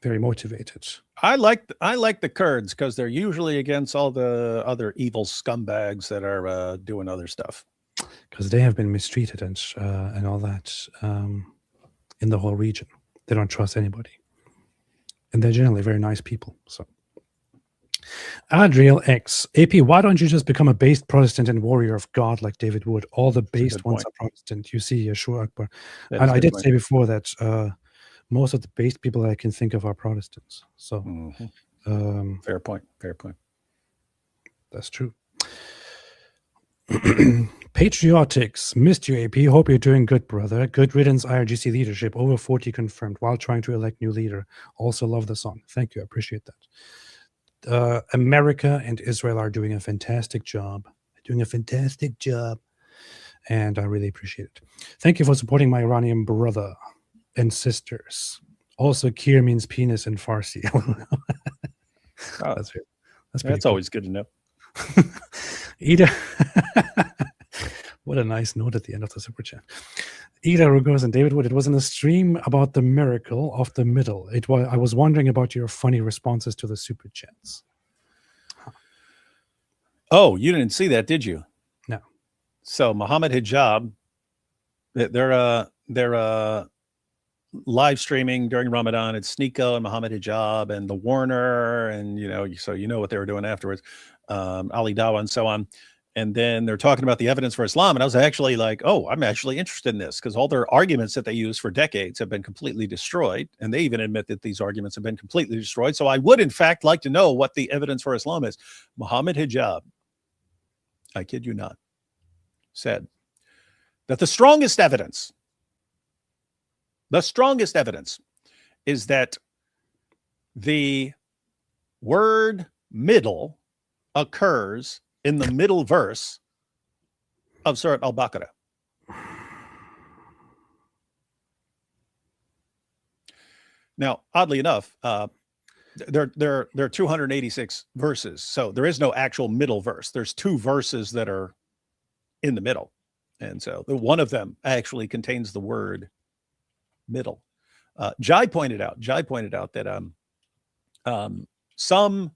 very motivated. I like the Kurds because they're usually against all the other evil scumbags that are doing other stuff. Because they have been mistreated and all that in the whole region. They don't trust anybody, and they're generally very nice people. So Adriel X. AP, why don't you just become a based Protestant and warrior of God like David Wood? All the based ones point. are Protestant. You see, Yeshua Akbar. That And is a I good did point. say before that most of the based people I can think of are Protestants. So Fair point. Fair point. That's true. Patriotics. Missed you, AP. Hope you're doing good, brother. Good riddance, IRGC leadership. Over 40 confirmed while trying to elect new leader. Also love the song. Thank you. I appreciate that. America and Israel are doing a fantastic job. And I really appreciate it. Thank you for supporting my Iranian brother and sisters. Also, Kir means penis in Farsi. Oh, that's always good to know. Ida, what a nice note at the end of the super chat. Ida Rugos and David Wood, it was in a stream about the miracle of the middle. I was wondering about your funny responses to the super chats. Oh, you didn't see that, did you? No. So Muhammad Hijab, they're live streaming during Ramadan. It's Sneeko and Muhammad Hijab and the Warner, and so you know what they were doing afterwards, Ali Dawa and so on. And then they're talking about the evidence for Islam, and I was actually like, oh, I'm actually interested in this, because all their arguments that they use for decades have been completely destroyed, and they even admit that these arguments have been completely destroyed. So I would, in fact, like to know what the evidence for Islam is. Muhammad Hijab, I kid you not, said that the strongest evidence is that the word middle occurs in the middle verse of Surah Al-Baqarah. Now, oddly enough, there are 286 verses, so there is no actual middle verse. There's two verses that are in the middle, and so one of them actually contains the word middle. Jai pointed out that some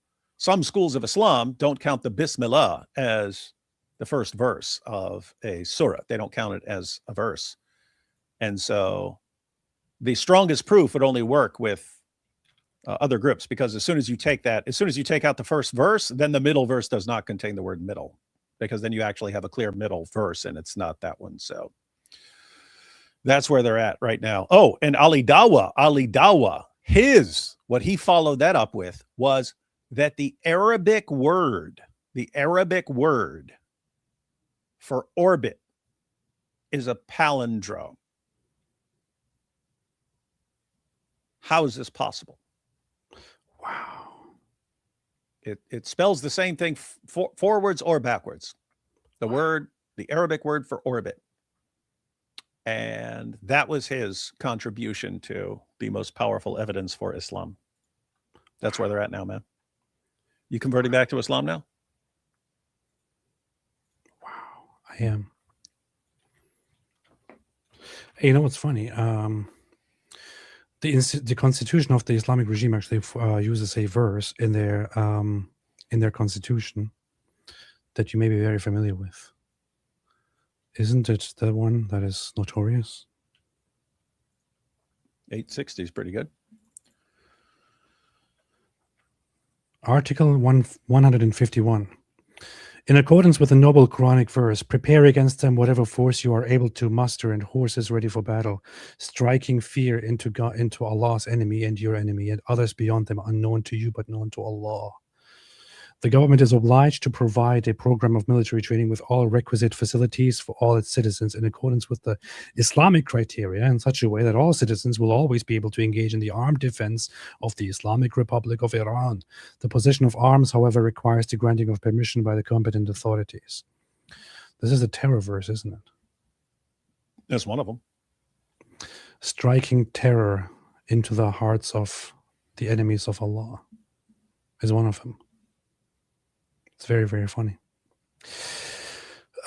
schools of Islam don't count the Bismillah as the first verse of a surah. They don't count it as a verse, and so the strongest proof would only work with other groups, because as soon as you take out the first verse, then the middle verse does not contain the word middle, because then you actually have a clear middle verse, and it's not that one. So that's where they're at right now. Oh, and Ali Dawa, what he followed that up with was that the Arabic word for orbit is a palindrome. How is this possible? Wow. It spells the same thing forwards or backwards. The Arabic word for orbit. And that was his contribution to the most powerful evidence for Islam. That's where they're at now, man. You converting back to Islam now? Wow, I am. Hey, you know what's funny? The constitution of the Islamic regime actually uses a verse in their constitution that you may be very familiar with. Isn't it the one that is notorious? 860 is pretty good. Article 151. In accordance with the noble Quranic verse, prepare against them whatever force you are able to muster, and horses ready for battle, striking fear into Allah's enemy and your enemy, and others beyond them, unknown to you but known to Allah. The government is obliged to provide a program of military training with all requisite facilities for all its citizens in accordance with the Islamic criteria, in such a way that all citizens will always be able to engage in the armed defense of the Islamic Republic of Iran. The possession of arms, however, requires the granting of permission by the competent authorities. This is a terror verse, isn't it? That's one of them. Striking terror into the hearts of the enemies of Allah is one of them. It's very, very funny.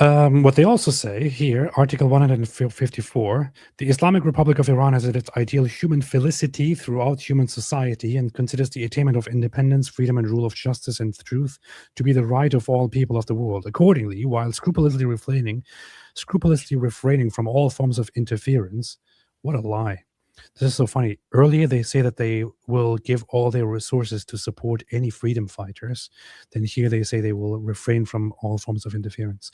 What they also say here, Article 154, the Islamic Republic of Iran has its ideal human felicity throughout human society and considers the attainment of independence, freedom, and rule of justice and truth to be the right of all people of the world. Accordingly, while scrupulously refraining from all forms of interference, what a lie, This is so funny. Earlier, they say that they will give all their resources to support any freedom fighters. Then here they say they will refrain from all forms of interference.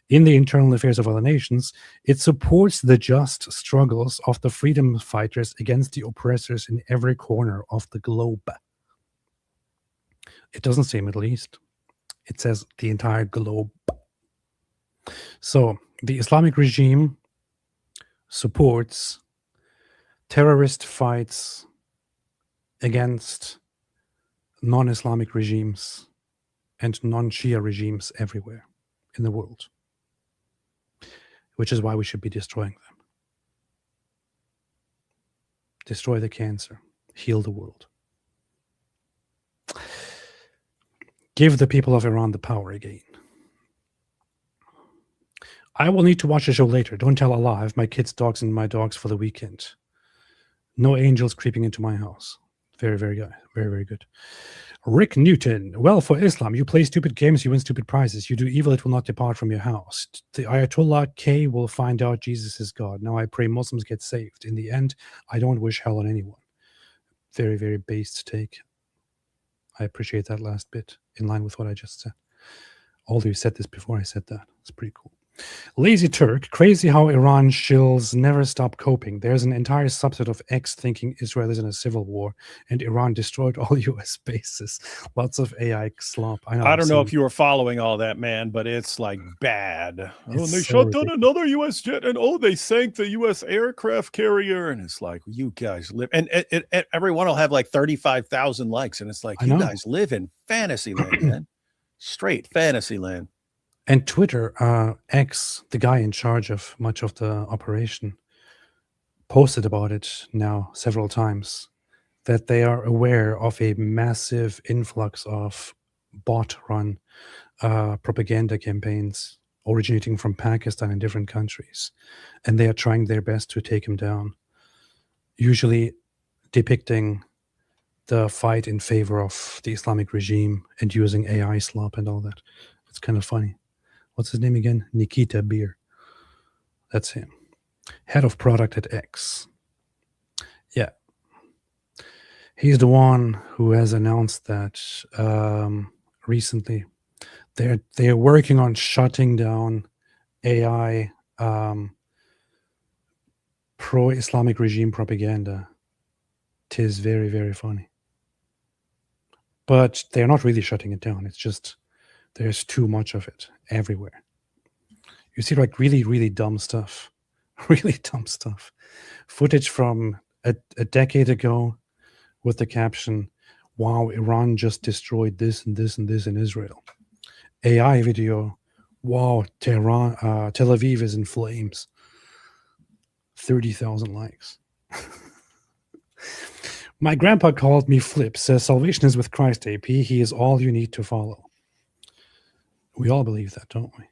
In the internal affairs of other nations, it supports the just struggles of the freedom fighters against the oppressors in every corner of the globe. It doesn't say Middle East. It says the entire globe. So the Islamic regime supports terrorist fights against non-Islamic regimes and non-Shia regimes everywhere in the world, which is why we should be destroying them. Destroy the cancer, heal the world. Give the people of Iran the power again. I will need to watch the show later. Don't tell Allah. I have my kids' dogs and my dogs for the weekend. No angels creeping into my house. Very, very good. Very, very good. Rick Newton. Well, for Islam, you play stupid games, you win stupid prizes. You do evil, it will not depart from your house. The Ayatollah K will find out Jesus is God. Now I pray Muslims get saved. In the end, I don't wish hell on anyone. Very, very based take. I appreciate that last bit, in line with what I just said. Although you said this before I said that. It's pretty cool. Lazy Turk, crazy how Iran shills never stop coping. There's an entire subset of X thinking Israel is in a civil war and Iran destroyed all US bases. Lots of AI slop. I don't know if you were following all that, man, but it's like bad. Oh, and they so shot down another US jet, and oh, they sank the US aircraft carrier. And it's like, you guys live, and everyone will have like 35,000 likes, and it's like, you guys live in fantasy land, man. Straight fantasy land. And Twitter, X, the guy in charge of much of the operation, posted about it now several times, that they are aware of a massive influx of bot-run propaganda campaigns originating from Pakistan and different countries. And they are trying their best to take him down, usually depicting the fight in favor of the Islamic regime and using AI slop and all that. It's kind of funny. What's his name again? Nikita Beer. That's him. Head of product at X. Yeah. He's the one who has announced that recently they're working on shutting down AI pro-Islamic regime propaganda. 'Tis very, very funny. But they're not really shutting it down. It's just there's too much of it everywhere. You see like really, really dumb stuff. Really dumb stuff. Footage from a decade ago with the caption, wow, Iran just destroyed this and this and this in Israel. AI video, wow, Tel Aviv is in flames. 30,000 likes. My grandpa called me Flip, says salvation is with Christ, AP. He is all you need to follow. We all believe that, don't we?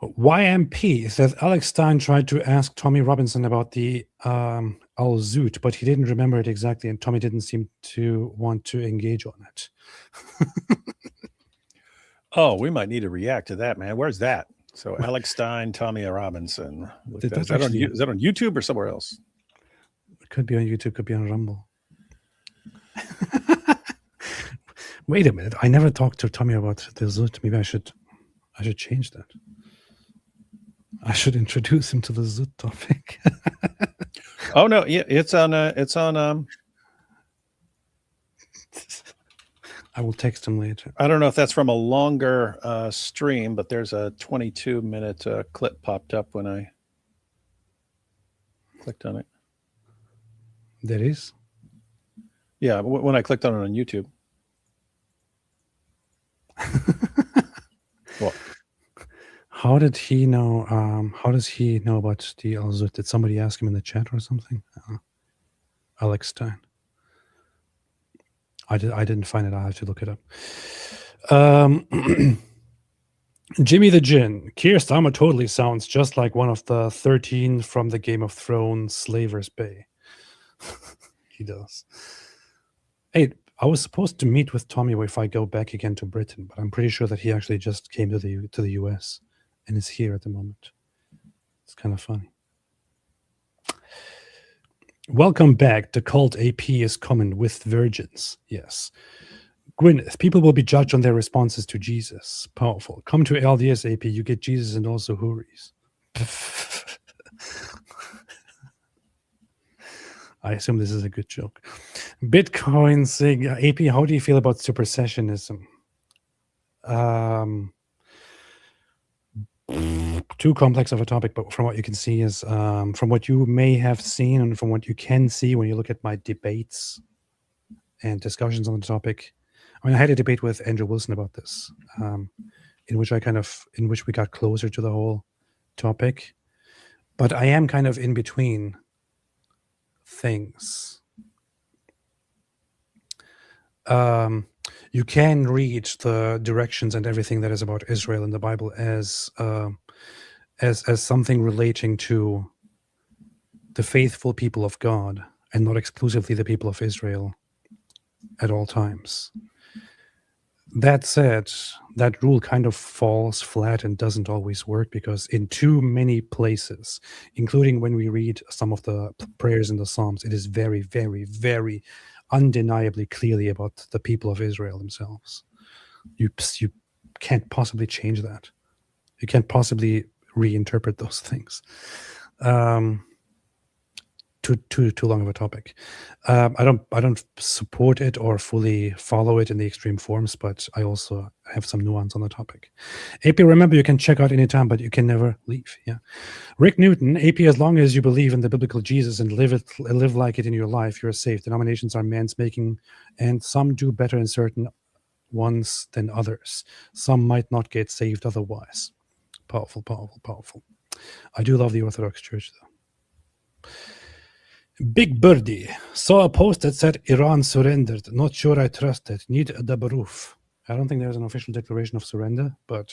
YMP says Alex Stein tried to ask Tommy Robinson about the Al-Zoot, but he didn't remember it exactly, and Tommy didn't seem to want to engage on it. Oh, we might need to react to that, man. Where's that? So Alex Stein, Tommy Robinson. Is that on YouTube or somewhere else? It could be on YouTube, could be on Rumble. Wait a minute. I never talked to Tommy about the Zoot. Maybe I should change that. I should introduce him to the Zoot topic. Oh no, yeah, it's on I will text him later. I don't know if that's from a longer stream, but there's a 22-minute clip popped up when I clicked on it. There is? Yeah, when I clicked on it on YouTube. What? How did he know? How does he know about the Al-Zoot? Did somebody ask him in the chat or something? Alex Stein. I didn't find it. I have to look it up. Jimmy the Djinn. Keir Starmer totally sounds just like one of the 13 from the Game of Thrones Slavers Bay. He does. Hey, I was supposed to meet with Tommy if I go back again to Britain, but I'm pretty sure that he actually just came to the US and is here at the moment. It's kind of funny. Welcome back. The cult AP is coming with virgins. Yes. Gwyneth, people will be judged on their responses to Jesus. Powerful. Come to LDS AP. You get Jesus and also Houris. I assume this is a good joke. Bitcoin saying, AP, how do you feel about supersessionism? Too complex of a topic, but from what you can see is, from what you may have seen and from what you can see when you look at my debates and discussions on the topic. I mean, I had a debate with Andrew Wilson about this, in which we got closer to the whole topic, but I am kind of in between things. You can read the directions and everything that is about Israel in the Bible as something relating to the faithful people of God and not exclusively the people of Israel at all times. That said, that rule kind of falls flat and doesn't always work, because in too many places, including when we read some of the prayers in the Psalms, it is very, very, very undeniably clearly about the people of Israel themselves. You can't possibly change that. You can't possibly reinterpret those things. Too long of a topic. I don't support it or fully follow it in the extreme forms, but I also have some nuance on the topic. AP, remember, you can check out anytime, but you can never leave. Yeah. Rick Newton, AP, as long as you believe in the biblical Jesus and live like it in your life, you're safe. Denominations are man's making, and some do better in certain ones than others. Some might not get saved otherwise. Powerful, powerful, powerful. I do love the Orthodox Church, though. Big Birdie saw a post that said Iran surrendered. Not sure I trust it. Need the proof. I don't think there's an official declaration of surrender, but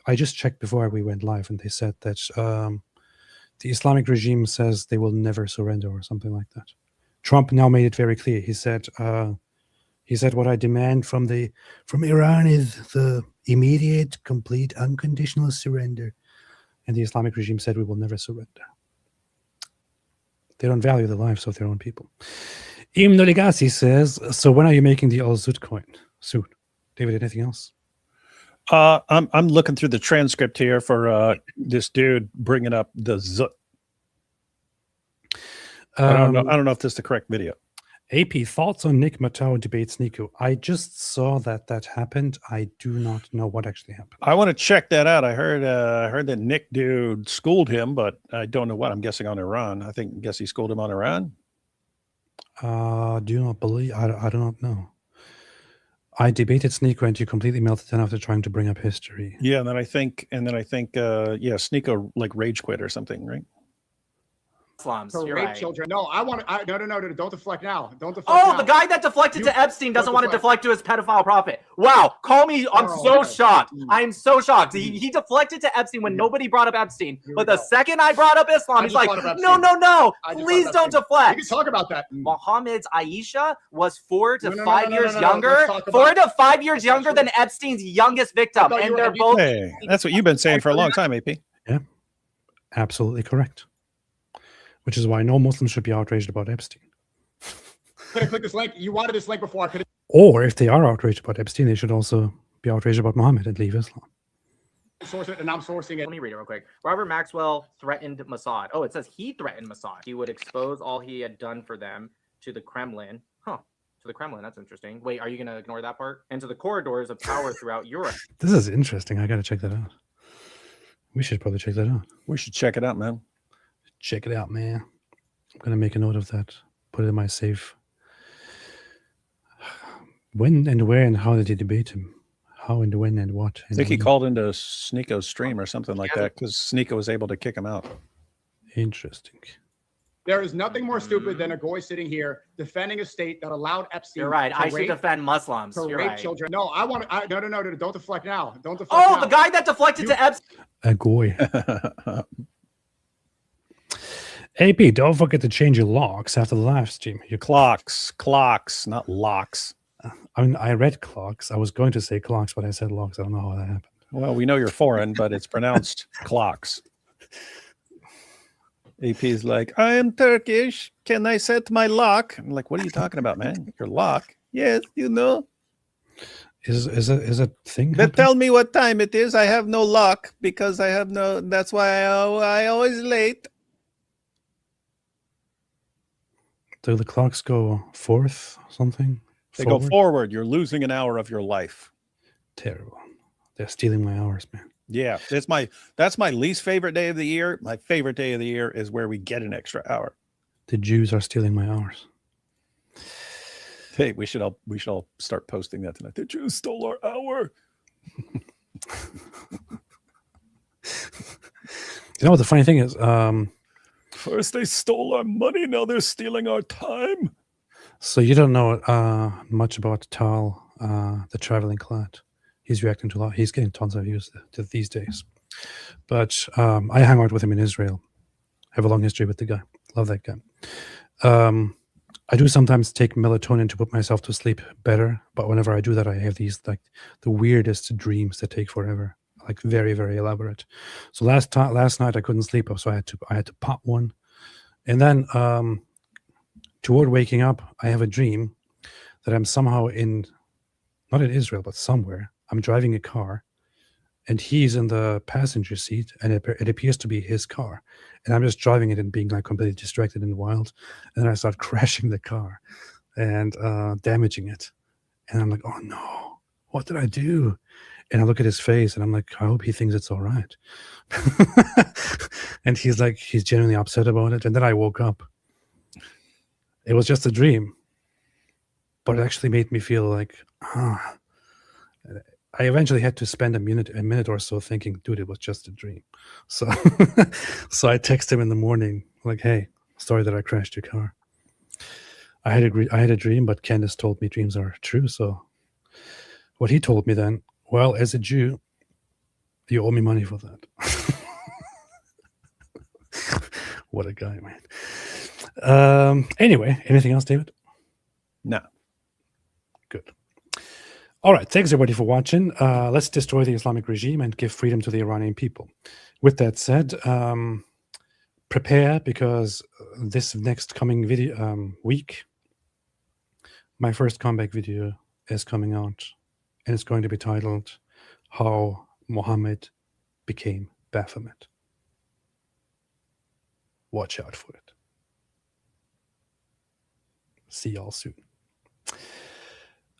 I just checked before we went live, and they said that the Islamic regime says they will never surrender or something like that. Trump now made it very clear. He said, "What I demand from Iran is the immediate, complete, unconditional surrender," and the Islamic regime said, "We will never surrender." They don't value the lives of their own people. Im Noligasi says, so when are you making the Al-Zut coin? Soon. David, anything else? I'm looking through the transcript here for this dude bringing up the Zut. I don't know if this is the correct video. AP, thoughts on Nick Matau debates Nico? I just saw that happened. I do not know what actually happened. I want to check that out. I heard that Nick dude schooled him, but I don't know what. I'm guessing on Iran. Guess he schooled him on Iran. Do not believe. I do not know. I debated Sneeko and you completely melted down after trying to bring up history. Yeah, and then I think, Sneeko like rage quit or something, right? Muslims. For You're rape right. children. No, no, don't deflect now. Don't deflect Oh, now. the guy that deflected to Epstein doesn't want to deflect to his pedophile prophet. Wow, call me. I'm so shocked. I'm so shocked. He deflected to Epstein when nobody brought up Epstein. But the second I brought up Islam, he's like, no, please don't deflect. We can talk about that. Muhammad's Aisha was 4 to 5 years younger. 4 to 5 years younger than Epstein's youngest victim. And they're both. Hey, that's what you've been saying for a long time, AP. Yeah, absolutely correct. Which is why no Muslim should be outraged about Epstein. Could have clicked this link. You wanted this link before. I could have. Or if they are outraged about Epstein, they should also be outraged about Muhammad and leave Islam. Source it, and I'm sourcing it. Let me read it real quick. Robert Maxwell threatened Mossad. Oh, it says he threatened Mossad. He would expose all he had done for them to the Kremlin. To the Kremlin. That's interesting. Wait, are you going to ignore that part? And to the corridors of power throughout Europe. This is interesting. I got to check that out. We should probably check that out. We should check it out, man. Check it out, man. I'm going to make a note of that. Put it in my save. When and where and how did he debate him? How and when and what? I think he called into Sneeko's stream or something like that because Sneeko was able to kick him out. Interesting. There is nothing more stupid than a goy sitting here defending a state that allowed Epstein. You're right. I should defend Muslims. To You're rape right. children. No, no, don't deflect now. Don't deflect Oh, now. the guy that deflected to Epstein. A goy. AP, don't forget to change your locks after the live stream. Your clocks, not locks. I mean, I read clocks. I was going to say clocks, but I said locks. I don't know how that happened. Well, we know you're foreign, but it's pronounced clocks. AP's like, I am Turkish. Can I set my lock? I'm like, what are you talking about, man? Your lock? Yes, you know. Is a thing? But tell me what time it is. I have no lock because I have no. That's why I always late. Do the clocks go forth or something? They go forward. You're losing an hour of your life. Terrible. They're stealing my hours, man. Yeah, that's my least favorite day of the year. My favorite day of the year is where we get an extra hour. The Jews are stealing my hours. Hey, we should all start posting that tonight. The Jews stole our hour. You know what the funny thing is? First they stole our money, now they're stealing our time. So you don't know much about Tal, the traveling clad. He's reacting to a lot. He's getting tons of views these days. But I hang out with him in Israel. Have a long history with the guy. Love that guy. I do sometimes take melatonin to put myself to sleep better, but whenever I do that, I have these like the weirdest dreams that take forever, like very, very elaborate. So last night I couldn't sleep, so I had to pop one, and then toward waking up, I have a dream that I'm somehow not in Israel, but somewhere. I'm driving a car, and he's in the passenger seat, and it appears to be his car. And I'm just driving it and being like completely distracted and wild. And then I start crashing the car and damaging it. And I'm like, oh no, what did I do? And I look at his face and I'm like, I hope he thinks it's all right. And he's genuinely upset about it. And then I woke up. It was just a dream, but it actually made me feel like, I eventually had to spend a minute or so thinking, dude, it was just a dream. So so I text him in the morning, like, hey, sorry that I crashed your car. I had a dream, but Candace told me dreams are true. So what he told me then, well, as a Jew, you owe me money for that. What a guy, man. Anyway, anything else, David? No. Good. All right, thanks everybody for watching. Let's destroy the Islamic regime and give freedom to the Iranian people. With that said, prepare, because this next coming video week, my first comeback video is coming out, and it's going to be titled "How Muhammad Became Baphomet." Watch out for it. See y'all soon.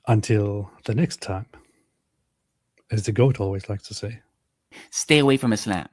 Until the next time, as the GOAT always likes to say, stay away from Islam.